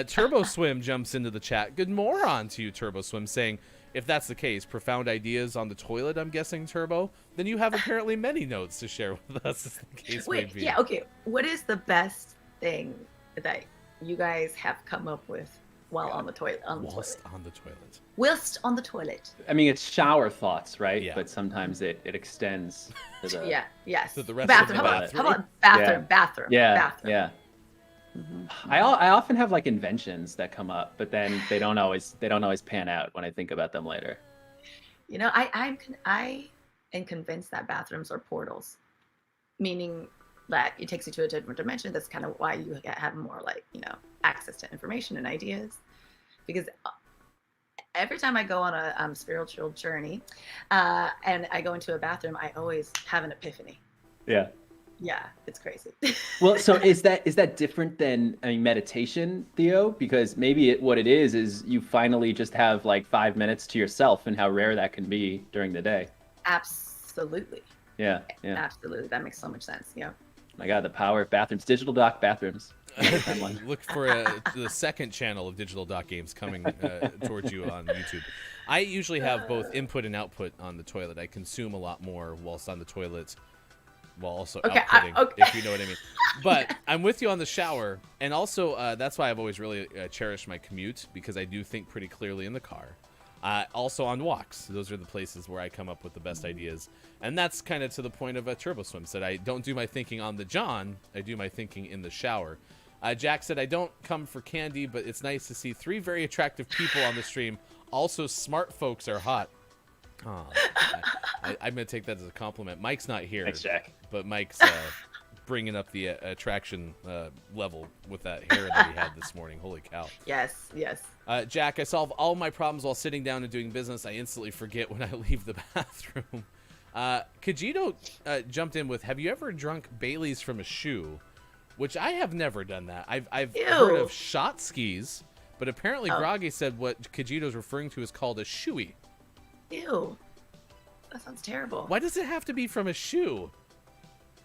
[SPEAKER 6] Turbo Swim jumps into the chat. Good moron to you, Turbo Swim, saying, if that's the case, profound ideas on the toilet, I'm guessing, Turbo, then you have apparently many notes to share with us, as the case may be.
[SPEAKER 9] Yeah, okay. What is the best thing that you guys have come up with while on the toilet?
[SPEAKER 6] Whilst on the toilet.
[SPEAKER 9] Whilst on the toilet.
[SPEAKER 8] I mean, it's shower thoughts, right? Yeah. But sometimes it extends to the
[SPEAKER 9] yes.
[SPEAKER 6] To the rest
[SPEAKER 9] bathroom.
[SPEAKER 6] of the bathroom.
[SPEAKER 9] How about bathroom? Bathroom.
[SPEAKER 8] Yeah.
[SPEAKER 9] Bathroom.
[SPEAKER 8] Yeah. Mm-hmm. I often have like inventions that come up, but then they don't always pan out when I think about them later.
[SPEAKER 9] I am convinced that bathrooms are portals, meaning that it takes you to a different dimension. That's kind of why you have more access to information and ideas, because every time I go on a spiritual journey and I go into a bathroom, I always have an epiphany. Yeah, it's crazy.
[SPEAKER 8] Well, so is that different than meditation, Theo? Because maybe what it is you finally just have like 5 minutes to yourself, and how rare that can be during the day.
[SPEAKER 9] Absolutely.
[SPEAKER 8] Yeah.
[SPEAKER 9] Absolutely, that makes so much sense. Yeah.
[SPEAKER 8] My God, the power of bathrooms, Digital Doc bathrooms.
[SPEAKER 6] Look for the second channel of Digital Doc Games coming towards you on YouTube. I usually have both input and output on the toilet. I consume a lot more whilst on the toilet while also
[SPEAKER 9] Okay,
[SPEAKER 6] outputting,
[SPEAKER 9] okay.
[SPEAKER 6] if you know what I mean. But I'm with you on the shower, and also that's why I've always really cherished my commute, because I do think pretty clearly in the car. Also on walks, those are the places where I come up with the best ideas, and that's kind of to the point of Turbo Swim said, I don't do my thinking on the John, I do my thinking in the shower. Jack said, I don't come for candy, but it's nice to see 3 very attractive people on the stream. Also, smart folks are hot. Oh, I'm going to take that as a compliment. Mike's not here.
[SPEAKER 8] Thanks, Jack.
[SPEAKER 6] But Mike's bringing up the attraction level with that hair that he had this morning. Holy cow.
[SPEAKER 9] Yes, yes.
[SPEAKER 6] Jack, I solve all my problems while sitting down and doing business. I instantly forget when I leave the bathroom. Kajito jumped in with, have you ever drunk Bailey's from a shoe? Which I have never done that. I've heard of shot skis, but apparently Groggy said what Kajito's referring to is called a shoey.
[SPEAKER 9] Ew. That sounds terrible.
[SPEAKER 6] Why does it have to be from a shoe?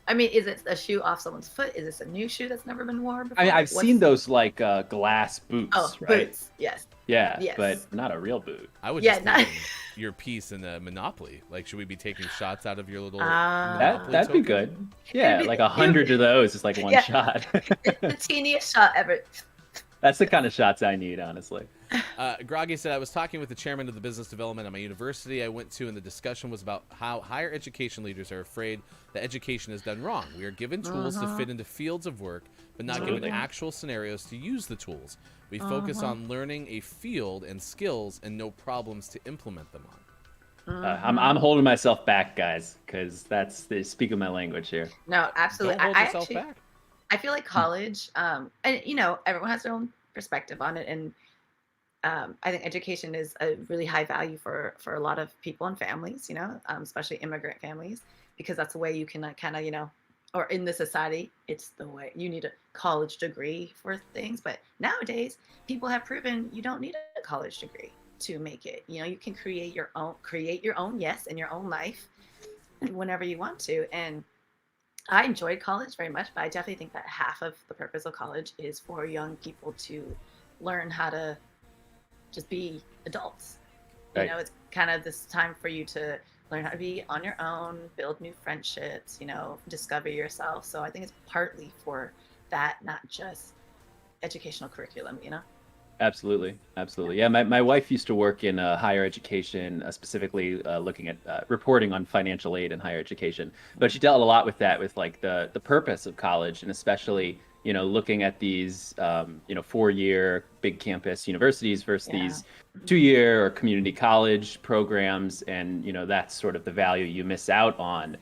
[SPEAKER 9] I mean, is it a shoe off someone's foot? Is this a new shoe that's never been worn before?
[SPEAKER 8] I mean, I've seen those like glass boots,
[SPEAKER 9] Oh,
[SPEAKER 8] right?
[SPEAKER 9] boots. Yes.
[SPEAKER 8] Yeah,
[SPEAKER 9] Yes.
[SPEAKER 8] but not a real boot.
[SPEAKER 6] I would
[SPEAKER 9] Yeah,
[SPEAKER 6] just
[SPEAKER 9] not-
[SPEAKER 6] think your piece in the Monopoly. Like, should we be taking shots out of your little
[SPEAKER 8] That'd
[SPEAKER 6] Monopoly
[SPEAKER 8] be
[SPEAKER 6] token?
[SPEAKER 8] good. Yeah,
[SPEAKER 9] be-
[SPEAKER 8] like 100 of those is like one
[SPEAKER 9] Yeah.
[SPEAKER 8] shot.
[SPEAKER 9] The teeniest shot ever.
[SPEAKER 8] That's the kind of shots I need, honestly.
[SPEAKER 6] Groggy said, I was talking with the chairman of the business development at my university I went to, and the discussion was about how higher education leaders are afraid that education is done wrong. We are given tools to fit into fields of work, but not given actual scenarios to use the tools. We focus on learning a field and skills and no problems to implement them on.
[SPEAKER 8] I'm holding myself back, guys, because that's the speak of my language here.
[SPEAKER 9] No, absolutely.
[SPEAKER 6] Don't hold
[SPEAKER 9] I
[SPEAKER 6] yourself
[SPEAKER 9] actually,
[SPEAKER 6] back.
[SPEAKER 9] I feel like college, and you know, everyone has their own perspective on it, and I think education is a really high value for a lot of people and families, you know, especially immigrant families, because that's the way you can kind of, you know, or in the society, it's the way you need a college degree for things. But nowadays, people have proven you don't need a college degree to make it. You know, you can create your own yes in your own life whenever you want to. And I enjoyed college very much, but I definitely think that half of the purpose of college is for young people to learn how to just be adults. You
[SPEAKER 8] Right.
[SPEAKER 9] know, it's kind of this time for you to learn how to be on your own, build new friendships, you know, discover yourself. So I think it's partly for that, not just educational curriculum, you know?
[SPEAKER 8] Absolutely. Yeah, my wife used to work in higher education, specifically looking at reporting on financial aid in higher education. But she dealt a lot with that, with like the purpose of college, and especially, you know, looking at these, you know, 4-year big campus universities versus these 2-year or community college programs. And, you know, that's sort of the value you miss out on.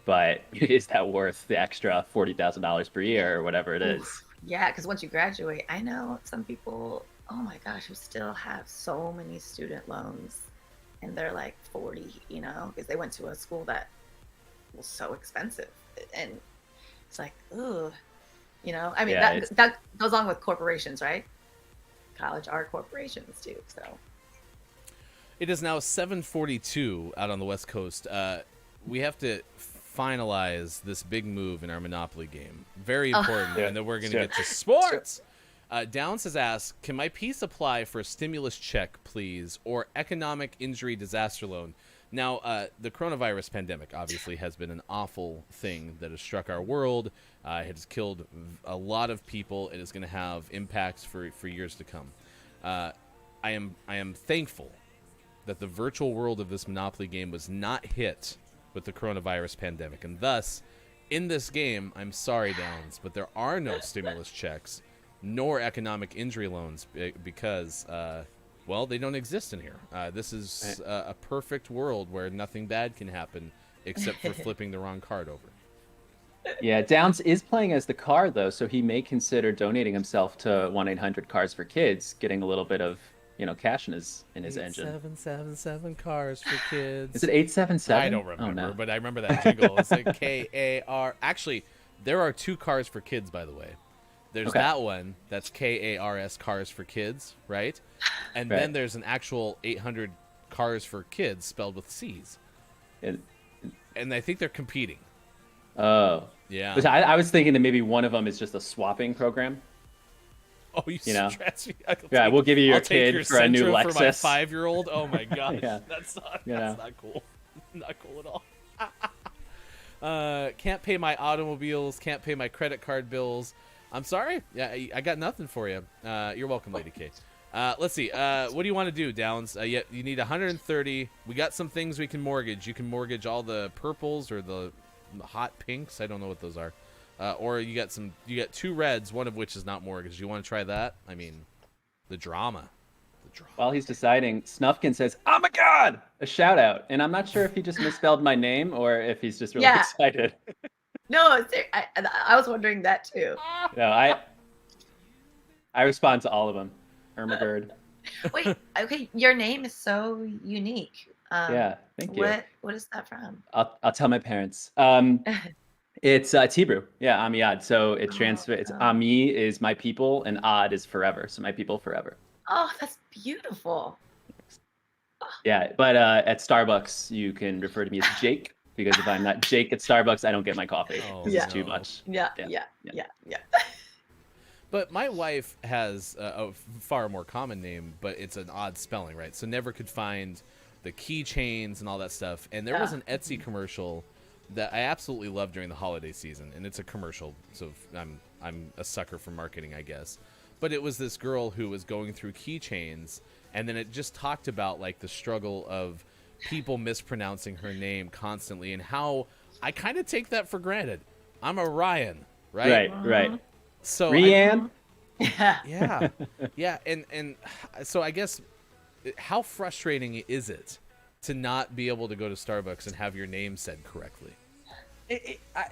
[SPEAKER 8] But is that worth the extra $40,000 per year or whatever it is?
[SPEAKER 9] Yeah, because once you graduate, I know some people, oh my gosh, who still have so many student loans, and they're like 40, you know, because they went to a school that was so expensive. And it's like, ooh, you know, I mean,
[SPEAKER 8] Yeah,
[SPEAKER 9] that goes on with corporations, right? College are corporations too, so.
[SPEAKER 6] It is now 7:42 out on the West Coast. We have to finalize this big move in our Monopoly game. Very important, and then we're going to get to sports. Downs has asked, can my piece apply for a stimulus check, please, or economic injury disaster loan? Now, the coronavirus pandemic obviously has been an awful thing that has struck our world. It has killed a lot of people. It is going to have impacts for years to come. I am thankful that the virtual world of this Monopoly game was not hit with the coronavirus pandemic, and thus, in this game, I'm sorry, Downs, but there are no stimulus checks nor economic injury loans because, well, they don't exist in here. This is a perfect world where nothing bad can happen except for flipping the wrong card over.
[SPEAKER 8] Yeah, Downs is playing as the car, though, so he may consider donating himself to 1-800 Cars for Kids, getting a little bit of, you know, cash in his engine.
[SPEAKER 6] 777 Cars for Kids.
[SPEAKER 8] Is it 877?
[SPEAKER 6] I don't remember,
[SPEAKER 8] Oh, no.
[SPEAKER 6] but I remember that jingle. It's like K-A-R. Actually, there are 2 Cars for Kids, by the way. There's
[SPEAKER 8] Okay.
[SPEAKER 6] that one, that's K-A-R-S, Cars for Kids, right? And
[SPEAKER 8] Right.
[SPEAKER 6] then there's an actual 800 Cars for Kids spelled with C's. And I think they're competing.
[SPEAKER 8] Oh.
[SPEAKER 6] Yeah.
[SPEAKER 8] Which I was thinking that maybe one of them is just a swapping program.
[SPEAKER 6] Oh, you
[SPEAKER 8] know?
[SPEAKER 6] transfer.
[SPEAKER 8] Yeah, we'll give you your
[SPEAKER 6] I'll take
[SPEAKER 8] kid
[SPEAKER 6] your
[SPEAKER 8] for a new
[SPEAKER 6] Sentra for my
[SPEAKER 8] Lexus.
[SPEAKER 6] 5-year-old. Oh my gosh,
[SPEAKER 8] Yeah.
[SPEAKER 6] that's
[SPEAKER 8] You know.
[SPEAKER 6] not cool. Not cool at all. Can't pay my automobiles. Can't pay my credit card bills. I'm sorry. Yeah, I got nothing for you. You're welcome, Lady K. Let's see. What do you want to do, Downs? You need 130. We got some things we can mortgage. You can mortgage all the purples or the hot pinks. I don't know what those are. Or you got 2 reds, one of which is not mortgaged. You want to try that? I mean, the drama.
[SPEAKER 8] While he's deciding, Snufkin says, "Oh my God!" A shout out, and I'm not sure if he just misspelled my name or if he's just really excited.
[SPEAKER 9] No, I was wondering that too.
[SPEAKER 8] No, I respond to all of them. Ermagerd.
[SPEAKER 9] Wait, okay, your name is so unique.
[SPEAKER 8] Yeah, thank you.
[SPEAKER 9] What is that from?
[SPEAKER 8] I'll tell my parents. It's Hebrew. Yeah, Amiad. So it transfers. It's Ami is my people, and Ad is forever. So my people forever.
[SPEAKER 9] Oh, that's beautiful.
[SPEAKER 8] Yeah, but at Starbucks, you can refer to me as Jake, because if I'm not Jake at Starbucks, I don't get my coffee. It's too much.
[SPEAKER 9] Yeah.
[SPEAKER 6] But my wife has a far more common name, but it's an odd spelling, right? So never could find the keychains and all that stuff. And there was an Etsy commercial that I absolutely loved during the holiday season, and it's a commercial, so I'm a sucker for marketing, I guess. But it was this girl who was going through keychains, and then it just talked about like the struggle of people mispronouncing her name constantly, and how I kind of take that for granted. I'm a Ryan, right?
[SPEAKER 8] Right.
[SPEAKER 6] So
[SPEAKER 8] Rianne.
[SPEAKER 6] Yeah, and so I guess how frustrating is it to not be able to go to Starbucks and have your name said correctly?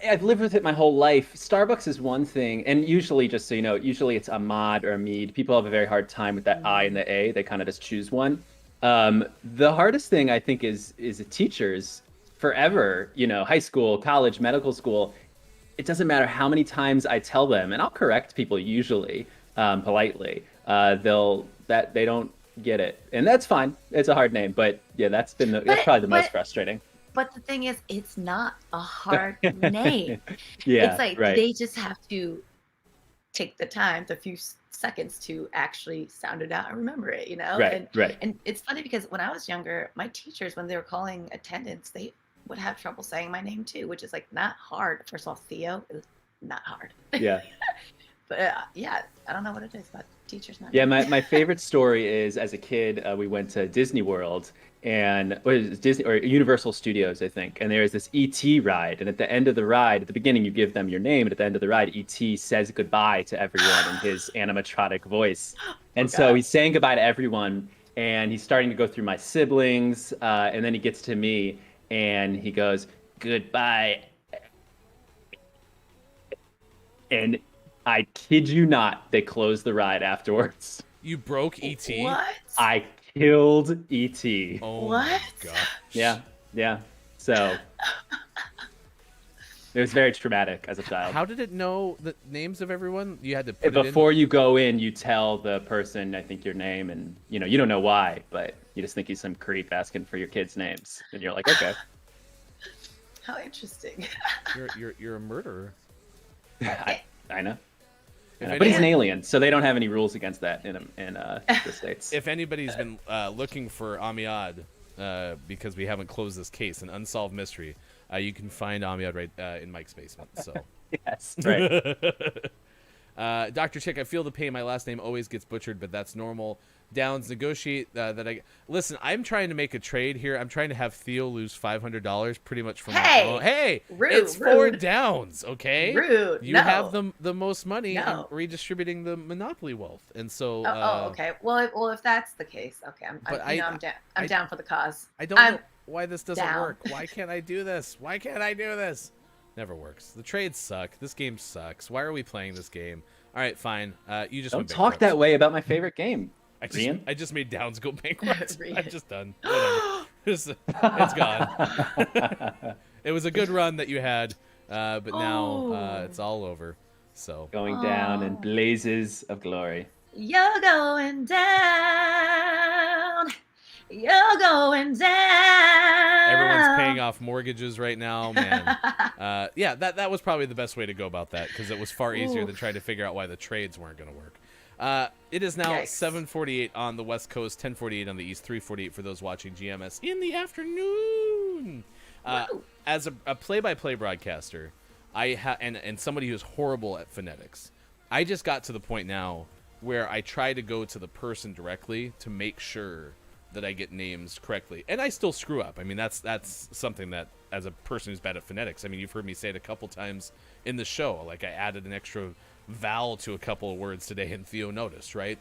[SPEAKER 8] I've lived with it my whole life. Starbucks is one thing, and usually, just so you know, usually it's Ahmad or Amid. People have a very hard time with that I and the A. They kind of just choose one. The hardest thing, I think, is teachers forever, high school, college, medical school. It doesn't matter how many times I tell them, and I'll correct people usually politely. They don't get it, and that's fine. It's a hard name, but yeah, that's probably the most frustrating.
[SPEAKER 9] But the thing is, it's not a hard name.
[SPEAKER 8] Yeah,
[SPEAKER 9] it's like they just have to take the time, the few seconds to actually sound it out and remember it,
[SPEAKER 8] Right.
[SPEAKER 9] And it's funny because when I was younger, my teachers, when they were calling attendance, they would have trouble saying my name too, which is like not hard. First of all, Theo is not hard.
[SPEAKER 8] Yeah.
[SPEAKER 9] But I don't know what it is, but teachers not.
[SPEAKER 8] Yeah, my favorite story is as a kid, we went to Disney World and Disney or Universal Studios, I think, and there's this ET ride, and at the end of the ride, at the beginning you give them your name, and at the end of the ride, ET says goodbye to everyone in his animatronic voice, and so he's saying goodbye to everyone, and he's starting to go through my siblings, and then he gets to me, and he goes goodbye, and I kid you not, they closed the ride afterwards.
[SPEAKER 6] You broke ET?
[SPEAKER 9] What?
[SPEAKER 8] I killed ET.
[SPEAKER 6] Oh
[SPEAKER 9] what?
[SPEAKER 6] My gosh.
[SPEAKER 8] Yeah. So it was very traumatic as a child.
[SPEAKER 6] How did it know the names of everyone? You had to put
[SPEAKER 8] Before you go in, you tell the person, I think, your name, and you don't know why, but you just think he's some creep asking for your kids' names, and you're like, okay.
[SPEAKER 9] How interesting.
[SPEAKER 6] You're a murderer.
[SPEAKER 8] I know. But he's an alien, so they don't have any rules against that in the States.
[SPEAKER 6] If anybody's been looking for Amiad, because we haven't closed this case, an unsolved mystery, you can find Amiad right in Mike's basement. So
[SPEAKER 8] yes, right.
[SPEAKER 6] Dr. Chick, I feel the pain. My last name always gets butchered, but that's normal. Downs, negotiate that I listen. I'm trying to make a trade here. I'm trying to have Theo lose $500 pretty much from my own. Hey, it's for Downs, okay?
[SPEAKER 9] Rude.
[SPEAKER 6] You have the most money and redistributing the monopoly wealth, and so.
[SPEAKER 9] Okay. Well, if that's the case, okay. I'm down. I'm down for the cause.
[SPEAKER 6] I don't know why this doesn't work. Why can't I do this? Why can't I do this? Never works. The trades suck. This game sucks. Why are we playing this game? All right, fine. You just
[SPEAKER 8] don't talk that way about my favorite game.
[SPEAKER 6] I just made Downs go bankrupt. I'm just done. Whatever. It's gone. It was a good run that you had, but now it's all over. So
[SPEAKER 8] going down in blazes of glory.
[SPEAKER 9] You're going down. You're going down.
[SPEAKER 6] Everyone's paying off mortgages right now, man. That was probably the best way to go about that, because it was far easier than trying to figure out why the trades weren't going to work. It is now 7:48 on the West Coast, 10:48 on the East, 3:48 for those watching GMS in the afternoon. As a play-by-play broadcaster, and somebody who's horrible at phonetics, I just got to the point now where I try to go to the person directly to make sure that I get names correctly, and I still screw up. I mean, that's something that, as a person who's bad at phonetics, I mean, you've heard me say it a couple times in the show. Like, I added an extra vowel to a couple of words today, and Theo noticed, right?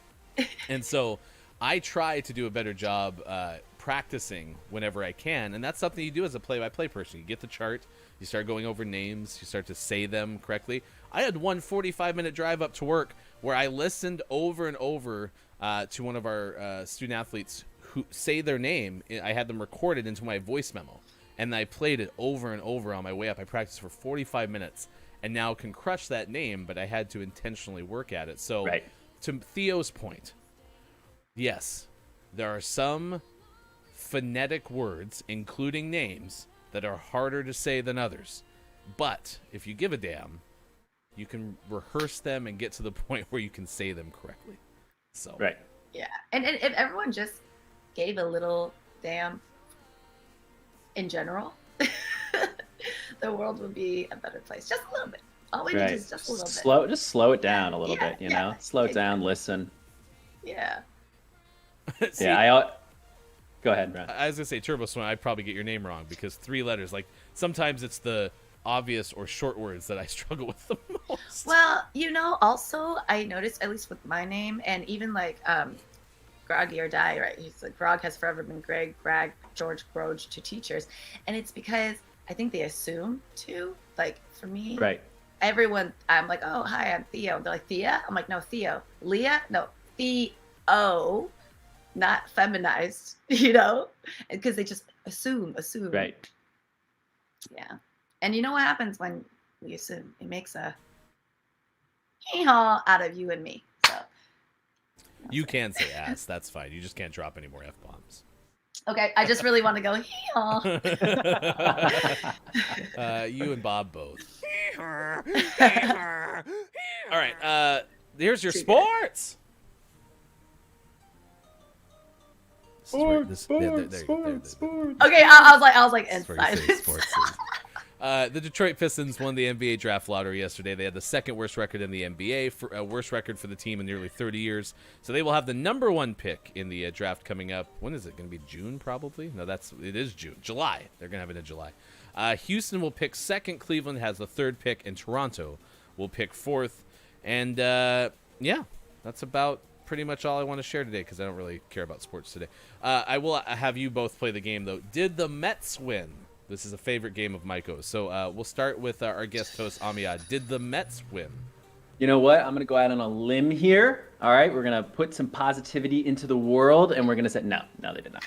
[SPEAKER 6] And so I try to do a better job practicing whenever I can, and that's something you do as a play-by-play person. You get the chart, you start going over names, you start to say them correctly. I had one 45-minute drive up to work where I listened over and over to one of our student athletes who say their name. I had them recorded into my voice memo, and I played it over and over on my way up. I practiced for 45 minutes and now can crush that name, but I had to intentionally work at it. So to Theo's point, yes, there are some phonetic words, including names, that are harder to say than others. But if you give a damn, you can rehearse them and get to the point where you can say them correctly. So
[SPEAKER 9] Yeah, and if everyone just gave a little damn in general, the world would be a better place. Just a little bit. All we need is just a little bit.
[SPEAKER 8] Just slow it down a little bit, you know? Slow it down, listen.
[SPEAKER 9] Yeah.
[SPEAKER 6] See,
[SPEAKER 8] go ahead, Brad.
[SPEAKER 6] I was going to say Turbo Swim, I'd probably get your name wrong because 3 letters. Like, sometimes it's the obvious or short words that I struggle with the most.
[SPEAKER 9] Well, you know, also I noticed, at least with my name, and even like Groggy or Die, right? He's like, Grog has forever been Greg, Grag, George, Groge to teachers. And it's because I think they assume too, like for me, everyone, I'm like, oh, hi, I'm Theo. They're like, Thea? I'm like, no, Theo. Leah? No, Theo, not feminized, you know? Because they just assume.
[SPEAKER 8] Right.
[SPEAKER 9] Yeah. And you know what happens when we assume? It makes a hee-haw out of you and me. So
[SPEAKER 6] you can say ass. That's fine. You just can't drop any more F-bombs.
[SPEAKER 9] Okay, I just really want to go hee-haw.
[SPEAKER 6] You and Bob both. All right. Here's your sports.
[SPEAKER 9] Sports. Okay, I was like inside.
[SPEAKER 6] The Detroit Pistons won the NBA draft lottery yesterday. They had the second worst record in the NBA, worst record for the team in nearly 30 years. So they will have the number 1 pick in the draft coming up. When is it going to be? June, probably? No, it is June. July. They're going to have it in July. Houston will pick 2nd. Cleveland has the 3rd pick, and Toronto will pick 4th. And yeah, that's about pretty much all I want to share today because I don't really care about sports today. I will have you both play the game, though. Did the Mets win? This is a favorite game of Maiko's. So we'll start with our guest host, Amiyad. Did the Mets win?
[SPEAKER 8] You know what? I'm going to go out on a limb here. All right, we're going to put some positivity into the world, and we're going to say, no, they did not.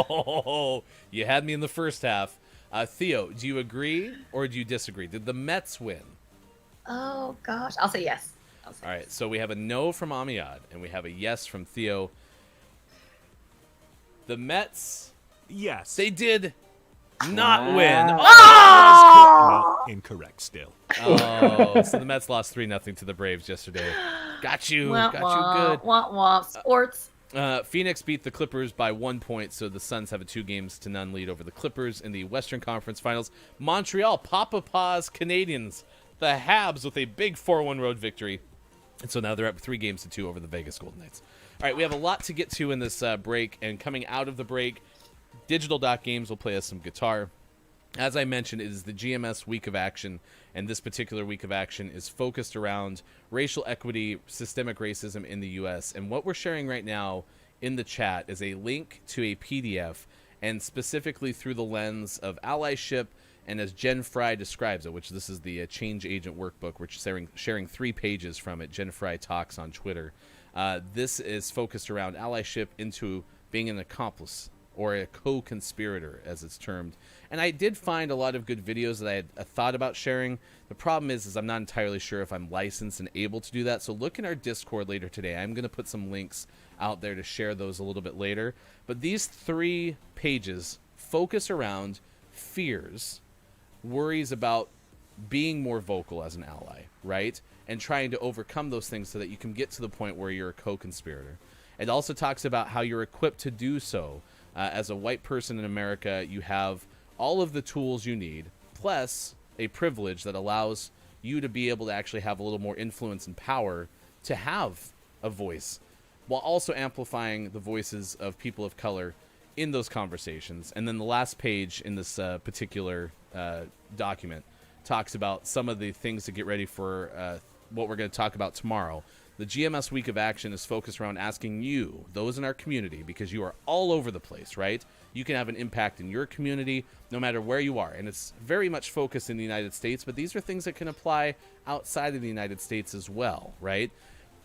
[SPEAKER 6] Oh, you had me in the first half. Theo, do you agree or do you disagree? Did the Mets win?
[SPEAKER 9] Oh, gosh. I'll say yes.
[SPEAKER 6] All right, so we have a no from Amiyad, and we have a yes from Theo. The Mets,
[SPEAKER 3] yes,
[SPEAKER 6] they did not win.
[SPEAKER 3] Oh! No, incorrect still.
[SPEAKER 6] Oh, so the Mets lost 3-0 to the Braves yesterday. Got you good.
[SPEAKER 9] Sports.
[SPEAKER 6] Phoenix beat the Clippers by 1 point, so the Suns have a 2-0 lead over the Clippers in the Western Conference Finals. Montreal, Papa Pa's Canadiens, the Habs with a big 4-1 road victory. And so now they're up 3-2 over the Vegas Golden Knights. All right, we have a lot to get to in this break, and coming out of the break, Digital Doc Games will play us some guitar. As I mentioned, it is the GMS Week of Action, and this particular Week of Action is focused around racial equity, systemic racism in the U.S., and what we're sharing right now in the chat is a link to a PDF, and specifically through the lens of allyship, and as Jen Fry describes it, which this is the Change Agent Workbook, we're sharing 3 pages from it. Jen Fry talks on Twitter. This is focused around allyship into being an accomplice, or a co-conspirator, as it's termed. And I did find a lot of good videos that I had thought about sharing. The problem is I'm not entirely sure if I'm licensed and able to do that. So look in our Discord later today. I'm going to put some links out there to share those a little bit later. But these 3 pages focus around fears, worries about being more vocal as an ally, right? And trying to overcome those things so that you can get to the point where you're a co-conspirator. It also talks about how you're equipped to do so. As a white person in America, you have all of the tools you need, plus a privilege that allows you to be able to actually have a little more influence and power to have a voice, while also amplifying the voices of people of color in those conversations. And then the last page in this particular document talks about some of the things to get ready for what we're going to talk about tomorrow. The GMS Week of Action is focused around asking you, those in our community, because you are all over the place, right? You can have an impact in your community no matter where you are. And it's very much focused in the United States, but these are things that can apply outside of the United States as well, right?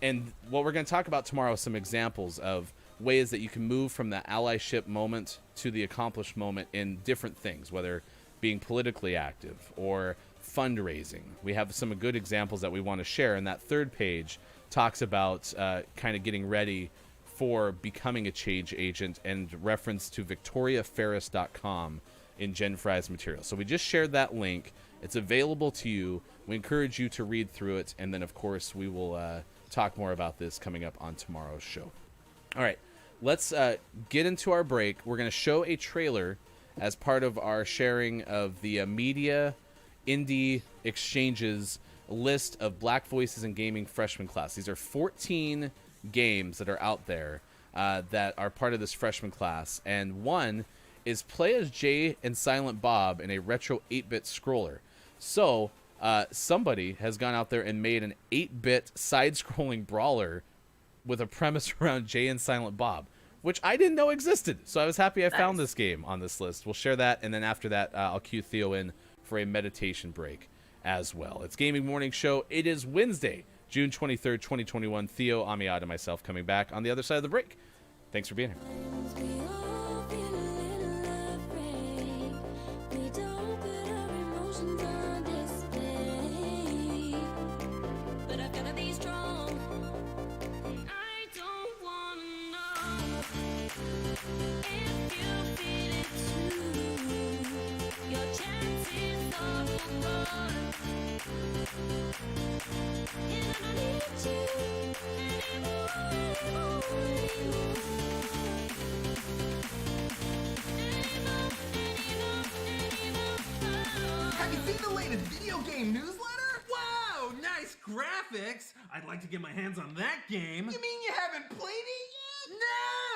[SPEAKER 6] And what we're going to talk about tomorrow is some examples of ways that you can move from the allyship moment to the accomplished moment in different things, whether being politically active or fundraising. We have some good examples that we want to share, and that third page talks about kind of getting ready for becoming a change agent and reference to victoriaferris.com in Jen Fry's material. So we just shared that link. It's available to you. We encourage you to read through it, and then of course we will talk more about this coming up on tomorrow's show. All right, let's get into our break. We're going to show a trailer as part of our sharing of the Media Indie Exchange's list of Black Voices in Gaming freshman class. These are 14 games that are out there that are part of this freshman class, and one is play as Jay and Silent Bob in a retro 8-bit scroller. So somebody has gone out there and made an 8-bit side-scrolling brawler with a premise around Jay and Silent Bob, which I didn't know existed. So I was happy I found this game on this list. We'll share that, and then after that, I'll cue Theo in for a meditation break as well. It's Gaming Morning Show. It is Wednesday, June 23rd, 2021. Theo, Amiad, and myself coming back on the other side of the break. Thanks for being here.
[SPEAKER 14] Have you seen the latest video game newsletter? Wow, nice graphics! I'd like to get my hands on that game. You mean you haven't played it yet?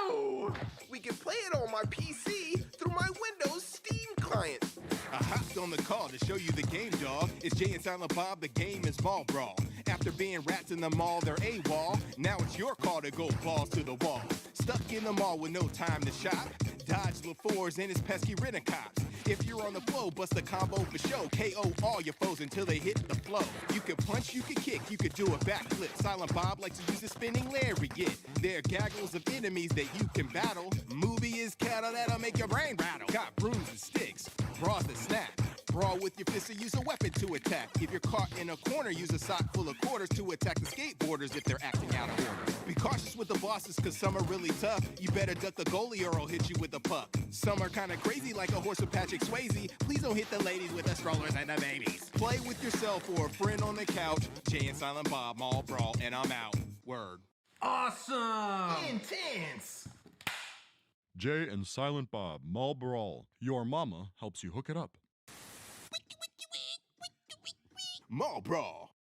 [SPEAKER 14] No!
[SPEAKER 15] We can play it on my PC through my Windows Steam client.
[SPEAKER 16] I hopped on the call to show you the game, dog. It's Jay and Silent Bob, the game is Mall Brawl. After being rats in the mall, they're AWOL. Now it's your call to go balls to the wall. Stuck in the mall with no time to shop. Dodge LaFours and his pesky rent-a-cops. If you're on the flow, bust a combo for show. KO all your foes until they hit the flow. You can punch, you can kick, you can do a backflip. Silent Bob likes to use the spinning lariat. There are gaggles of enemies that you can battle. Movie is cattle that'll make your brain rattle. Got brooms and sticks, bras that snap. Brawl with your fists or use a weapon to attack. If you're caught in a corner, use a sock full of quarters to attack the skateboarders if they're acting out of order. Be cautious with the bosses, cause some are really tough. You better duck the goalie or I'll hit you with a puck. Some are kinda crazy like a horse with Patrick Swayze. Please don't hit the ladies with the strollers and the babies. Play with yourself or a friend on the couch. Jay and Silent Bob, Mall Brawl, and I'm out. Word.
[SPEAKER 14] Awesome! Intense!
[SPEAKER 17] Jay and Silent Bob, Mall Brawl. Your mama helps you hook it up.
[SPEAKER 16] Mall Brawl.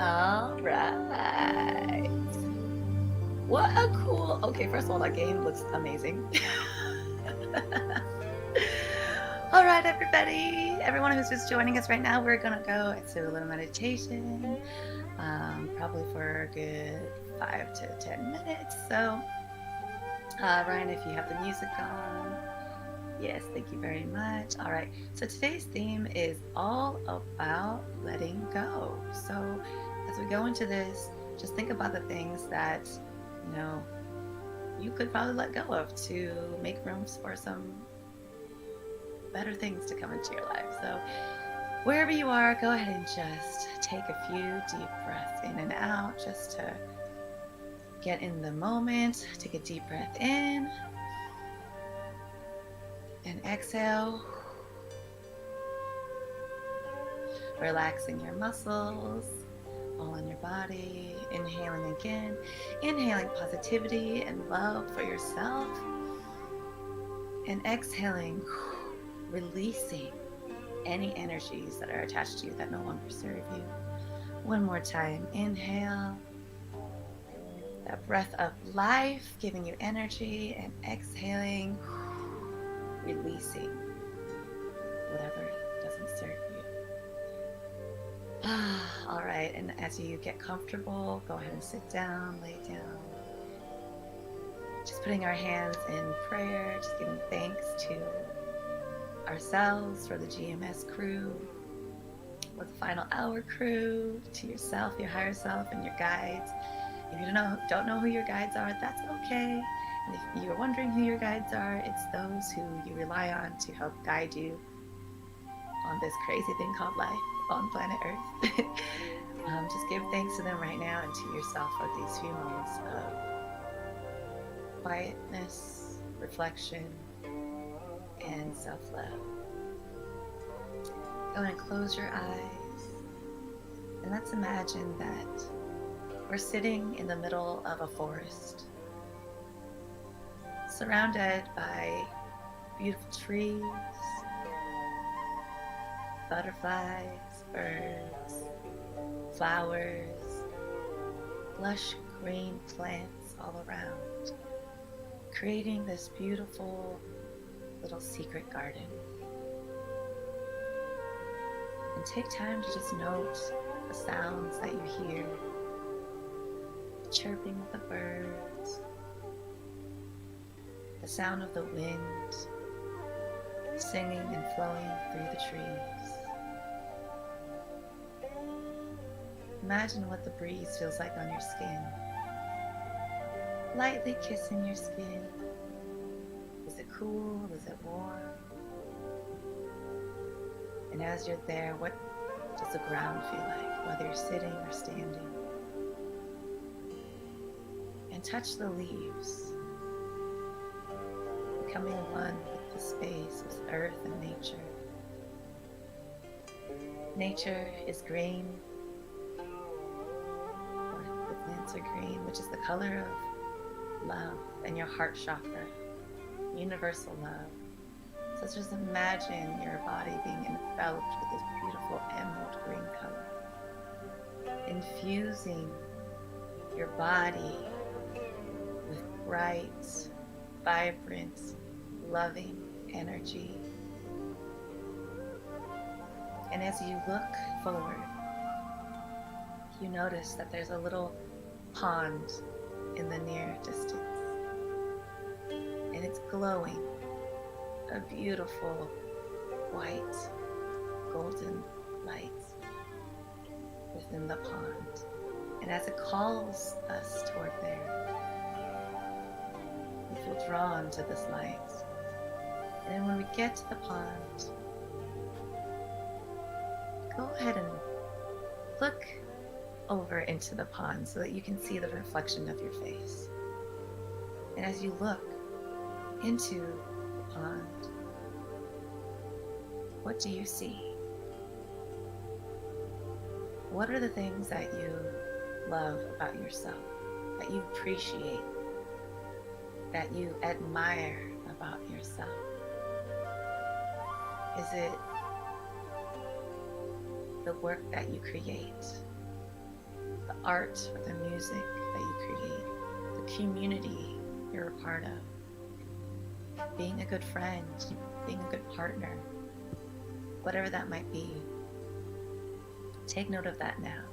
[SPEAKER 9] All right. What a cool. Okay, first of all, that game looks amazing. All right, everybody. Everyone who's just joining us right now, we're going to go into a little meditation, probably for a good 5 to 10 minutes. So, Ryan, if you have the music on. Yes, thank you very much. All right, so today's theme is all about letting go. So as we go into this, just think about the things that, you know, you could probably let go of to make room for some better things to come into your life. So Wherever you are, go ahead and just take a few deep breaths in and out just to get in the moment. Take a deep breath in and exhale. Relaxing your muscles all in your body. Inhaling again. Inhaling positivity and love for yourself. And exhaling, releasing any energies that are attached to you that no longer serve you. One more time. Inhale. That breath of life giving you energy, and exhaling, releasing whatever doesn't serve you. All right, and as you get comfortable, go ahead and sit down, lay down. Just putting our hands in prayer, just giving thanks to ourselves, for the GMS crew, for the Final Hour crew, to yourself, your higher self, and your guides. If you don't know who your guides are, that's okay. And if you're wondering who your guides are, it's those who you rely on to help guide you on this crazy thing called life on planet Earth. Just give thanks to them right now and to yourself for these few moments of quietness, reflection, and self-love. Go ahead and close your eyes, and let's imagine that we're sitting in the middle of a forest, surrounded by beautiful trees, butterflies, birds, flowers, lush green plants all around, creating this beautiful little secret garden. And take time to just note the sounds that you hear, the chirping of the birds, the sound of the wind singing and flowing through the trees. Imagine what the breeze feels like on your skin, lightly kissing your skin. Is it cool? Is it warm? And as you're there, what does the ground feel like, whether you're sitting or standing? And touch the leaves, becoming one with the space, with earth and nature. Nature is green, or the plants are green, which is the color of love and your heart chakra, universal love. So just imagine your body being enveloped with this beautiful emerald green color, infusing your body with bright, vibrant, loving energy. And as you look forward, you notice that there's a little pond in the near distance, and it's glowing a beautiful white golden light within the pond. And as it calls us toward there, we feel drawn to this light. And then when we get to the pond, go ahead and look over into the pond so that you can see the reflection of your face. And as you look into the pond, what do you see? What are the things that you love about yourself, that you appreciate, that you admire about yourself? Is it the work that you create, the art or the music that you create, the community you're a part of, being a good friend, being a good partner, whatever that might be? Take note of that now.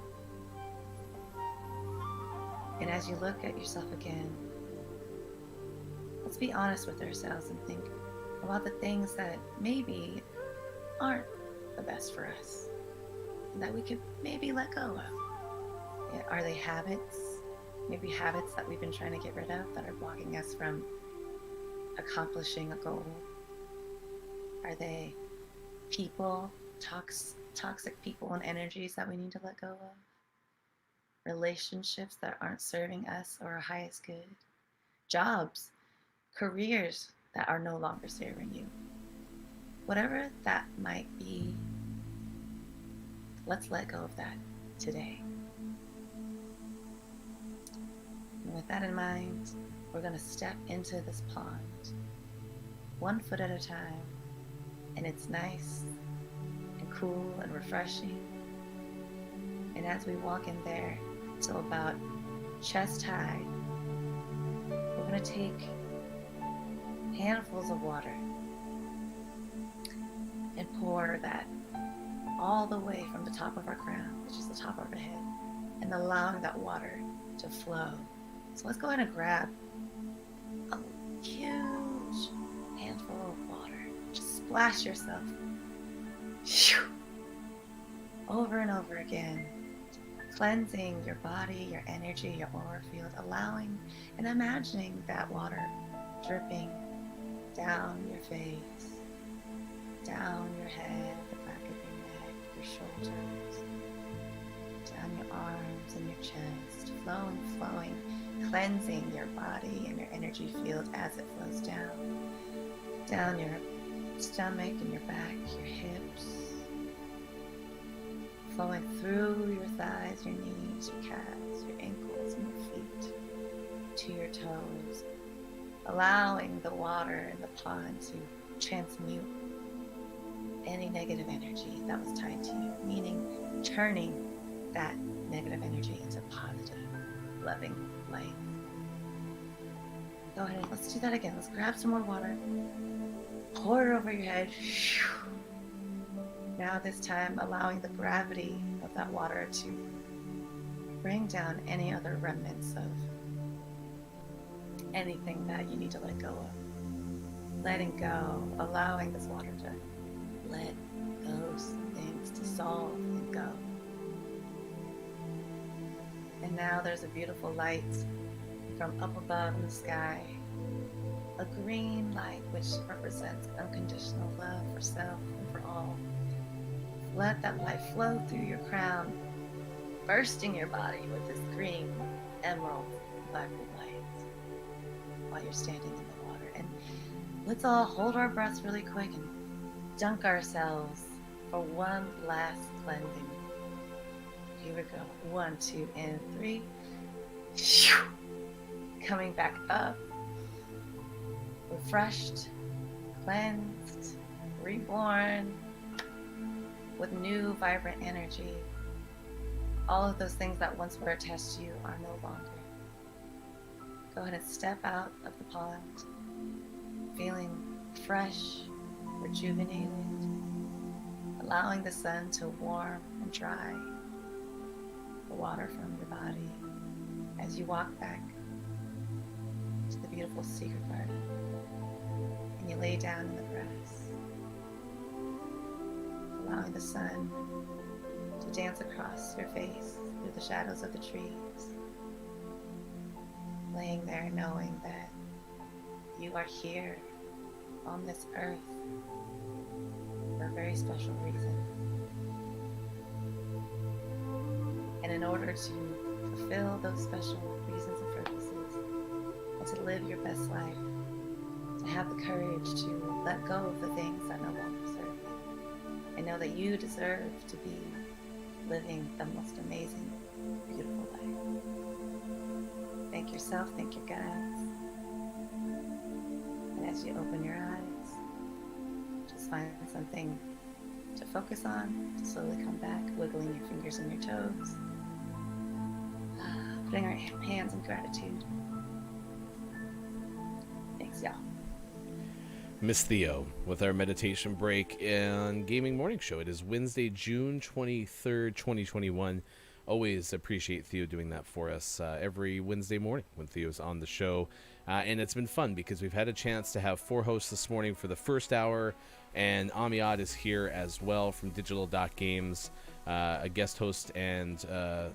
[SPEAKER 9] And as you look at yourself again, let's be honest with ourselves and think about the things that maybe aren't the best for us, and that we could maybe let go of. Yeah, are they habits? Maybe habits that we've been trying to get rid of that are blocking us from accomplishing a goal? Are they people toxic people and energies that we need to let go of, relationships that aren't serving us or our highest good, jobs, careers that are no longer serving you. Whatever that might be, let's let go of that today. And with that in mind, we're going to step into this pond 1 foot at a time, and it's nice and cool and refreshing. And as we walk in there till about chest high, we're going to take handfuls of water and pour that all the way from the top of our crown, which is the top of our head, and allowing that water to flow. So let's go ahead and grab a huge handful of water. Just splash yourself over and over again, cleansing your body, your energy, your aura field, allowing and imagining that water dripping down your face, down your head, the back of your neck, your shoulders, down your arms and your chest, flowing, cleansing your body and your energy field as it flows down your stomach and your back, your hips, flowing through your thighs, your knees, your calves, your ankles, and your feet to your toes, allowing the water in the pond to transmute any negative energy that was tied to you, meaning turning that negative energy into positive, loving light. Go ahead, let's do that again. Let's grab some more water, pour it over your head. Now this time allowing the gravity of that water to bring down any other remnants of anything that you need to let go of. Letting go, allowing this water to let those things dissolve and go. And now there's a beautiful light from up above in the sky, a green light which represents unconditional love for self and for all. Let that light flow through your crown, bursting your body with this green, emerald, vibrant light while you're standing in the water. And let's all hold our breaths really quick and dunk ourselves for one last cleansing. Here we go. 1, 2, and 3. Coming back up, refreshed, cleansed, reborn, with new vibrant energy. All of those things that once were attached to you are no longer. Go ahead and step out of the pond, feeling fresh, rejuvenated, allowing the sun to warm and dry the water from your body as you walk back to the beautiful secret garden and you lay down in the grass, allowing the sun to dance across your face through the shadows of the trees, laying there knowing that you are here on this earth for a very special reason. And in order to fulfill those special reasons and purposes, and to live your best life, to have the courage to let go of the things that no longer serve you, and know that you deserve to be living the most amazing, beautiful life. Thank yourself, thank your guides. And as you open your eyes, just find something to focus on, to slowly come back, wiggling your fingers and your toes, putting our hands in gratitude. Thanks, y'all.
[SPEAKER 6] Miss Theo with our meditation break and gaming morning show. It is Wednesday, June 23rd, 2021. Always appreciate Theo doing that for us every Wednesday morning when Theo's on the show. And it's been fun because we've had a chance to have 4 hosts this morning for the first hour, and Amiad is here as well from Digital Games, a guest host and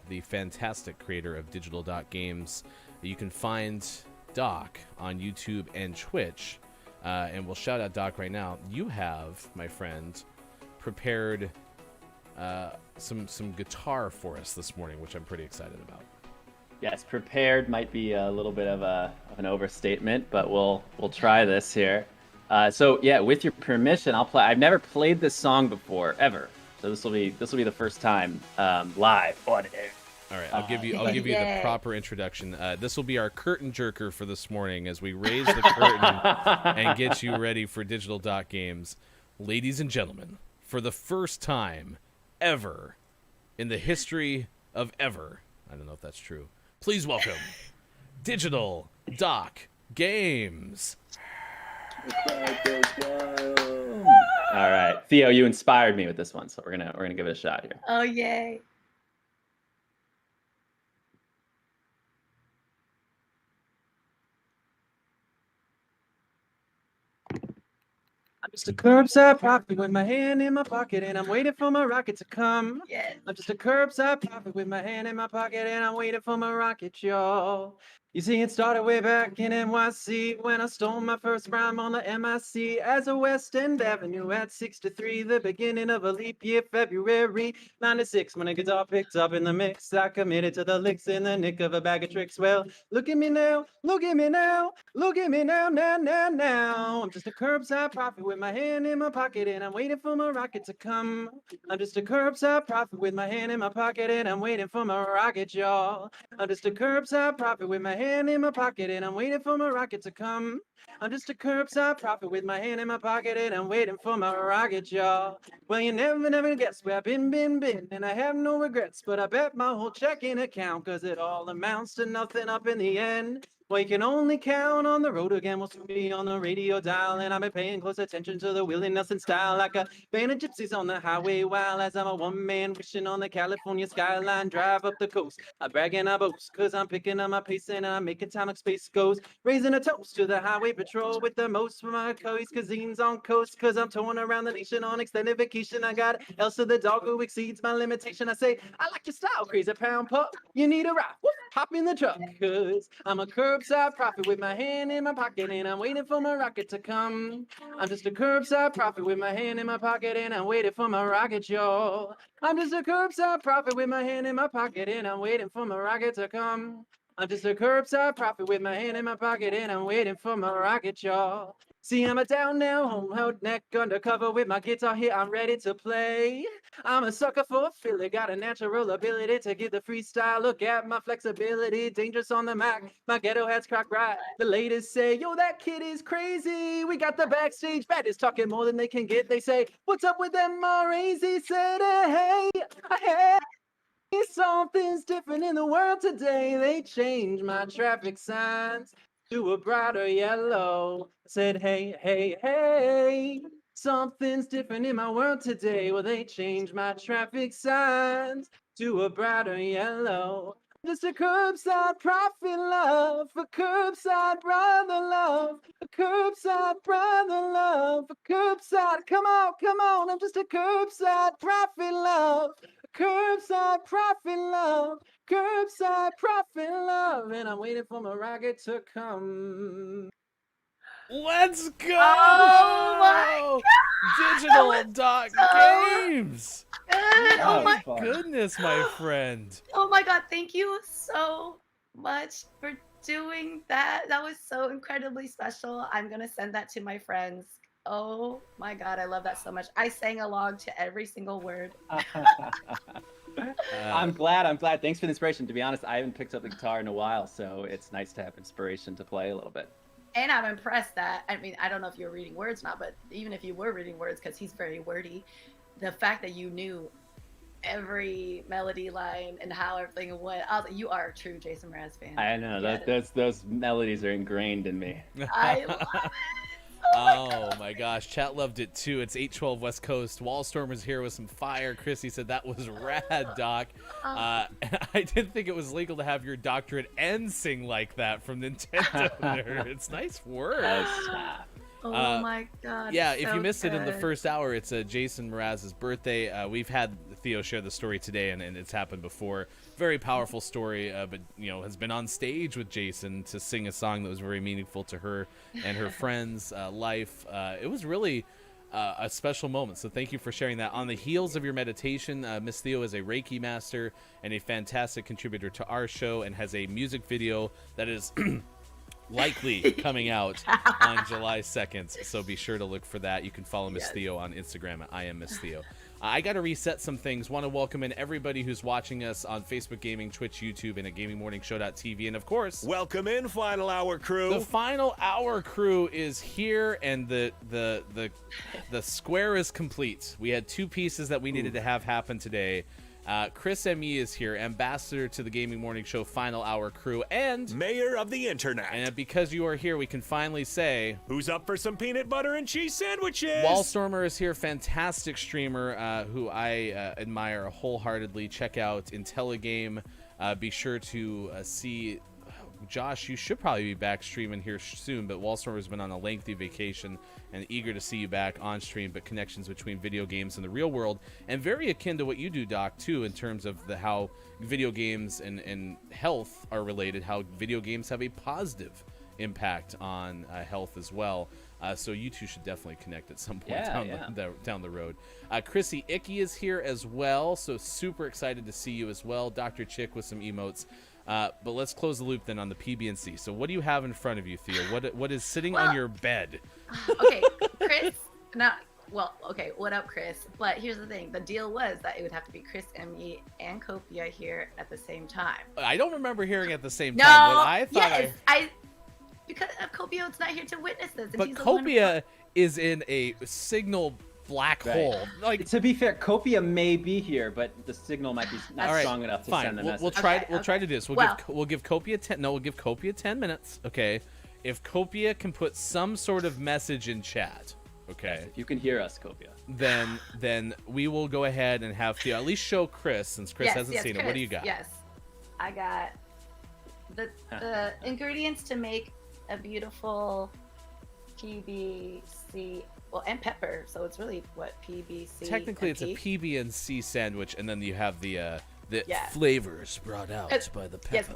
[SPEAKER 6] the fantastic creator of Digital Games. You can find Doc on YouTube and Twitch. And we'll shout out Doc right now. You have, my friend, prepared some guitar for us this morning, which I'm pretty excited about.
[SPEAKER 8] Yes, prepared might be a little bit of an overstatement, but we'll try this here. So yeah, with your permission, I'll play. I've never played this song before ever, so this will be the first time live on air.
[SPEAKER 6] All right, I'll give you the proper introduction. This will be our curtain jerker for this morning as we raise the curtain and get you ready for Digital Doc Games. Ladies and gentlemen, for the first time ever in the history of ever, I don't know if that's true, please welcome Digital Doc Games.
[SPEAKER 8] All right, Theo, you inspired me with this one, so we're gonna give it a shot here.
[SPEAKER 9] Oh yay!
[SPEAKER 18] I'm just a curbside prophet with my hand in my pocket and I'm waiting for my rocket to come.
[SPEAKER 9] Yes.
[SPEAKER 18] I'm just a curbside prophet with my hand in my pocket and I'm waiting for my rocket, y'all. You see, it started way back in NYC when I stole my first rhyme on the MIC as a West End Avenue at 63, the beginning of a leap year, February 96. When a guitar picked up in the mix, I committed to the licks in the nick of a bag of tricks. Well, look at me now, look at me now, look at me now, now. I'm just a curbside prophet with my hand in my pocket and I'm waiting for my rocket to come. I'm just a curbside prophet with my hand in my pocket and I'm waiting for my rocket, y'all. I'm just a curbside prophet with my hand in my pocket and I'm waiting for my rocket to come. I'm just a curbside prophet with my hand in my pocket and I'm waiting for my rocket, y'all. Well, you never guess where I've been, and I have no regrets, but I bet my whole checking account, cause it all amounts to nothing up in the end. Well, you can only count on the road again. We'll soon be on the radio dial, and I've been paying close attention to the Willie Nelson style, like a band of gypsies on the highway, while as I'm a one-man wishing on the California skyline, drive up the coast. I brag and I boast, cause I'm picking up my pace and I'm making time like space goes, raising a toast to the highway patrol with the most for my coast cuisines on coast, cause I'm touring around the nation on extended vacation. I got Elsa the dog who exceeds my limitation. I say, I like your style, crazy pound pup. You need a ride, whoop, hop in the truck, cause I'm a curbside prophet with my hand in my pocket and I'm waiting for my rocket to come. I'm just a curbside prophet with my hand in my pocket and I'm waiting for my rocket, y'all. I'm just a curbside prophet with my hand in my pocket and I'm waiting for my rocket to come. I'm just a curbside prophet with my hand in my pocket and I'm waiting for my rocket, y'all. See, I'm a down now, home held neck undercover with my guitar here, I'm ready to play. I'm a sucker for a filler, got a natural ability to give the freestyle. Look at my flexibility, dangerous on the mic, my ghetto hat's cracked right. The ladies say, yo, that kid is crazy. We got the backstage baddies talking more than they can get. They say, what's up with them MRAs? Said, hey, something's different in the world today. They changed my traffic signs to a brighter yellow. I said, hey, hey, hey, something's different in my world today. Well, they changed my traffic signs to a brighter yellow. Just a curbside prophet love, a curbside brother love, a curbside brother love, a curbside, come on, I'm just a curbside prophet love, a curbside prophet love, curbside prophet love, and I'm waiting for my rocket to come.
[SPEAKER 6] Let's go!
[SPEAKER 9] Oh my God!
[SPEAKER 6] Digital Doc Games!
[SPEAKER 9] Good. Oh my
[SPEAKER 6] goodness, my friend.
[SPEAKER 9] Oh my God, thank you so much for doing that. That was so incredibly special. I'm gonna send that to my friends. Oh my God, I love that so much. I sang along to every single word.
[SPEAKER 8] I'm glad. Thanks for the inspiration. To be honest, I haven't picked up the guitar in a while, so it's nice to have inspiration to play a little bit.
[SPEAKER 9] And I'm impressed that, I mean, I don't know if you're reading words or not, but even if you were reading words, because he's very wordy, the fact that you knew every melody line and how everything went, I was like, you are a true Jason Mraz fan.
[SPEAKER 8] I know, those melodies are ingrained in me.
[SPEAKER 9] I love it.
[SPEAKER 6] Oh my gosh, chat loved it too. It's 812 West Coast. Wallstormer's here with some fire. Chrissy said that was rad, Doc. I didn't think it was legal to have your doctorate and sing like that from Nintendo Nerds. Nice work.
[SPEAKER 9] Oh my God.
[SPEAKER 6] Yeah, if
[SPEAKER 9] so
[SPEAKER 6] you missed it in the
[SPEAKER 9] good.
[SPEAKER 6] first hour, it's Jason Mraz's birthday. We've had Theo share the story today, and it's happened before. Very powerful story, but has been on stage with Jason to sing a song that was very meaningful to her and her friends' life. It was really a special moment. So thank you for sharing that. On the heels of your meditation, Miss Theo is a Reiki master and a fantastic contributor to our show, and has a music video that is likely coming out on July 2nd. So be sure to look for that. You can follow Miss Theo on Instagram at I am Miss Theo. I got to reset some things. Want to welcome in everybody who's watching us on Facebook Gaming, Twitch, YouTube, and at GamingMorningShow.tv. And of course,
[SPEAKER 13] welcome in, Final Hour crew.
[SPEAKER 6] The Final Hour crew is here, and the square is complete. We had two pieces that we needed to have happen today. Chris M.E. is here, ambassador to the Gaming Morning Show Final Hour crew, and
[SPEAKER 13] mayor of the internet.
[SPEAKER 6] And because you are here, we can finally say,
[SPEAKER 13] who's up for some peanut butter and cheese sandwiches?
[SPEAKER 6] Wallstormer is here, fantastic streamer who I admire wholeheartedly. Check out IntelliGame. Be sure to see Josh. You should probably be back streaming here soon, but Wallstormer's been on a lengthy vacation and eager to see you back on stream. But connections between video games and the real world, and very akin to what you do, Doc, too, in terms of how video games and health are related, how video games have a positive impact on health as well. So you two should definitely connect at some point down the road. Chrissy Icky is here as well, so super excited to see you as well. Dr. Chick with some emotes. But let's close the loop then on the PB&C. So what do you have in front of you, Theo? What is sitting on your bed?
[SPEAKER 9] Okay, Chris. What up, Chris? But here's the thing. The deal was that it would have to be Chris, M.E., and Copia here at the same time.
[SPEAKER 6] I don't remember hearing at the same
[SPEAKER 9] No,
[SPEAKER 6] time. What I thought
[SPEAKER 9] because Copia is not here to witness this. And
[SPEAKER 6] but
[SPEAKER 9] he's
[SPEAKER 6] Copia is in a signal black hole. Like,
[SPEAKER 18] to be fair, Copia may be here, but the signal might be not strong enough to send the message.
[SPEAKER 6] We'll try to do this. We'll give Copia 10 minutes. Okay. If Copia can put some sort of message in chat, okay.
[SPEAKER 8] If you can hear us, Copia.
[SPEAKER 6] Then we will go ahead and have Theo at least show Chris, since Chris hasn't seen it. What do you got?
[SPEAKER 9] Yes, I got the ingredients to make a beautiful PBC. Well, and pepper, so it's really what PBC.
[SPEAKER 6] Technically, it's a PB&C sandwich, and then you have the flavors brought out by the pepper.
[SPEAKER 9] Yes,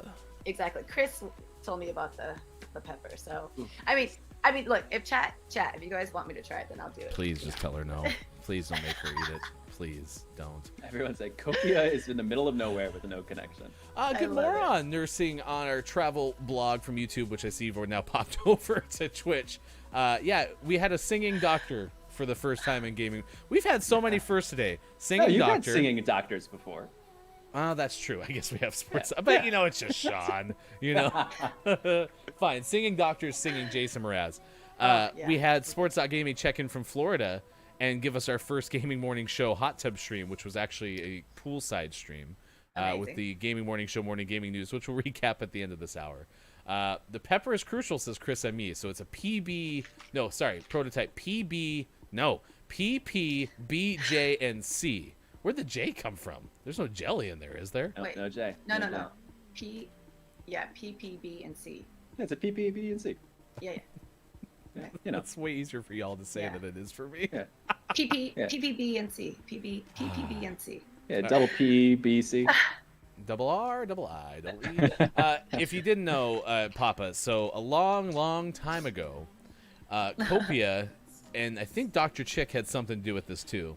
[SPEAKER 9] exactly. Chris told me about the pepper, so I mean, look, if chat, if you guys want me to try it, then I'll do it.
[SPEAKER 6] Please just tell her no. Please don't make her eat it. Please don't.
[SPEAKER 8] Everyone's like, Copia is in the middle of nowhere with no connection.
[SPEAKER 6] Good Moron nursing on our travel blog from YouTube, which I see we're now popped over to Twitch. We had a singing doctor for the first time in gaming. We've had so many firsts today. Singing doctor.
[SPEAKER 8] You've had singing doctors before.
[SPEAKER 6] Oh, that's true. I guess we have sports. But, it's just Sean. Fine. Singing doctors, singing Jason Mraz. We had Sports.Gaming check in from Florida and give us our first Gaming Morning Show hot tub stream, which was actually a poolside stream with the Gaming Morning Show morning gaming news, which we'll recap at the end of this hour. The pepper is crucial, says Chris M.E. So it's a prototype PP, B, J, and C. Where'd the J come from? There's no jelly in there, is there?
[SPEAKER 8] Wait, no J.
[SPEAKER 9] No. P, B, and C.
[SPEAKER 8] Yeah, it's a PP, B, and C.
[SPEAKER 9] Yeah.
[SPEAKER 6] It's way easier for y'all to say than it is for me.
[SPEAKER 8] Yeah.
[SPEAKER 9] PP, B, and C. PP, B, and C.
[SPEAKER 8] Yeah, double P, B, C.
[SPEAKER 6] Double R, double I, double E. If you didn't know, Papa, so a long time ago, Copia, and I think Dr. Chick had something to do with this too,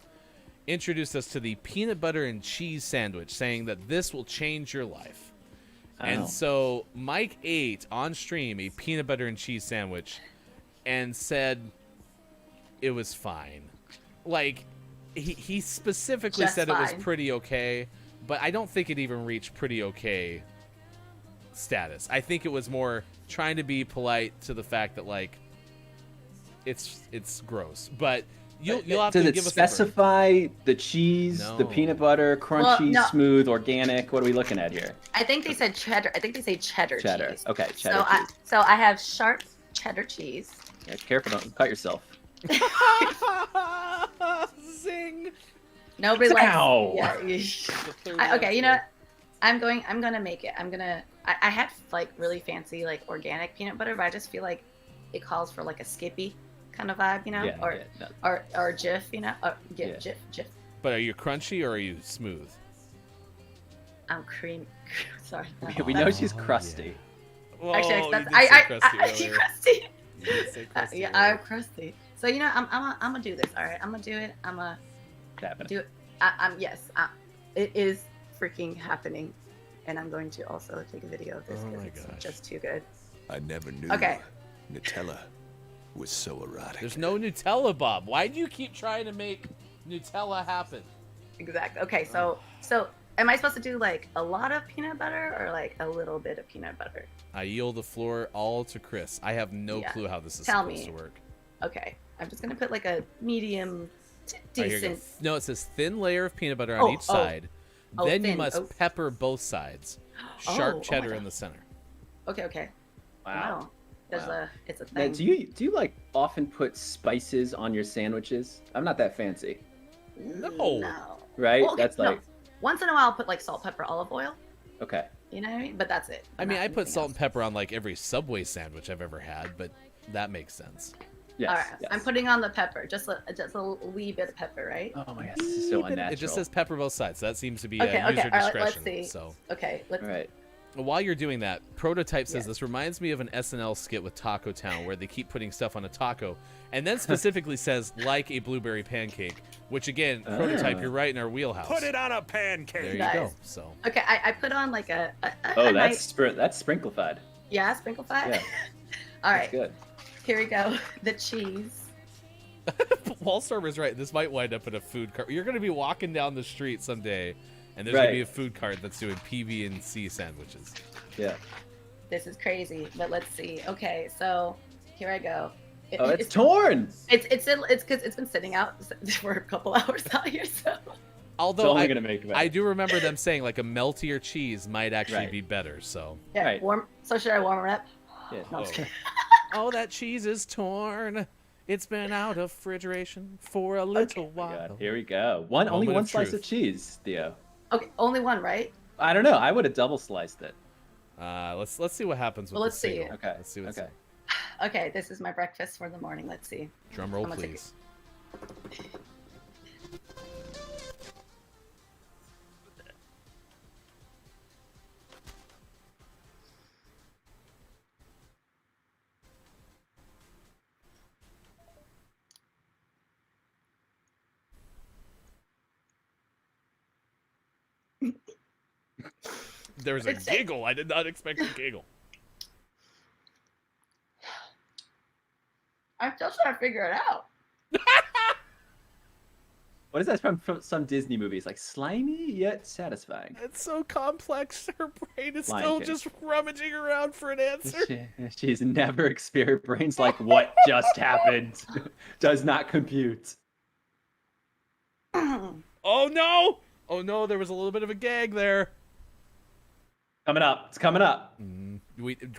[SPEAKER 6] introduced us to the peanut butter and cheese sandwich, saying that this will change your life. And so Mike ate on stream a peanut butter and cheese sandwich and said it was fine. Like, he specifically said it was pretty okay, but I don't think it even reached pretty okay status. I think it was more trying to be polite to the fact that, like, it's gross. But you'll have to give us.
[SPEAKER 8] Does it specify the cheese, the peanut butter, crunchy, smooth, organic? What are we looking at here?
[SPEAKER 9] I think they said cheddar. I think they say cheddar cheese.
[SPEAKER 8] Okay, cheddar cheese.
[SPEAKER 9] So I have sharp cheddar cheese.
[SPEAKER 8] Yeah, careful, don't cut yourself.
[SPEAKER 6] Zing.
[SPEAKER 9] Nobody likes.
[SPEAKER 8] Ow.
[SPEAKER 9] Yeah. Okay, you know what? I'm gonna make it. I had like really fancy like organic peanut butter, but I just feel like it calls for like a Skippy kind of vibe, or Jif, Jif.
[SPEAKER 6] But are you crunchy or are you smooth?
[SPEAKER 9] I'm cream. Sorry.
[SPEAKER 8] We know she's crusty.
[SPEAKER 6] Whoa,
[SPEAKER 9] actually,
[SPEAKER 6] I crusty.
[SPEAKER 9] I'm crusty. Yeah, I'm crusty. So you know, I'm gonna do this. All right, I'm gonna do it. I'm gonna do it. It is freaking happening, and I'm going to also take a video of this because it's just too good.
[SPEAKER 19] I never knew Nutella was so erotic.
[SPEAKER 6] There's no Nutella, Bob. Why do you keep trying to make Nutella happen?
[SPEAKER 9] Exactly. Okay, so am I supposed to do like a lot of peanut butter or like a little bit of peanut butter?
[SPEAKER 6] I yield the floor all to Chris. I have no clue how this is
[SPEAKER 9] Tell
[SPEAKER 6] supposed
[SPEAKER 9] me.
[SPEAKER 6] to work.
[SPEAKER 9] Okay, I'm just gonna put like a medium,
[SPEAKER 6] All right, here you go.
[SPEAKER 9] decent.
[SPEAKER 6] No, it says thin layer of peanut butter on each side.
[SPEAKER 9] Oh,
[SPEAKER 6] then you
[SPEAKER 9] thin.
[SPEAKER 6] must
[SPEAKER 9] Oh.
[SPEAKER 6] pepper both sides.
[SPEAKER 9] Oh,
[SPEAKER 6] Sharp
[SPEAKER 9] oh my
[SPEAKER 6] cheddar
[SPEAKER 9] God.
[SPEAKER 6] in the center.
[SPEAKER 9] Okay.
[SPEAKER 8] Wow.
[SPEAKER 9] It's a
[SPEAKER 8] Now,
[SPEAKER 9] thing.
[SPEAKER 8] do you like often put spices on your sandwiches? I'm not that fancy.
[SPEAKER 6] No.
[SPEAKER 8] Right?
[SPEAKER 9] Well, okay,
[SPEAKER 8] That's like
[SPEAKER 9] once in a while I'll put like salt, pepper, olive oil.
[SPEAKER 8] okay.
[SPEAKER 9] You know what I mean? But that's it.
[SPEAKER 6] I mean, I put salt and pepper on like every Subway sandwich I've ever had, but that makes sense.
[SPEAKER 8] Yes.
[SPEAKER 9] All right. I'm putting on the pepper, just a wee bit of pepper, right?
[SPEAKER 8] Oh my god, this is so unnatural.
[SPEAKER 6] It just says pepper both sides, so that seems to be
[SPEAKER 9] Okay.
[SPEAKER 6] user
[SPEAKER 9] All right.
[SPEAKER 6] discretion.
[SPEAKER 9] Let's see.
[SPEAKER 6] So.
[SPEAKER 9] Okay. Let's.
[SPEAKER 8] All right.
[SPEAKER 6] While you're doing that, Prototype says this reminds me of an SNL skit with Taco Town where they keep putting stuff on a taco, and then specifically says like a blueberry pancake, which again, Prototype, you're right in our wheelhouse.
[SPEAKER 13] Put it on a pancake.
[SPEAKER 6] There you
[SPEAKER 9] Nice.
[SPEAKER 6] go. So.
[SPEAKER 9] Okay. I put on like a
[SPEAKER 8] Oh,
[SPEAKER 9] nice,
[SPEAKER 8] that's sprinklified.
[SPEAKER 9] yeah, sprinkle fat.
[SPEAKER 8] Yeah.
[SPEAKER 9] All
[SPEAKER 8] That's
[SPEAKER 9] right.
[SPEAKER 8] good.
[SPEAKER 9] Here we go. The cheese.
[SPEAKER 6] Wallstormer's right. This might wind up in a food cart. You're going to be walking down the street someday, and there's going to be a food cart that's doing PB&C sandwiches.
[SPEAKER 8] Yeah.
[SPEAKER 9] This is crazy, but let's see. Okay, so here I go.
[SPEAKER 8] Oh, it's torn.
[SPEAKER 9] It's because it's been sitting out for a couple hours out here. So
[SPEAKER 6] Although
[SPEAKER 8] only
[SPEAKER 6] I,
[SPEAKER 8] gonna make it better.
[SPEAKER 6] I do remember them saying like a meltier cheese might actually
[SPEAKER 8] Right.
[SPEAKER 6] be better. So.
[SPEAKER 9] yeah, warm. So should I warm it up?
[SPEAKER 8] Yeah.
[SPEAKER 9] No, I'm just kidding.
[SPEAKER 6] Oh, that cheese is torn. It's been out of refrigeration for a little while.
[SPEAKER 8] God, here we go. Only
[SPEAKER 6] Moment
[SPEAKER 8] one
[SPEAKER 6] of
[SPEAKER 8] slice
[SPEAKER 6] truth.
[SPEAKER 8] of cheese, Theo.
[SPEAKER 9] Okay, only one, right?
[SPEAKER 8] I don't know. I would have double sliced it.
[SPEAKER 6] Let's see what happens with
[SPEAKER 9] Well,
[SPEAKER 6] the
[SPEAKER 9] let's see.
[SPEAKER 6] single.
[SPEAKER 8] Okay.
[SPEAKER 6] Let's see what's
[SPEAKER 8] Okay.
[SPEAKER 9] Okay, this is my breakfast for the morning. Let's see.
[SPEAKER 6] Drum roll,
[SPEAKER 9] I'm gonna take
[SPEAKER 6] please. There was a
[SPEAKER 9] It's-
[SPEAKER 6] giggle. I did not expect a giggle.
[SPEAKER 9] I'm still trying to figure it out.
[SPEAKER 8] What is that from some Disney movies? Like slimy yet satisfying.
[SPEAKER 6] It's so complex. Her brain is
[SPEAKER 8] Lion
[SPEAKER 6] still
[SPEAKER 8] King.
[SPEAKER 6] just rummaging around for an answer.
[SPEAKER 8] She's never experienced brains like what just happened. Does not compute.
[SPEAKER 6] Oh no! Oh no! There was a little bit of a gag there.
[SPEAKER 8] Coming up. It's coming up.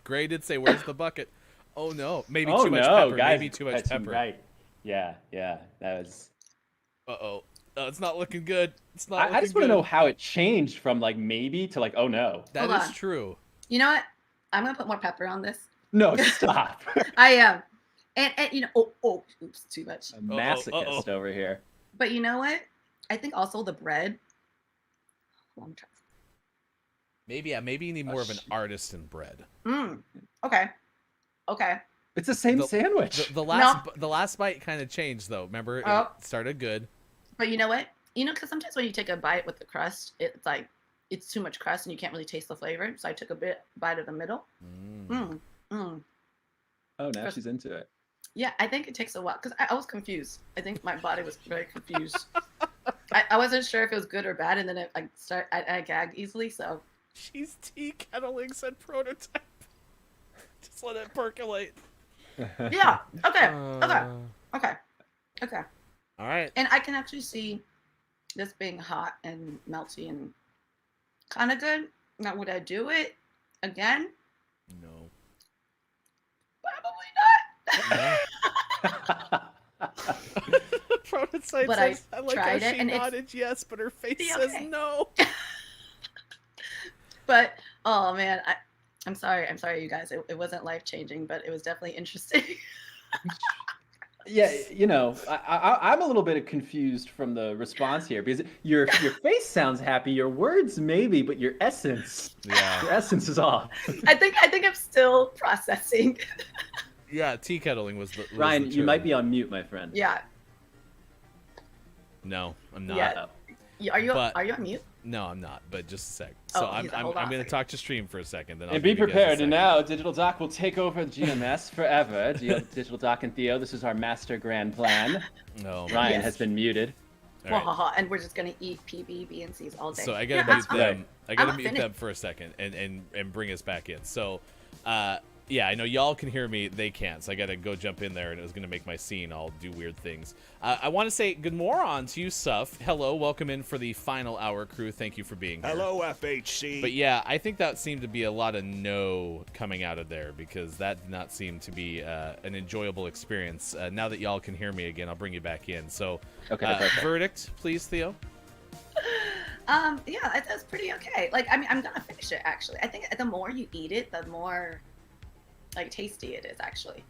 [SPEAKER 6] Gray did say, "Where's the bucket?" Oh no! Maybe
[SPEAKER 8] Oh
[SPEAKER 6] too much
[SPEAKER 8] no,
[SPEAKER 6] pepper.
[SPEAKER 8] guys,
[SPEAKER 6] Maybe too much
[SPEAKER 8] that's
[SPEAKER 6] pepper.
[SPEAKER 8] Right. Yeah. That was.
[SPEAKER 6] Uh-oh. It's not looking good. It's not.
[SPEAKER 8] I just want to know how it changed from like maybe to like oh no.
[SPEAKER 6] That
[SPEAKER 9] Hold
[SPEAKER 6] is
[SPEAKER 9] on.
[SPEAKER 6] true.
[SPEAKER 9] You know what? I'm gonna put more pepper on this.
[SPEAKER 8] No, stop.
[SPEAKER 9] I am. And you know, oops, too much.
[SPEAKER 8] A masochist over here.
[SPEAKER 9] But you know what? I think also the bread. Hold on,
[SPEAKER 6] Maybe you need more of an artist in bread.
[SPEAKER 9] Okay.
[SPEAKER 8] It's the same sandwich.
[SPEAKER 6] The last bite kind of changed though. Remember, it started good.
[SPEAKER 9] But you know what? You know, because sometimes when you take a bite with the crust, it's like it's too much crust and you can't really taste the flavor. So I took a bite of the middle.
[SPEAKER 8] Oh, now she's into it.
[SPEAKER 9] Yeah, I think it takes a while because I was confused. I think my body was very confused. I wasn't sure if it was good or bad, and then I gagged easily. So
[SPEAKER 6] She's tea kettling, said Prototype. Just let it percolate.
[SPEAKER 9] yeah, okay.
[SPEAKER 6] All right.
[SPEAKER 9] And I can actually see this being hot and melty and kind of good. Now, would I do it again?
[SPEAKER 6] No. Prototype
[SPEAKER 9] But
[SPEAKER 6] says,
[SPEAKER 9] I
[SPEAKER 6] I like how
[SPEAKER 9] tried
[SPEAKER 6] she
[SPEAKER 9] it, and it's-
[SPEAKER 6] nodded yes, but her face
[SPEAKER 9] Yeah,
[SPEAKER 6] says
[SPEAKER 9] okay.
[SPEAKER 6] no.
[SPEAKER 9] But oh man, I'm sorry, you guys. It wasn't life changing, but it was definitely interesting.
[SPEAKER 8] Yeah, you know, I'm a little bit confused from the response here because your face sounds happy, your words maybe, but your essence, your essence is off.
[SPEAKER 9] I think I'm still processing.
[SPEAKER 6] Yeah, tea kettling was the. Was
[SPEAKER 8] Ryan,
[SPEAKER 6] the
[SPEAKER 8] you
[SPEAKER 6] term.
[SPEAKER 8] might be on mute, my friend.
[SPEAKER 9] Yeah.
[SPEAKER 6] No, I'm not.
[SPEAKER 9] Yeah. Are you
[SPEAKER 6] But-
[SPEAKER 9] on mute?
[SPEAKER 6] No, I'm not. But just a sec. So
[SPEAKER 9] Oh,
[SPEAKER 6] I'm
[SPEAKER 9] he's like, hold on a
[SPEAKER 6] going to
[SPEAKER 9] second.
[SPEAKER 6] talk to stream for a second. Then I'll
[SPEAKER 8] And be
[SPEAKER 6] give you guys a
[SPEAKER 8] prepared.
[SPEAKER 6] second.
[SPEAKER 8] And now, Digital Doc will take over GMS forever. Digital Doc and Theo, this is our master grand plan.
[SPEAKER 6] No,
[SPEAKER 8] Ryan
[SPEAKER 9] Yes.
[SPEAKER 8] has been muted.
[SPEAKER 6] All right.
[SPEAKER 9] Wahaha, and we're just gonna eat PB, B, and C's all day.
[SPEAKER 6] So I
[SPEAKER 9] Yeah,
[SPEAKER 6] gotta
[SPEAKER 9] that's
[SPEAKER 6] mute
[SPEAKER 9] fine.
[SPEAKER 6] them. I gotta
[SPEAKER 9] I'm
[SPEAKER 6] mute
[SPEAKER 9] finished.
[SPEAKER 6] them for a second and bring us back in. So, yeah, I know y'all can hear me. They can't. So I gotta go jump in there, and it was gonna make my scene. I'll do weird things. I want to say good morning to you, Suff. Hello, welcome in for the final hour, crew. Thank you for being here.
[SPEAKER 13] Hello, FHC.
[SPEAKER 6] But yeah, I think that seemed to be a lot of no coming out of there because that did not seem to be an enjoyable experience. Now that y'all can hear me again, I'll bring you back in. So,
[SPEAKER 8] Okay, perfect.
[SPEAKER 6] verdict, please, Theo.
[SPEAKER 9] Yeah, that's pretty okay. Like, I mean, I'm gonna finish it actually. I think the more you eat it, the more like tasty it is actually.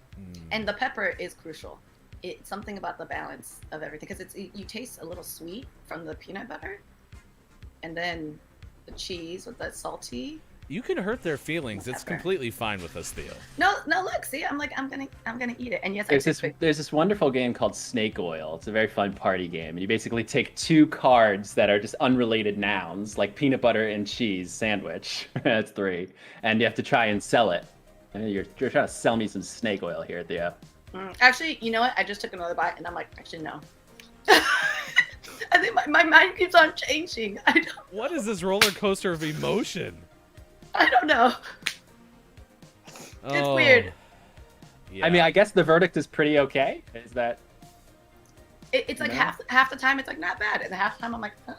[SPEAKER 9] And the pepper is crucial. It's something about the balance of everything because you taste a little sweet from the peanut butter, and then the cheese with that salty.
[SPEAKER 6] You can hurt their feelings. It's completely fine with us, Theo.
[SPEAKER 9] No, look, see, I'm gonna eat it, and yes,
[SPEAKER 8] There's this wonderful game called Snake Oil. It's a very fun party game, and you basically take two cards that are just unrelated nouns, like peanut butter and cheese sandwich. That's 3, and you have to try and sell it. And you're trying to sell me some snake oil here, Theo.
[SPEAKER 9] Actually, you know what? I just took another bite, and I'm like, actually, no. I think my mind keeps on changing.
[SPEAKER 6] What is this roller coaster of emotion?
[SPEAKER 9] I don't know. It's weird.
[SPEAKER 6] Yeah.
[SPEAKER 8] I mean, I guess the verdict is pretty okay. Is that?
[SPEAKER 9] It's like
[SPEAKER 8] No.
[SPEAKER 9] half the time it's like not bad, and half the time I'm like, huh?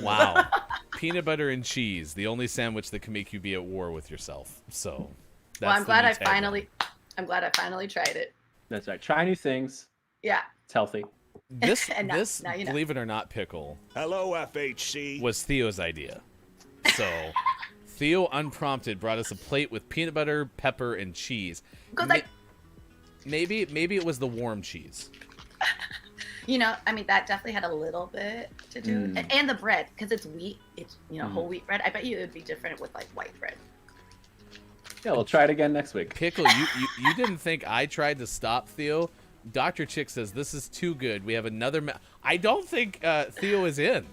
[SPEAKER 6] Wow. Peanut butter and cheese, the only sandwich that can make you be at war with yourself. So, that's
[SPEAKER 9] Well, I'm
[SPEAKER 6] the
[SPEAKER 9] glad
[SPEAKER 6] new
[SPEAKER 9] I
[SPEAKER 6] tagline.
[SPEAKER 9] finally tried it.
[SPEAKER 8] That's right. Try new things.
[SPEAKER 9] Yeah.
[SPEAKER 8] It's healthy.
[SPEAKER 6] This,
[SPEAKER 9] And now you know.
[SPEAKER 6] believe it or not, pickle.
[SPEAKER 13] Hello, FHC.
[SPEAKER 6] Was Theo's idea. So, Theo, unprompted, brought us a plate with peanut butter, pepper, and cheese. Maybe it was the warm cheese.
[SPEAKER 9] You know, I mean, that definitely had a little bit to do, and the bread, because it's wheat. It's whole wheat bread. I bet you it would be different with like white bread.
[SPEAKER 8] Yeah, we'll try it again next week.
[SPEAKER 6] Pickle, you didn't think I tried to stop Theo? Dr. Chick says this is too good. We have another. I don't think Theo is in.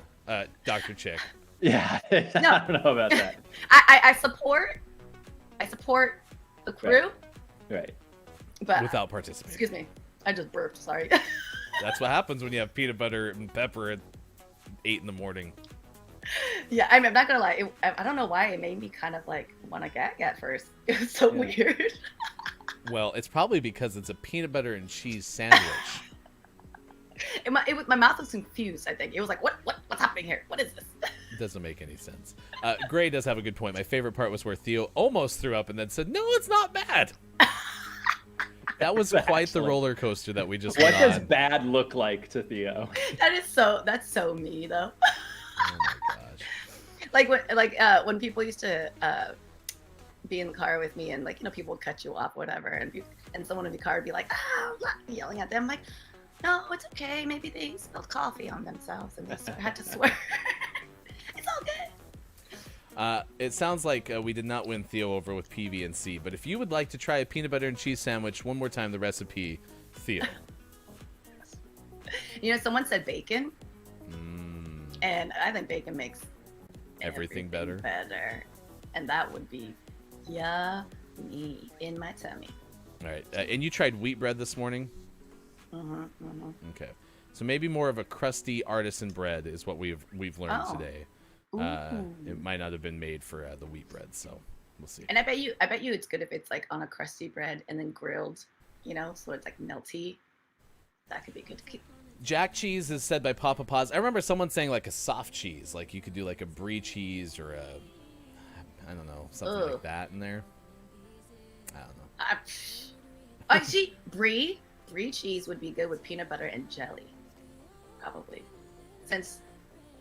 [SPEAKER 6] Dr. Chick.
[SPEAKER 8] Yeah, I don't know about that.
[SPEAKER 9] I support the crew,
[SPEAKER 8] Right.
[SPEAKER 9] but
[SPEAKER 6] Without participating.
[SPEAKER 9] Excuse me, I just burped. Sorry.
[SPEAKER 6] That's what happens when you have peanut butter and pepper at 8 in the morning.
[SPEAKER 9] Yeah, I mean, I'm not gonna lie. I don't know why it made me kind of like want to gag at first. It was so weird.
[SPEAKER 6] Well, it's probably because it's a peanut butter and cheese sandwich.
[SPEAKER 9] My mouth was confused. I think it was like, what's happening here? What is this?
[SPEAKER 6] It doesn't make any sense. Gray does have a good point. My favorite part was where Theo almost threw up and then said, "No, it's not bad." That was quite the roller coaster that we just
[SPEAKER 8] What
[SPEAKER 6] went
[SPEAKER 8] does
[SPEAKER 6] on.
[SPEAKER 8] bad look like to Theo?
[SPEAKER 9] That's so me though.
[SPEAKER 6] Oh my gosh.
[SPEAKER 9] When people used to be in the car with me and people would cut you off, whatever, and someone in the car would be like, I'm not yelling at them. I'm like, no, it's okay. Maybe they spilled coffee on themselves and they had to swear. It's all good.
[SPEAKER 6] It sounds like we did not win Theo over with PB and C, but if you would like to try a peanut butter and cheese sandwich, one more time the recipe, Theo.
[SPEAKER 9] Someone said bacon, and I think bacon makes
[SPEAKER 6] Everything better.
[SPEAKER 9] And that would be yummy in my tummy.
[SPEAKER 6] All right. And you tried wheat bread this morning? Okay. So maybe more of a crusty artisan bread is what we've learned today. It might not have been made for the wheat bread, so we'll see.
[SPEAKER 9] And I bet you it's good if it's like on a crusty bread and then grilled, so it's like melty. That could be good.
[SPEAKER 6] Jack cheese is said by Papa Paws. I remember someone saying like a soft cheese, like you could do like a brie cheese or I don't know, something like that in there. I don't know.
[SPEAKER 9] Actually, brie cheese would be good with peanut butter and jelly, probably, since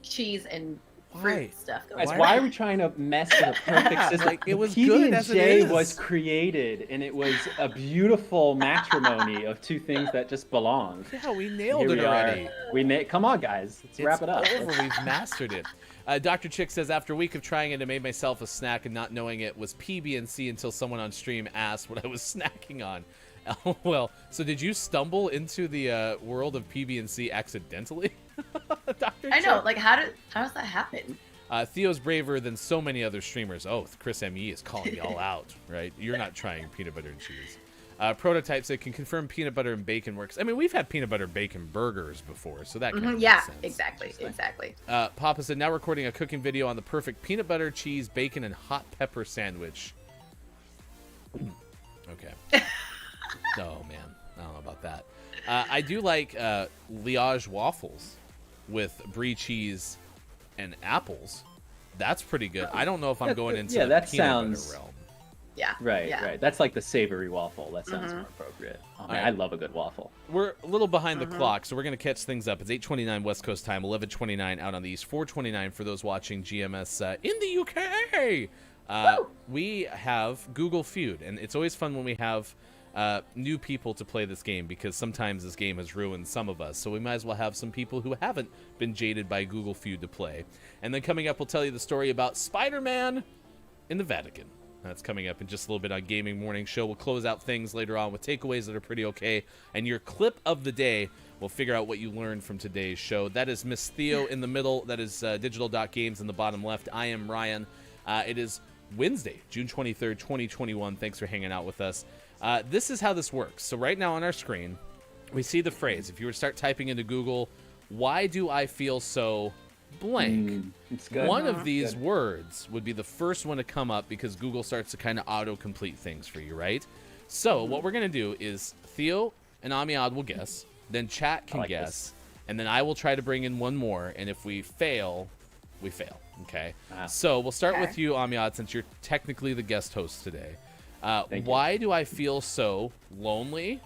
[SPEAKER 9] cheese and fruit stuff.
[SPEAKER 8] Guys, why are we trying to mess with a perfect system?
[SPEAKER 6] Like, it was
[SPEAKER 8] PB
[SPEAKER 6] good
[SPEAKER 8] and
[SPEAKER 6] as it
[SPEAKER 8] J
[SPEAKER 6] is.
[SPEAKER 8] was created, and it was a beautiful matrimony of two things that just belong.
[SPEAKER 6] Yeah, we nailed
[SPEAKER 8] Here
[SPEAKER 6] it
[SPEAKER 8] we
[SPEAKER 6] already.
[SPEAKER 8] Are. Come on, guys, let's wrap it up.
[SPEAKER 6] Over. We've mastered it. Dr. Chick says, after a week of trying it, I made myself a snack and not knowing it was PB&C until someone on stream asked what I was snacking on. Well, so did you stumble into the world of PB&C accidentally? Dr.
[SPEAKER 9] I know.
[SPEAKER 6] Chuck?
[SPEAKER 9] Like, how does that happen?
[SPEAKER 6] Theo's braver than so many other streamers. Oh, Chris ME is calling me all out, right? You're not trying peanut butter and cheese. Prototype said can confirm peanut butter and bacon works. I mean, we've had peanut butter bacon burgers before, so that kind of
[SPEAKER 9] Yeah,
[SPEAKER 6] makes sense.
[SPEAKER 9] exactly.
[SPEAKER 6] Papa said now recording a cooking video on the perfect peanut butter, cheese, bacon, and hot pepper sandwich. Okay. Oh man, I don't know about that. I do like Liège waffles with brie cheese and apples. That's pretty good. I don't know if I'm going into the
[SPEAKER 8] that
[SPEAKER 6] peanut
[SPEAKER 8] sounds
[SPEAKER 6] butter realm.
[SPEAKER 9] Yeah.
[SPEAKER 8] Right. That's like the savory waffle. That sounds more appropriate. Oh, man,
[SPEAKER 6] right.
[SPEAKER 8] I love a good waffle.
[SPEAKER 6] We're a little behind the clock, so we're going to catch things up. It's 8:29 West Coast time, 11:29 out on the East, 4:29 for those watching GMS in the UK. We have Google Feud, and it's always fun when we have new people to play this game because sometimes this game has ruined some of us. So we might as well have some people who haven't been jaded by Google Feud to play. And then coming up, we'll tell you the story about Spider-Man in the Vatican. That's coming up in just a little bit on Gaming Morning Show. We'll close out things later on with takeaways that are pretty okay. And your clip of the day, we'll figure out what you learned from today's show. That is Miss Theo in the middle. That is Digital.Games in the bottom left. I am Ryan. It is Wednesday, June 23rd, 2021. Thanks for hanging out with us. This is how this works. So right now on our screen, we see the phrase. If you were to start typing into Google, why do I feel so blank?
[SPEAKER 8] It's good.
[SPEAKER 6] One of these words would be the first one to come up because Google starts to kind of auto-complete things for you, right? So what we're going to do is Theo and Amiad will guess, then chat can guess, and then I will try to bring in one more, and if we fail, we fail, okay? So we'll start with you, Amiad, since you're technically the guest host today. Why do I feel so lonely,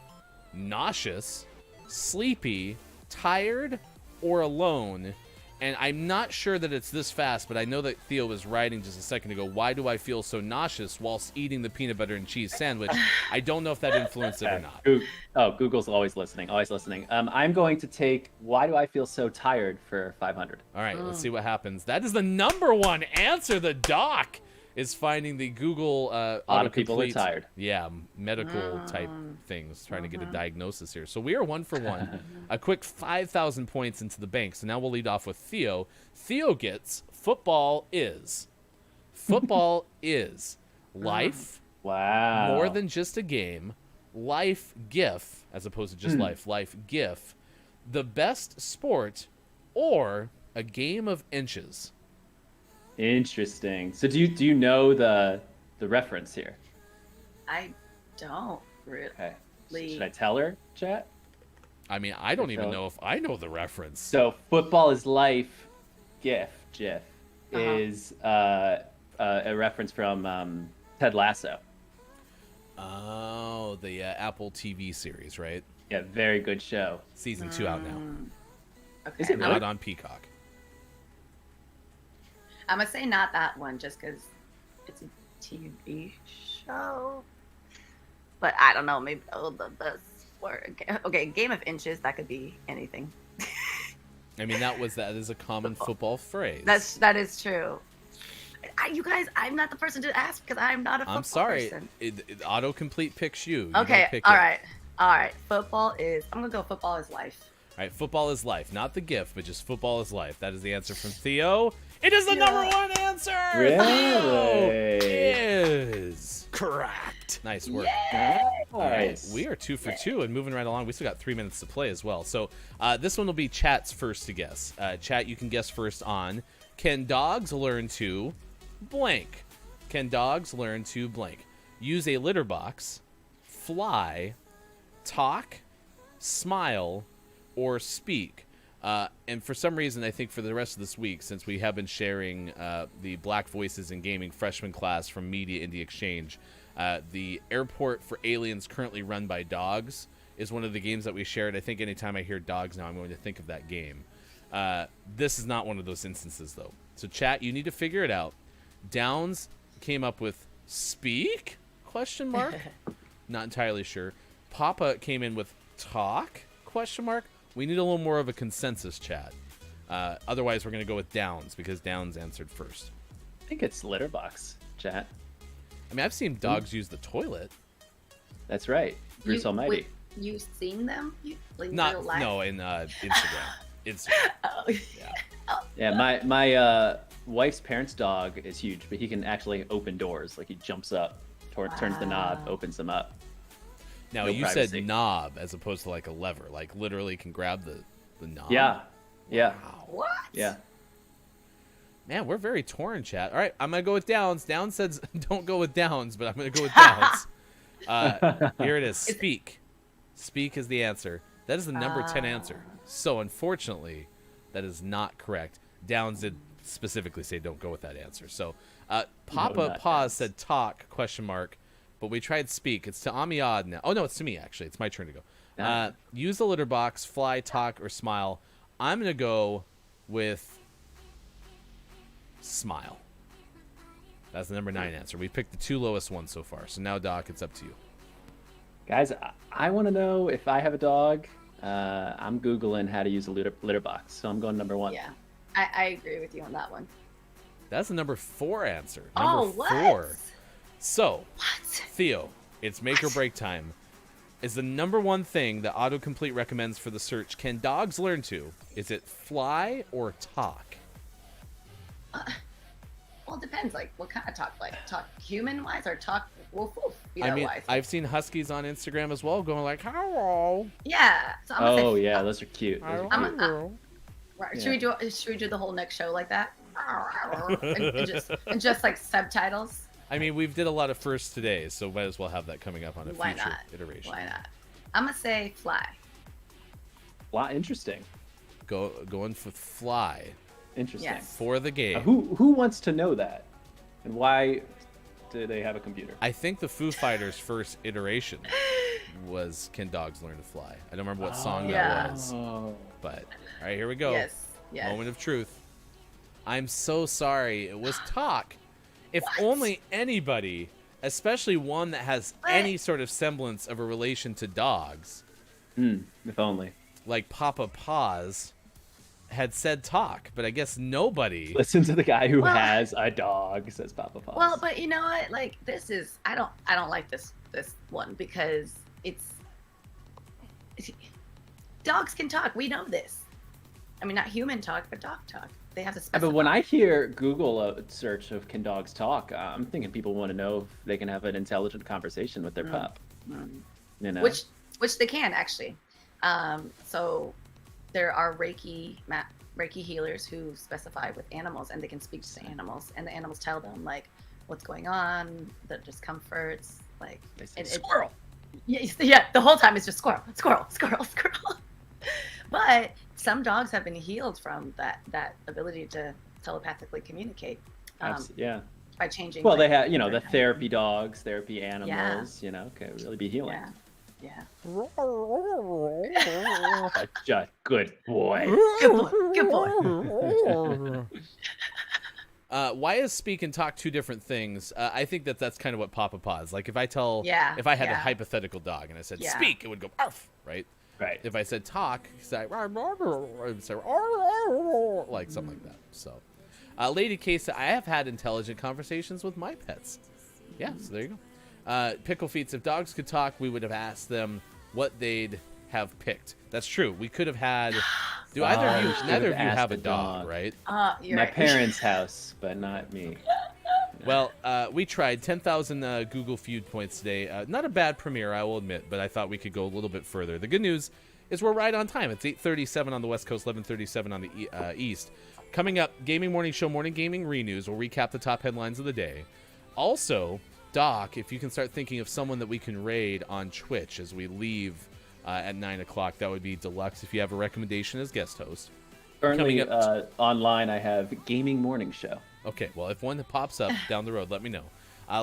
[SPEAKER 6] nauseous, sleepy, tired, or alone? And I'm not sure that it's this fast, but I know that Theo was writing just a second ago. Why do I feel so nauseous whilst eating the peanut butter and cheese sandwich? I don't know if that influenced it or not.
[SPEAKER 8] Google's always listening. I'm going to take why do I feel so tired for 500.
[SPEAKER 6] All right, let's see what happens. That is the number one answer. The doc is finding the Google
[SPEAKER 8] a lot of people are tired.
[SPEAKER 6] Yeah, medical type things, trying to get a diagnosis here. So we are 1 for 1. A quick 5,000 points into the bank. So now we'll lead off with Theo. Theo gets football is. Football is life.
[SPEAKER 8] Wow.
[SPEAKER 6] More than just a game. Life GIF, as opposed to just life. Life GIF. The best sport or a game of inches.
[SPEAKER 8] Interesting. So do you know the reference here?
[SPEAKER 9] I don't really.
[SPEAKER 8] Okay. Should I tell her, chat?
[SPEAKER 6] I mean, I don't even know if I know the reference.
[SPEAKER 8] So football is life, GIF is a reference from Ted Lasso.
[SPEAKER 6] Oh, the Apple TV series, right?
[SPEAKER 8] Yeah, very good show.
[SPEAKER 6] Season 2 out now.
[SPEAKER 9] Okay.
[SPEAKER 8] Is it really?
[SPEAKER 6] Not on Peacock.
[SPEAKER 9] I'm gonna say not that one, just because it's a TV show. But I don't know. Maybe the word. Okay, game of inches. That could be anything.
[SPEAKER 6] I mean, that is a common football phrase.
[SPEAKER 9] That is true. You guys, I'm not the person to ask because I'm not a football
[SPEAKER 6] I'm sorry.
[SPEAKER 9] person.
[SPEAKER 6] It autocomplete picks you.
[SPEAKER 9] Okay. All right. Football is. I'm gonna go. Football is life.
[SPEAKER 6] All right. Football is life. Not the gift, but just football is life. That is the answer from Theo. It is the number one answer.
[SPEAKER 8] Really?
[SPEAKER 6] Is correct. Nice work. All right. We are 2 for 2 and moving right along. We still got 3 minutes to play as well. So this one will be chat's first to guess. Chat, you can guess first on can dogs learn to blank? Can dogs learn to blank? Use a litter box, fly, talk, smile, or speak. And for some reason, I think for the rest of this week, since we have been sharing the Black Voices in Gaming freshman class from Media Indie Exchange, the Airport for Aliens currently run by dogs is one of the games that we shared. I think anytime I hear dogs now, I'm going to think of that game. This is not one of those instances, though. So chat, you need to figure it out. Downs came up with speak? Question mark? Not entirely sure. Papa came in with talk? Question mark? We need a little more of a consensus, chat. Otherwise, we're going to go with Downs because Downs answered first.
[SPEAKER 8] I think it's litter box, chat.
[SPEAKER 6] I mean, I've seen dogs use the toilet.
[SPEAKER 8] That's right. Bruce Almighty.
[SPEAKER 9] You seen them? Like,
[SPEAKER 6] Not
[SPEAKER 9] real life?
[SPEAKER 6] no in Instagram.
[SPEAKER 9] Oh.
[SPEAKER 8] Yeah, my wife's parents' dog is huge, but he can actually open doors. Like he jumps up, turns the knob, opens them up.
[SPEAKER 6] Now
[SPEAKER 8] No
[SPEAKER 6] you
[SPEAKER 8] privacy.
[SPEAKER 6] said knob as opposed to like a lever, like literally can grab the knob.
[SPEAKER 8] Yeah, yeah.
[SPEAKER 9] What?
[SPEAKER 8] Yeah.
[SPEAKER 6] Man, we're very torn, chat. All right, I'm gonna go with Downs. Downs says don't go with Downs, but I'm gonna go with Downs. Here it is. Speak. Speak is the answer. That is the number 10 answer. So unfortunately, that is not correct. Downs did specifically say don't go with that answer. So Papa Pause said talk ? But we tried speak. It's to Amiad now. Oh no, it's to me actually. It's my turn to go. Use the litter box, fly, talk, or smile. I'm gonna go with smile. That's the number 9 answer. We picked the 2 lowest ones so far. So now, Doc, it's up to you.
[SPEAKER 8] Guys, I want to know if I have a dog. I'm Googling how to use a litter box, so I'm going number 1.
[SPEAKER 9] Yeah, I agree with you on that one.
[SPEAKER 6] That's the number 4 answer.
[SPEAKER 9] Oh,
[SPEAKER 6] Number
[SPEAKER 9] what?
[SPEAKER 6] 4. So, Theo, it's make or break time. Is the number 1 thing that autocomplete recommends for the search can dogs learn to? Is it fly or talk?
[SPEAKER 9] Well, it depends. Like, what kind of talk? Like, talk human-wise or talk wolf-wolf?
[SPEAKER 6] I mean,
[SPEAKER 9] wise?
[SPEAKER 6] I've seen huskies on Instagram as well going like, hello.
[SPEAKER 9] Yeah. So I'm gonna say,
[SPEAKER 8] yeah, those are cute.
[SPEAKER 9] Right.
[SPEAKER 8] Yeah.
[SPEAKER 9] Should we do the whole next show like that? and just like subtitles?
[SPEAKER 6] I mean, we've did a lot of firsts today, so might as well have that coming up on a
[SPEAKER 9] Why
[SPEAKER 6] future
[SPEAKER 9] not?
[SPEAKER 6] iteration.
[SPEAKER 9] Why not? I'm gonna say fly.
[SPEAKER 8] Wow, interesting.
[SPEAKER 6] Going for fly.
[SPEAKER 8] Interesting.
[SPEAKER 9] Yes.
[SPEAKER 6] For the game.
[SPEAKER 8] Who wants to know that? And why do they have a computer?
[SPEAKER 6] I think the Foo Fighters' first iteration was "Can Dogs Learn to Fly?" I don't remember what song that was, but all right, here we go.
[SPEAKER 9] Yes. Yes.
[SPEAKER 6] Moment of truth. I'm so sorry. It was talk. If only anybody, especially one that has any sort of semblance of a relation to dogs,
[SPEAKER 8] if only,
[SPEAKER 6] like Papa Paws, had said talk, but I guess nobody.
[SPEAKER 8] Listen to the guy who has a dog, says Papa Paws.
[SPEAKER 9] Well, but you know what? Like, this is I don't like this one because it's dogs can talk. We know this. I mean, not human talk, but dog talk. They have to specify.
[SPEAKER 8] But when I hear Google a search of "Can dogs talk," I'm thinking people want to know if they can have an intelligent conversation with their pup. You know,
[SPEAKER 9] which they can actually. So there are Reiki healers who specify with animals, and they can speak to the animals, and the animals tell them like what's going on, the discomforts, like
[SPEAKER 8] squirrel.
[SPEAKER 9] Yeah, the whole time it's just squirrel. But some dogs have been healed from that ability to telepathically communicate.
[SPEAKER 8] Yeah.
[SPEAKER 9] By changing.
[SPEAKER 8] Well,
[SPEAKER 9] like,
[SPEAKER 8] they have, the therapy dogs, therapy animals, can really be healing.
[SPEAKER 9] Yeah.
[SPEAKER 8] Just good boy.
[SPEAKER 9] Good boy.
[SPEAKER 6] Why is speak and talk 2 different things? I think that's kind of what Papa Paws. Like if I had a hypothetical dog and I said speak, it would go arf, right?
[SPEAKER 8] Right.
[SPEAKER 6] If I said talk, it's like, like something like that. So, Lady Case, I have had intelligent conversations with my pets. Yeah, so there you go. Pickle Feets, if dogs could talk, we would have asked them what they'd have picked. That's true. We could have had. Do neither of you have a dog, right?
[SPEAKER 8] My parents' house, but not me.
[SPEAKER 6] Well, we tried 10,000 Google Feud points today. Not a bad premiere, I will admit, but I thought we could go a little bit further. The good news is we're right on time. It's 8:37 on the West Coast, 11:37 on the East. Coming up, Gaming Morning Show, Morning Gaming Renews. We'll recap the top headlines of the day. Also, Doc, if you can start thinking of someone that we can raid on Twitch as we leave at 9 o'clock, that would be deluxe if you have a recommendation as guest host.
[SPEAKER 8] Currently, online, I have Gaming Morning Show.
[SPEAKER 6] Okay, well, if one pops up down the road, let me know.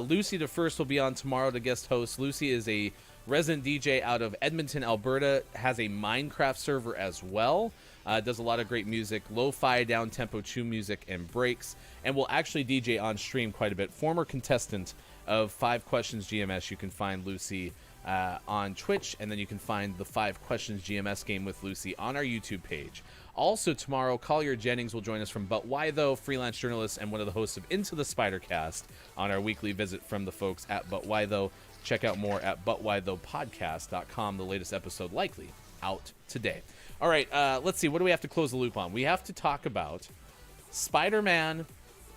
[SPEAKER 6] Lucy the First will be on tomorrow to guest host. Lucy is a resident DJ out of Edmonton, Alberta, has a Minecraft server as well, does a lot of great music, lo-fi, down-tempo, chill music, and breaks, and will actually DJ on stream quite a bit. Former contestant of 5 Questions GMS. You can find Lucy on Twitch, and then you can find the 5 Questions GMS game with Lucy on our YouTube page. Also tomorrow, Collier Jennings will join us from But Why Though, freelance journalist and one of the hosts of Into the Spider-Cast on our weekly visit from the folks at But Why Though. Check out more at butwhythoughpodcast.com. The latest episode likely out today. All right, let's see. What do we have to close the loop on? We have to talk about Spider-Man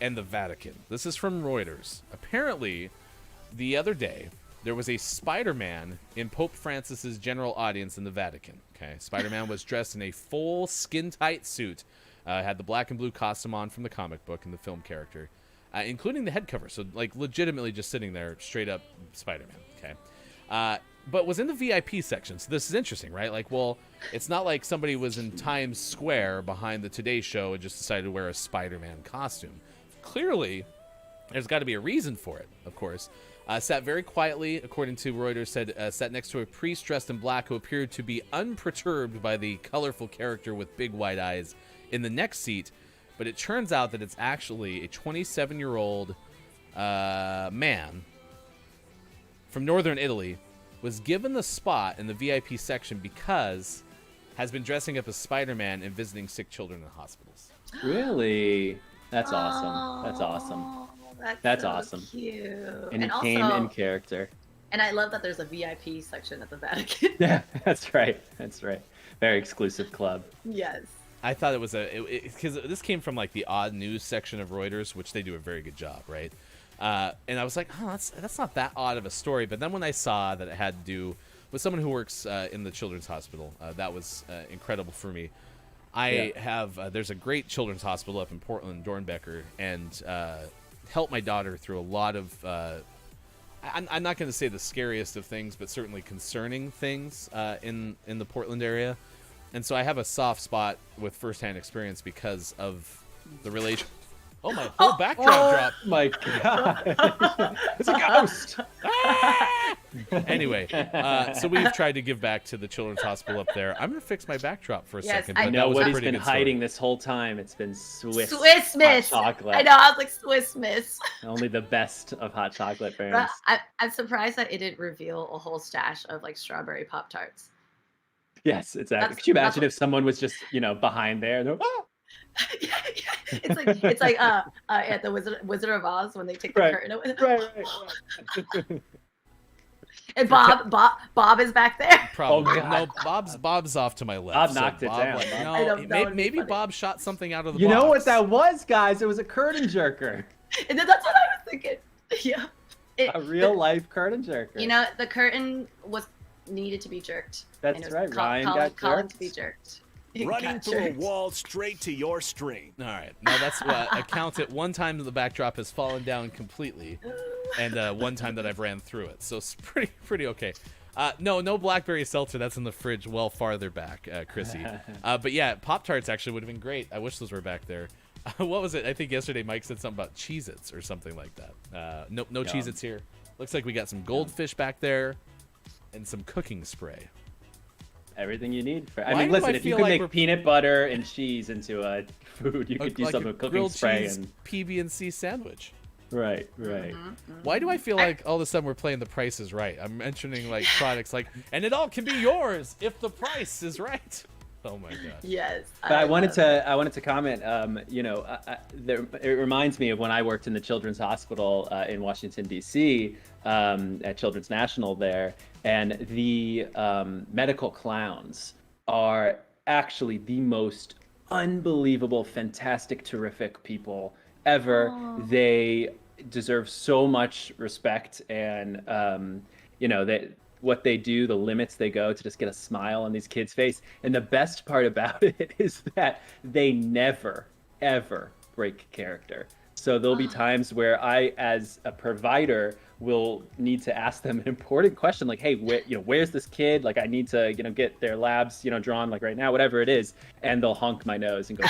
[SPEAKER 6] and the Vatican. This is from Reuters. Apparently, the other day, there was a Spider-Man in Pope Francis's general audience in the Vatican. Okay, Spider-Man was dressed in a full skin-tight suit, had the black and blue costume on from the comic book and the film character, including the head cover. So, like, legitimately just sitting there, straight up Spider-Man. Okay, but was in the VIP section. So this is interesting, right? Like, well, it's not like somebody was in Times Square behind the Today Show and just decided to wear a Spider-Man costume. Clearly, there's got to be a reason for it, of course. Sat very quietly, according to Reuters, sat next to a priest dressed in black who appeared to be unperturbed by the colorful character with big white eyes in the next seat. But it turns out that it's actually a 27-year-old man from northern Italy was given the spot in the VIP section because has been dressing up as Spider-Man and visiting sick children in hospitals.
[SPEAKER 8] Really? That's awesome. That's awesome. That's
[SPEAKER 9] so
[SPEAKER 8] awesome.
[SPEAKER 9] Cute.
[SPEAKER 8] And he
[SPEAKER 9] also,
[SPEAKER 8] came in character.
[SPEAKER 9] And I love that there's a VIP section at the Vatican.
[SPEAKER 8] Yeah, that's right. That's right. Very exclusive club.
[SPEAKER 9] Yes.
[SPEAKER 6] I thought it was because this came from like the odd news section of Reuters, which they do a very good job, right? And I was like, oh, that's not that odd of a story. But then when I saw that it had to do with someone who works in the children's hospital, that was incredible for me. I have there's a great children's hospital up in Portland, Dornbecker, and helped my daughter through a lot of I'm not going to say the scariest of things, but certainly concerning things in the Portland area. And so I have a soft spot with firsthand experience because of the relation. Oh, my whole backdrop dropped.
[SPEAKER 8] My God. It's a ghost.
[SPEAKER 6] Anyway, so we've tried to give back to the children's hospital up there. I'm going to fix my backdrop for a second.
[SPEAKER 8] I
[SPEAKER 6] but
[SPEAKER 8] know
[SPEAKER 6] that was
[SPEAKER 8] what
[SPEAKER 6] a
[SPEAKER 8] he's
[SPEAKER 6] pretty
[SPEAKER 8] been
[SPEAKER 6] good story.
[SPEAKER 8] hiding this whole time. It's been Swiss
[SPEAKER 9] Miss.
[SPEAKER 8] hot chocolate.
[SPEAKER 9] I know. I was like Swiss Miss.
[SPEAKER 8] Only the best of hot chocolate
[SPEAKER 9] But
[SPEAKER 8] brands.
[SPEAKER 9] I'm surprised that it didn't reveal a whole stash of like strawberry Pop Tarts.
[SPEAKER 8] Yes, exactly.
[SPEAKER 9] That's-
[SPEAKER 8] Could you imagine
[SPEAKER 9] that's-
[SPEAKER 8] if someone was just, behind there? And they're, "Ah!"
[SPEAKER 9] It's like at the Wizard of Oz when they take the
[SPEAKER 8] Right.
[SPEAKER 9] curtain away.
[SPEAKER 8] Right.
[SPEAKER 9] And Bob is back there.
[SPEAKER 6] Probably.
[SPEAKER 8] Oh, God.
[SPEAKER 6] No, Bob's off to my left.
[SPEAKER 8] Bob
[SPEAKER 6] so
[SPEAKER 8] knocked it down.
[SPEAKER 6] like,
[SPEAKER 8] Bob.
[SPEAKER 6] no,
[SPEAKER 9] I know, that would be
[SPEAKER 6] maybe
[SPEAKER 9] funny.
[SPEAKER 6] Bob shot something out of the
[SPEAKER 8] You
[SPEAKER 6] box.
[SPEAKER 8] know what that was, guys? It was a curtain jerker.
[SPEAKER 9] And then that's what I was thinking. Yeah.
[SPEAKER 8] A real life curtain jerker.
[SPEAKER 9] You know, the curtain needed to be jerked.
[SPEAKER 8] That's
[SPEAKER 9] and it was
[SPEAKER 8] right, Ryan got
[SPEAKER 9] calling
[SPEAKER 8] jerked.
[SPEAKER 9] to be jerked. He
[SPEAKER 13] Running
[SPEAKER 9] got
[SPEAKER 13] through a
[SPEAKER 9] jerked.
[SPEAKER 13] wall straight to your string.
[SPEAKER 6] All right. Now that's what I counted. One time the backdrop has fallen down completely, and one time that I've ran through it. So it's pretty okay. No blackberry seltzer. That's in the fridge, well farther back, Chrissy. But yeah, Pop-Tarts actually would have been great. I wish those were back there. What was it? I think yesterday Mike said something about Cheez-Its or something like that. No
[SPEAKER 8] Yum.
[SPEAKER 6] Cheez-Its here. Looks like we got some goldfish back there, and some cooking spray.
[SPEAKER 8] Everything you need for.
[SPEAKER 6] Why
[SPEAKER 8] I mean,
[SPEAKER 6] do I
[SPEAKER 8] listen, if you
[SPEAKER 6] feel
[SPEAKER 8] could
[SPEAKER 6] like
[SPEAKER 8] make
[SPEAKER 6] we're-
[SPEAKER 8] peanut butter and cheese into a food, you could do
[SPEAKER 6] Like
[SPEAKER 8] something
[SPEAKER 6] a
[SPEAKER 8] with cooking
[SPEAKER 6] grilled
[SPEAKER 8] spray
[SPEAKER 6] cheese
[SPEAKER 8] and.
[SPEAKER 6] PB&C sandwich.
[SPEAKER 8] Right.
[SPEAKER 6] Why do I feel like all of a sudden we're playing The Price is Right? I'm mentioning like products like, and it all can be yours if the price is right. Oh my god.
[SPEAKER 9] Yes.
[SPEAKER 8] But I wanted to comment. It reminds me of when I worked in the Children's Hospital in Washington D.C. At Children's National there, and the medical clowns are actually the most unbelievable, fantastic, terrific people ever.
[SPEAKER 9] Aw.
[SPEAKER 8] They deserve so much respect, and that what they do, the limits they go to just get a smile on these kids' face. And the best part about it is that they never, ever break character. So there'll be times where I, as a provider, will need to ask them an important question, like, "Hey, where's this kid? Like, I need to, get their labs, drawn, like right now, whatever it is." And they'll honk my nose and go,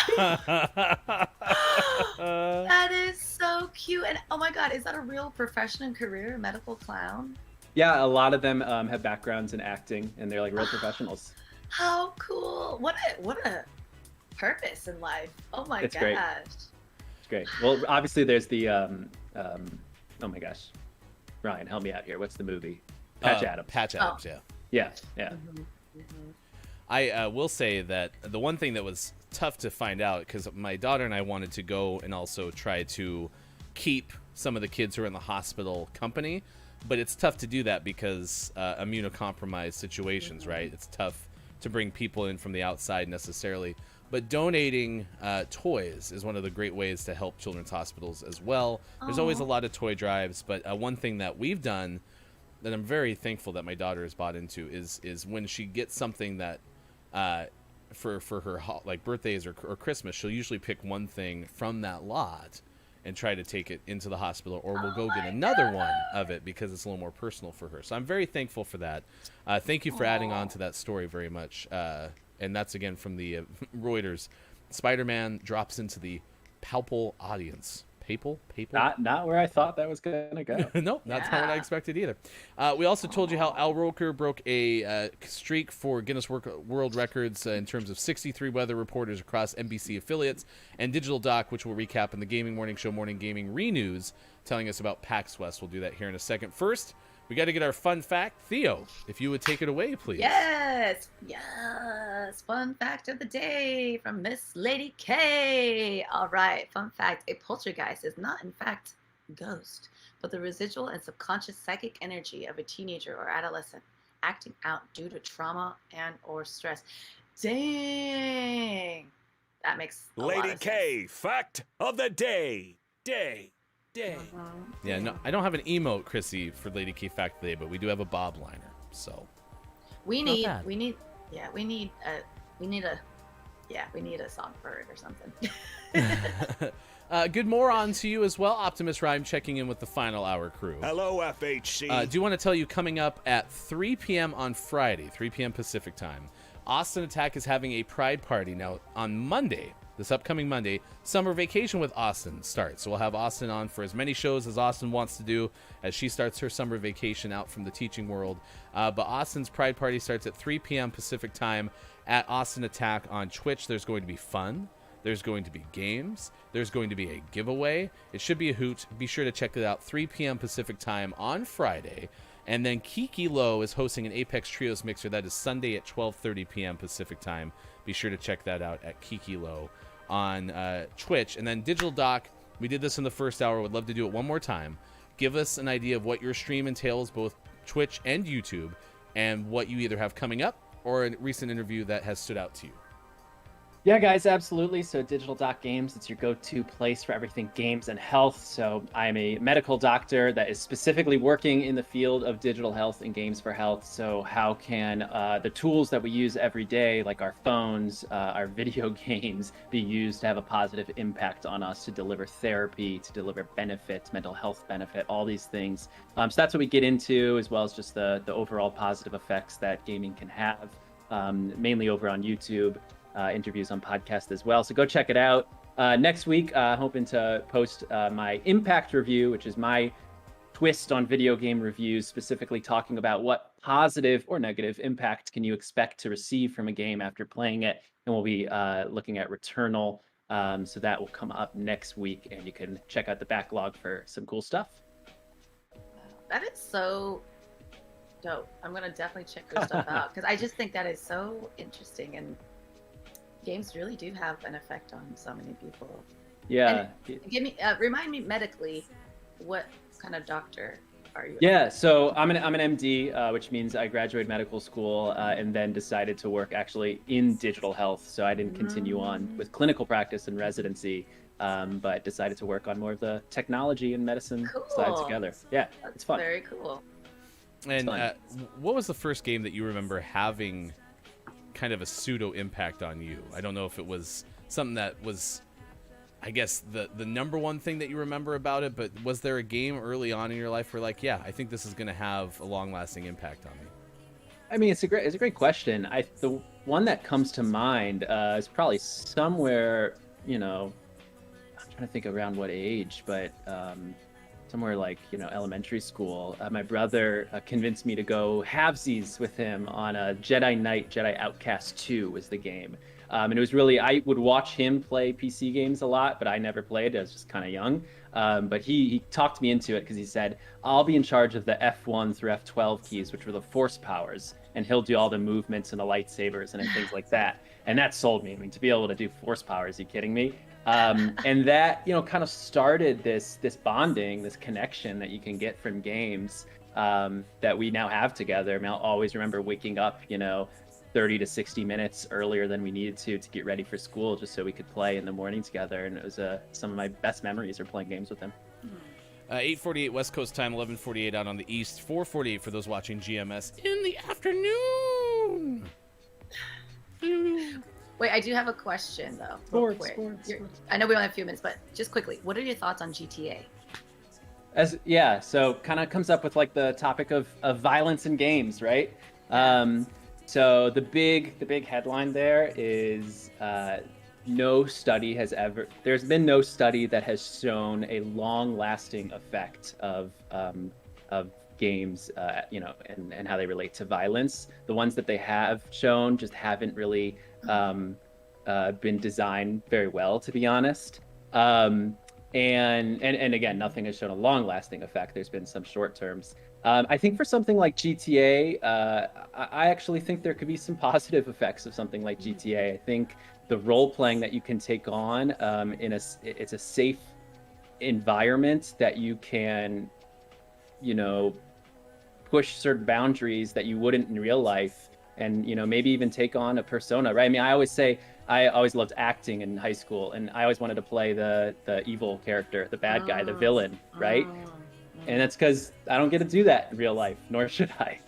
[SPEAKER 9] That is so cute. And oh my god, is that a real profession and career, a medical clown?
[SPEAKER 8] Yeah, a lot of them have backgrounds in acting, and they're like real professionals.
[SPEAKER 9] How cool. What a purpose in life. Oh my
[SPEAKER 8] It's
[SPEAKER 9] gosh.
[SPEAKER 8] great. It's great. Well, obviously there's the oh my gosh, Ryan, help me out here. What's the movie? Patch Adams.
[SPEAKER 6] Patch Adams,
[SPEAKER 9] Oh.
[SPEAKER 6] yeah.
[SPEAKER 8] Yeah.
[SPEAKER 6] I will say that the one thing that was tough to find out, because my daughter and I wanted to go and also try to keep some of the kids who are in the hospital company, but it's tough to do that because immunocompromised situations, right? It's tough to bring people in from the outside necessarily. But donating toys is one of the great ways to help children's hospitals as well. There's always a lot of toy drives, but one thing that we've done that I'm very thankful that my daughter has bought into is when she gets something that for her like birthdays or Christmas, she'll usually pick one thing from that lot and try to take it into the hospital, or we'll go get another one of it because it's a little more personal for her. So I'm very thankful for that. Thank you for adding on to that story very much. And that's again from the Reuters. Spider-Man drops into the Papal audience. Papal?
[SPEAKER 8] Not where I thought that was gonna go.
[SPEAKER 6] No, not what I expected either. We also told you how Al Roker broke a streak for Guinness World Records in terms of 63 weather reporters across NBC affiliates, and Digital Doc, which we'll recap in the Gaming Morning Show Morning Gaming Renews, telling us about PAX West. We'll do that here in a second. First, we got to get our fun fact. Theo, if you would take it away, please.
[SPEAKER 9] Yes. Fun fact of the day from Miss Lady K. All right. Fun fact: a poltergeist is not, in fact, a ghost, but the residual and subconscious psychic energy of a teenager or adolescent acting out due to trauma and/or stress. Dang. That makes a lot
[SPEAKER 13] Lady
[SPEAKER 9] of
[SPEAKER 13] K, fact of the day.
[SPEAKER 6] Yeah, no, I don't have an emote, Chrissy, for Lady K Fact of the Day, but we do have a Bob liner. So
[SPEAKER 9] We
[SPEAKER 6] Not
[SPEAKER 9] need
[SPEAKER 6] bad.
[SPEAKER 9] a songbird or something.
[SPEAKER 6] good moron to you as well. Optimus Rhyme checking in with the final hour crew.
[SPEAKER 13] Hello, FHC.
[SPEAKER 6] Do want to tell you, coming up at 3 p.m. on Friday, 3 p.m. Pacific time, Austin Attack is having a Pride Party. Now, on Monday, this upcoming Monday, Summer Vacation with Austin starts. So we'll have Austin on for as many shows as Austin wants to do as she starts her summer vacation out from the teaching world. But Austin's Pride Party starts at 3 p.m. Pacific time at Austin Attack on Twitch. There's going to be fun. There's going to be games. There's going to be a giveaway. It should be a hoot. Be sure to check it out 3 p.m. Pacific time on Friday. And then Kiki Low is hosting an Apex Trios mixer. That is Sunday at 12:30 p.m. Pacific time. Be sure to check that out at Kiki Low on Twitch. And then Digital Doc, we did this in the first hour. Would love to do it one more time. Give us an idea of what your stream entails, both Twitch and YouTube, and what you either have coming up or a recent interview that has stood out to you.
[SPEAKER 8] Yeah, guys, absolutely. So Digital Doc Games, it's your go-to place for everything games and health. So I'm a medical doctor that is specifically working in the field of digital health and games for health. So how can the tools that we use every day, like our phones, our video games, be used to have a positive impact on us, to deliver therapy, to deliver benefits, mental health benefit, all these things. So that's what we get into, as well as just the overall positive effects that gaming can have, mainly over on YouTube. Interviews on podcast as well. So go check it out. Next week, hoping to post my impact review, which is my twist on video game reviews, specifically talking about what positive or negative impact can you expect to receive from a game after playing it. And we'll be looking at Returnal. So that will come up next week, and you can check out the backlog for some cool stuff.
[SPEAKER 9] That is so dope. I'm gonna definitely check your stuff out because I just think that is so interesting, and games really do have an effect on so many people.
[SPEAKER 8] Yeah.
[SPEAKER 9] And give me, remind me medically, what kind of doctor are you?
[SPEAKER 8] Yeah, so I'm an MD, which means I graduated medical school and then decided to work actually in digital health. So I didn't continue on with clinical practice and residency, but decided to work on more of the technology and medicine side together. Yeah, it's fun.
[SPEAKER 9] Very cool.
[SPEAKER 6] And what was the first game that you remember having kind of a pseudo impact on you? I don't know if it was something that was, I guess, the number one thing that you remember about it, but was there a game early on in your life where, like, yeah, I think this is going to have a long-lasting impact on me?
[SPEAKER 8] I mean, it's a great question. The one that comes to mind is probably somewhere, I'm trying to think around what age, but somewhere like, elementary school. My brother convinced me to go halvesies with him on a Jedi Knight, Jedi Outcast 2 was the game. And it was really, I would watch him play PC games a lot, but I never played. I was just kind of young. But he talked me into it because he said, I'll be in charge of the F1 through F12 keys, which were the force powers, and he'll do all the movements and the lightsabers and things like that. And that sold me. I mean, to be able to do force powers, are you kidding me? And that, kind of started this bonding, this connection that you can get from games. that we now have together. I mean, I'll always remember waking up, 30 to 60 minutes earlier than we needed to get ready for school just so we could play in the morning together. And it was some of my best memories are playing games with him.
[SPEAKER 6] 8:48 West Coast time, 11:48 out on the East, 4:48 for those watching GMS in the afternoon.
[SPEAKER 9] Wait, I do have a question though.
[SPEAKER 18] Sports.
[SPEAKER 9] I know we only have a few minutes, but just quickly, what are your thoughts on GTA?
[SPEAKER 8] So kind of comes up with like the topic of violence in games, right? So the big headline there is there's been no study that has shown a long-lasting effect of games, and how they relate to violence. The ones that they have shown just haven't really been designed very well, to be honest. And again, nothing has shown a long-lasting effect. There's been some short terms. I think for something like GTA, I actually think there could be some positive effects of something like GTA. I think the role playing that you can take on it's a safe environment that you can, push certain boundaries that you wouldn't in real life, and maybe even take on a persona, right? I mean, I always loved acting in high school, and I always wanted to play the evil character, the bad guy, the villain, right? And that's because I don't get to do that in real life, nor should I.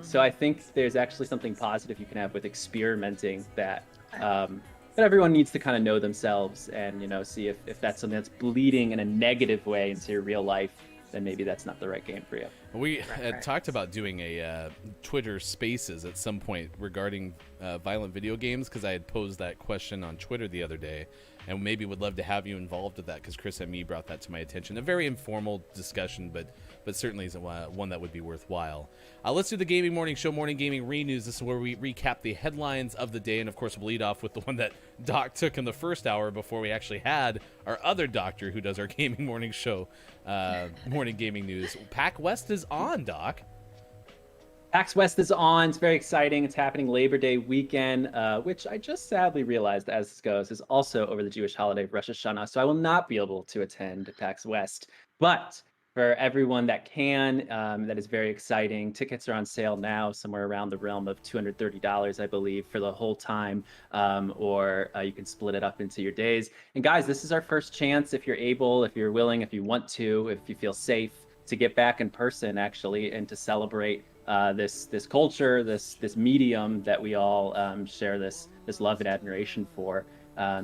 [SPEAKER 8] So I think there's actually something positive you can have with experimenting that everyone needs to kind of know themselves and, see if that's something that's bleeding in a negative way into your real life, then maybe that's not the right game for you.
[SPEAKER 6] We had talked about doing a Twitter Spaces at some point regarding violent video games, because I had posed that question on Twitter the other day, and maybe would love to have you involved with that, because Chris and me brought that to my attention. A very informal discussion, but certainly is one that would be worthwhile. Let's do the Gaming Morning Show Morning Gaming Re-News. This is where we recap the headlines of the day, and of course we'll lead off with the one that Doc took in the first hour before we actually had our other doctor who does our Gaming Morning Show Morning Gaming News. PAX West is on, Doc.
[SPEAKER 8] PAX West is on. It's very exciting. It's happening Labor Day weekend, which I just sadly realized as this goes is also over the Jewish holiday of Rosh Hashanah. So I will not be able to attend PAX West. But for everyone that can, that is very exciting. Tickets are on sale now, somewhere around the realm of $230, I believe, for the whole time, or you can split it up into your days. And guys, this is our first chance, if you're able, if you're willing, if you want to, if you feel safe, to get back in person, actually, and to celebrate this culture, this medium that we all share this love and admiration for.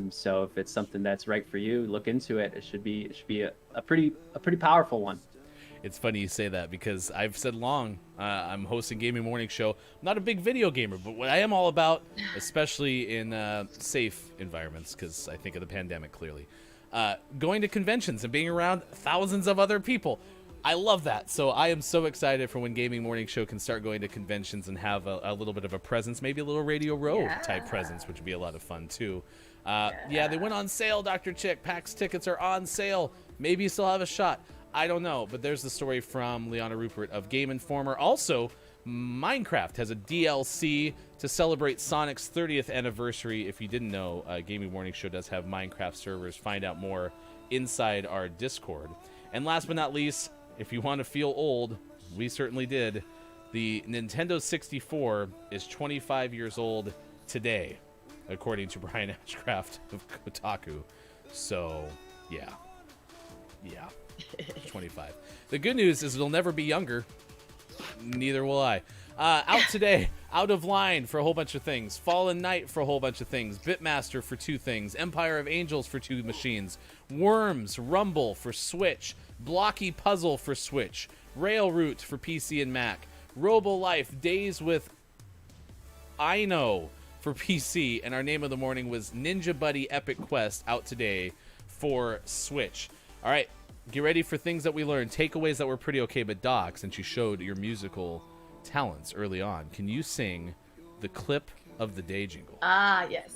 [SPEAKER 8] So if it's something that's right for you, look into it. It should be a pretty powerful one.
[SPEAKER 6] It's funny you say that, because I've said long, I'm hosting Gaming Morning Show. I'm not a big video gamer, but what I am all about, especially in safe environments, because I think of the pandemic clearly, going to conventions and being around thousands of other people. I love that. So I am so excited for when Gaming Morning Show can start going to conventions and have a little bit of a presence, maybe a little Radio Row type presence, which would be a lot of fun too. Yeah, they went on sale, Dr. Chick. PAX tickets are on sale. Maybe you still have a shot. I don't know, but there's the story from Liana Rupert of Game Informer. Also, Minecraft has a DLC to celebrate Sonic's 30th anniversary. If you didn't know, Gaming Morning Show does have Minecraft servers. Find out more inside our Discord. And last but not least, if you want to feel old, we certainly did. The Nintendo 64 is 25 years old today, according to Brian Ashcraft of Kotaku. So, yeah, 25. The good news is it'll never be younger. Neither will I. Out today, Out of Line for a whole bunch of things, Fallen Knight for a whole bunch of things, Bitmaster for 2 things, Empire of Angels for 2 machines, Worms Rumble for Switch, Blocky Puzzle for Switch, Railroot for PC and Mac, Robolife Days with Ino for PC, and our name of the morning was Ninja Buddy Epic Quest, out today for Switch. All right, get ready for things that we learned, takeaways that were pretty okay. But Doc, since you showed your musical talents early on, can you sing the clip of the day jingle?
[SPEAKER 9] Yes.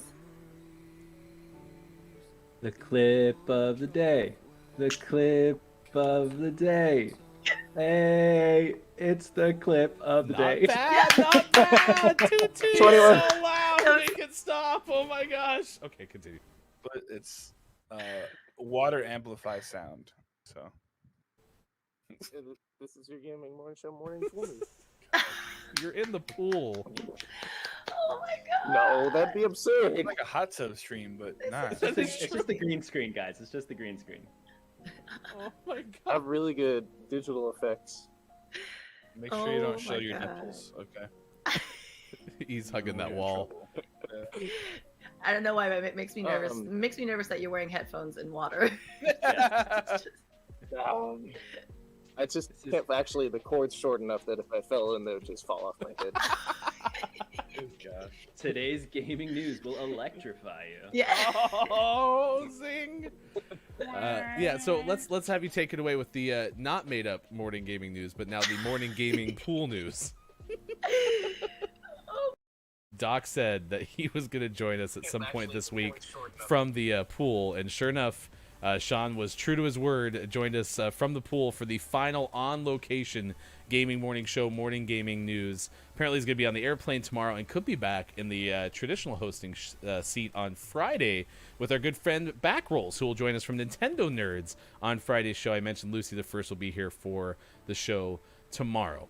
[SPEAKER 8] The clip of the day. The clip of the day. Hey, it's the clip of the day.
[SPEAKER 6] Not bad. Toot toot.
[SPEAKER 8] 21.
[SPEAKER 6] So loud. Make it stop. Oh my gosh. Okay, continue.
[SPEAKER 2] But it's water amplifies sound. So
[SPEAKER 10] This is your gaming morning show morning pool news.
[SPEAKER 6] You're in the pool.
[SPEAKER 9] Oh my god.
[SPEAKER 10] No, that'd be absurd.
[SPEAKER 2] It's like a hot tub stream, but not.
[SPEAKER 8] It's just the green screen, guys. It's just the green screen.
[SPEAKER 6] Oh my god.
[SPEAKER 10] I have really good digital effects.
[SPEAKER 2] Make sure you don't
[SPEAKER 9] Oh
[SPEAKER 2] show
[SPEAKER 9] my
[SPEAKER 2] your
[SPEAKER 9] God.
[SPEAKER 2] nipples. Okay.
[SPEAKER 6] He's hugging that wall.
[SPEAKER 9] I don't know why, but it makes me nervous. It makes me nervous that you're wearing headphones in water.
[SPEAKER 10] I just can't. Actually, the cord's short enough that if I fell in, they would just fall off my head.
[SPEAKER 2] Oh gosh.
[SPEAKER 8] Today's gaming news will electrify you.
[SPEAKER 9] Yeah.
[SPEAKER 6] Oh, zing! Yeah, so let's have you take it away with the not made up morning gaming news, but now the morning gaming pool news. Doc said that he was going to join us at some point this week from the pool, and sure enough, Sean was true to his word, joined us from the pool for the final on-location gaming morning show, Morning Gaming News. Apparently he's going to be on the airplane tomorrow and could be back in the traditional hosting seat on Friday with our good friend Backrolls, who will join us from Nintendo Nerds on Friday's show. I mentioned Lucy the First will be here for the show tomorrow.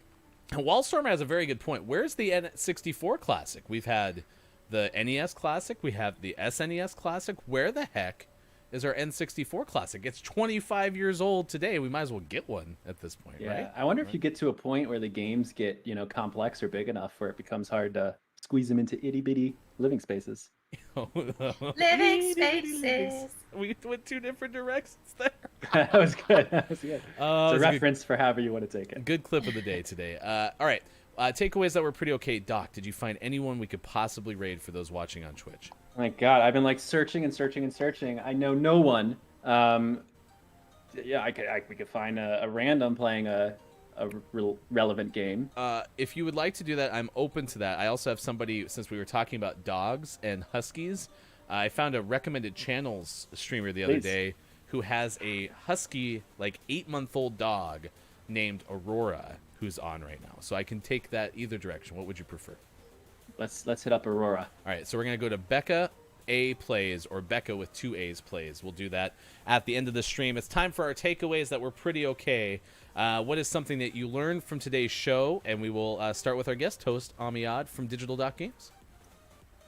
[SPEAKER 6] And Wallstormer has a very good point. Where's the N64 Classic? We've had the NES Classic. We have the SNES Classic. Where the heck is our N64 Classic? It's 25 years old today. We might as well get one at this point,
[SPEAKER 8] Yeah,
[SPEAKER 6] right?
[SPEAKER 8] I wonder if you get to a point where the games get, complex or big enough where it becomes hard to squeeze them into itty bitty living spaces.
[SPEAKER 9] Living spaces.
[SPEAKER 6] We went two different directions there.
[SPEAKER 8] That was good. That was good. It's a
[SPEAKER 6] Good-
[SPEAKER 8] reference for however you want to take it.
[SPEAKER 6] Good clip of the day today. All right. Takeaways that were pretty okay. Doc, did you find anyone we could possibly raid for those watching on Twitch?
[SPEAKER 8] My God, I've been searching and searching and searching. I know no one. Yeah, we could find a random playing a relevant game.
[SPEAKER 6] If you would like to do that, I'm open to that. I also have somebody, since we were talking about dogs and huskies, I found a recommended channels streamer the other
[SPEAKER 8] Please.
[SPEAKER 6] day who has a husky, 8-month-old dog named Aurora who's on right now. So I can take that either direction. What would you prefer?
[SPEAKER 8] Let's hit up Aurora.
[SPEAKER 6] All right, so we're going to go to Becca A Plays, or Becca with 2 A's Plays. We'll do that at the end of the stream. It's time for our takeaways that were pretty okay. What is something that you learned from today's show? And we will start with our guest host, Amiad from Digital Games.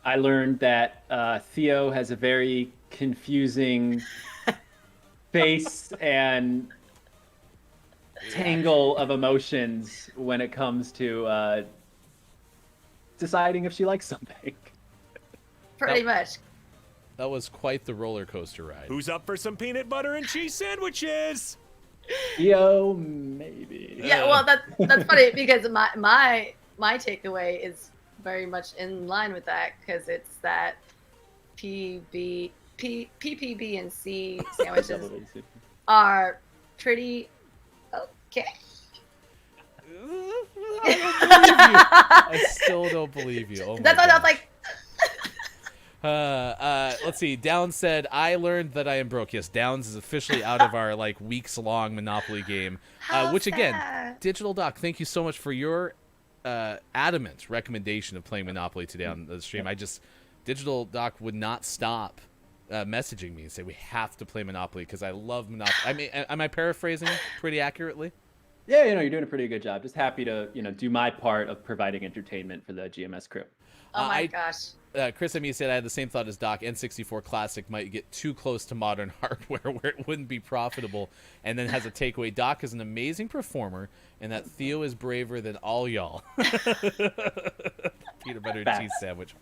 [SPEAKER 8] I learned that Theo has a very confusing face and tangle of emotions when it comes to deciding if she likes something.
[SPEAKER 9] Pretty much.
[SPEAKER 6] That was quite the roller coaster ride.
[SPEAKER 13] Who's up for some peanut butter and cheese sandwiches?
[SPEAKER 8] Theo, maybe.
[SPEAKER 9] Yeah, well, that's funny because my takeaway is very much in line with that because it's that PPB and C sandwiches are pretty okay.
[SPEAKER 6] I still don't believe you. Oh my
[SPEAKER 9] That's why I was like.
[SPEAKER 6] Let's see. Downs said, I learned that I am broke. Yes, Downs is officially out of our weeks-long Monopoly game. Which again, Digital Doc, thank you so much for your adamant recommendation of playing Monopoly today on the stream. Digital Doc would not stop messaging me and say we have to play Monopoly because I love Monopoly. I mean, am I paraphrasing pretty accurately?
[SPEAKER 8] Yeah, you're doing a pretty good job. Just happy to, do my part of providing entertainment for the GMS crew.
[SPEAKER 9] Oh my gosh.
[SPEAKER 6] Chris Amy said I had the same thought as Doc. N64 Classic might get too close to modern hardware where it wouldn't be profitable, and then has a takeaway. Doc is an amazing performer, and that Theo is braver than all y'all. Peanut butter and cheese sandwich.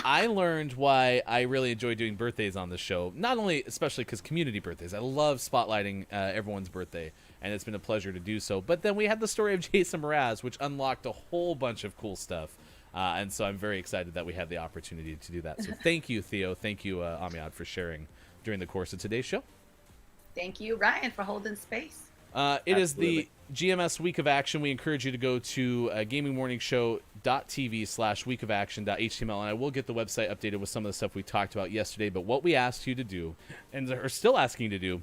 [SPEAKER 6] I learned why I really enjoy doing birthdays on the show. Not only, especially because community birthdays. I love spotlighting everyone's birthday, and it's been a pleasure to do so. But then we had the story of Jason Mraz, which unlocked a whole bunch of cool stuff. And so I'm very excited that we had the opportunity to do that. So thank you, Theo. Thank you, Amiad, for sharing during the course of today's show.
[SPEAKER 9] Thank you, Ryan, for holding space.
[SPEAKER 6] It is the GMS Week of Action. We encourage you to go to gamingmorningshow.tv/weekofaction.html, and I will get the website updated with some of the stuff we talked about yesterday. But what we asked you to do, and are still asking you to do,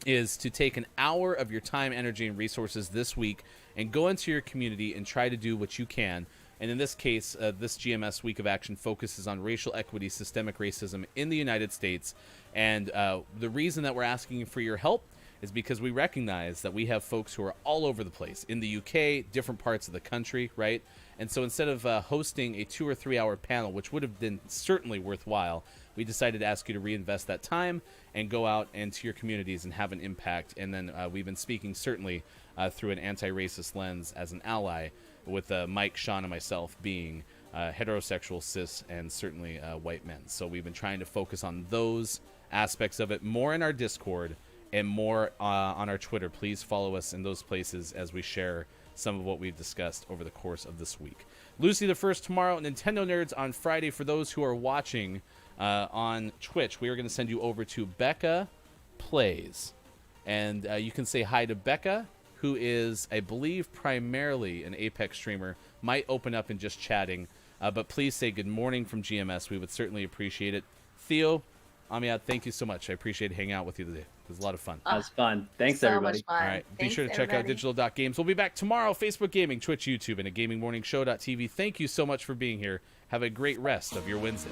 [SPEAKER 6] is to take an hour of your time, energy, and resources this week and go into your community and try to do what you can. And in this case, this GMS Week of Action focuses on racial equity, systemic racism in the United States. And the reason that we're asking for your help is because we recognize that we have folks who are all over the place in the UK, different parts of the country, right? And so instead of hosting a 2 or 3 hour panel, which would have been certainly worthwhile, we decided to ask you to reinvest that time and go out into your communities and have an impact. And then we've been speaking certainly through an anti-racist lens as an ally, with Mike, Sean, and myself being heterosexual, cis, and certainly white men. So we've been trying to focus on those aspects of it more in our Discord and more on our Twitter. Please follow us in those places as we share some of what we've discussed over the course of this week. Lucy the First tomorrow, Nintendo Nerds on Friday. For those who are watching on Twitch, we are going to send you over to Becca Plays. And you can say hi to Becca, who is, I believe, primarily an Apex streamer. Might open up and just chatting. But please say good morning from GMS. We would certainly appreciate it. Theo, Amiad, thank you so much. I appreciate hanging out with you today. It was a lot of fun.
[SPEAKER 8] That was fun. Thanks,
[SPEAKER 9] so
[SPEAKER 8] everybody.
[SPEAKER 9] much fun.
[SPEAKER 6] All right. Be
[SPEAKER 9] Thanks,
[SPEAKER 6] sure to check out
[SPEAKER 9] everybody.
[SPEAKER 6] digital.games. We'll be back tomorrow. Facebook Gaming, Twitch, YouTube, and at gamingmorningshow.tv. Thank you so much for being here. Have a great rest of your Wednesday.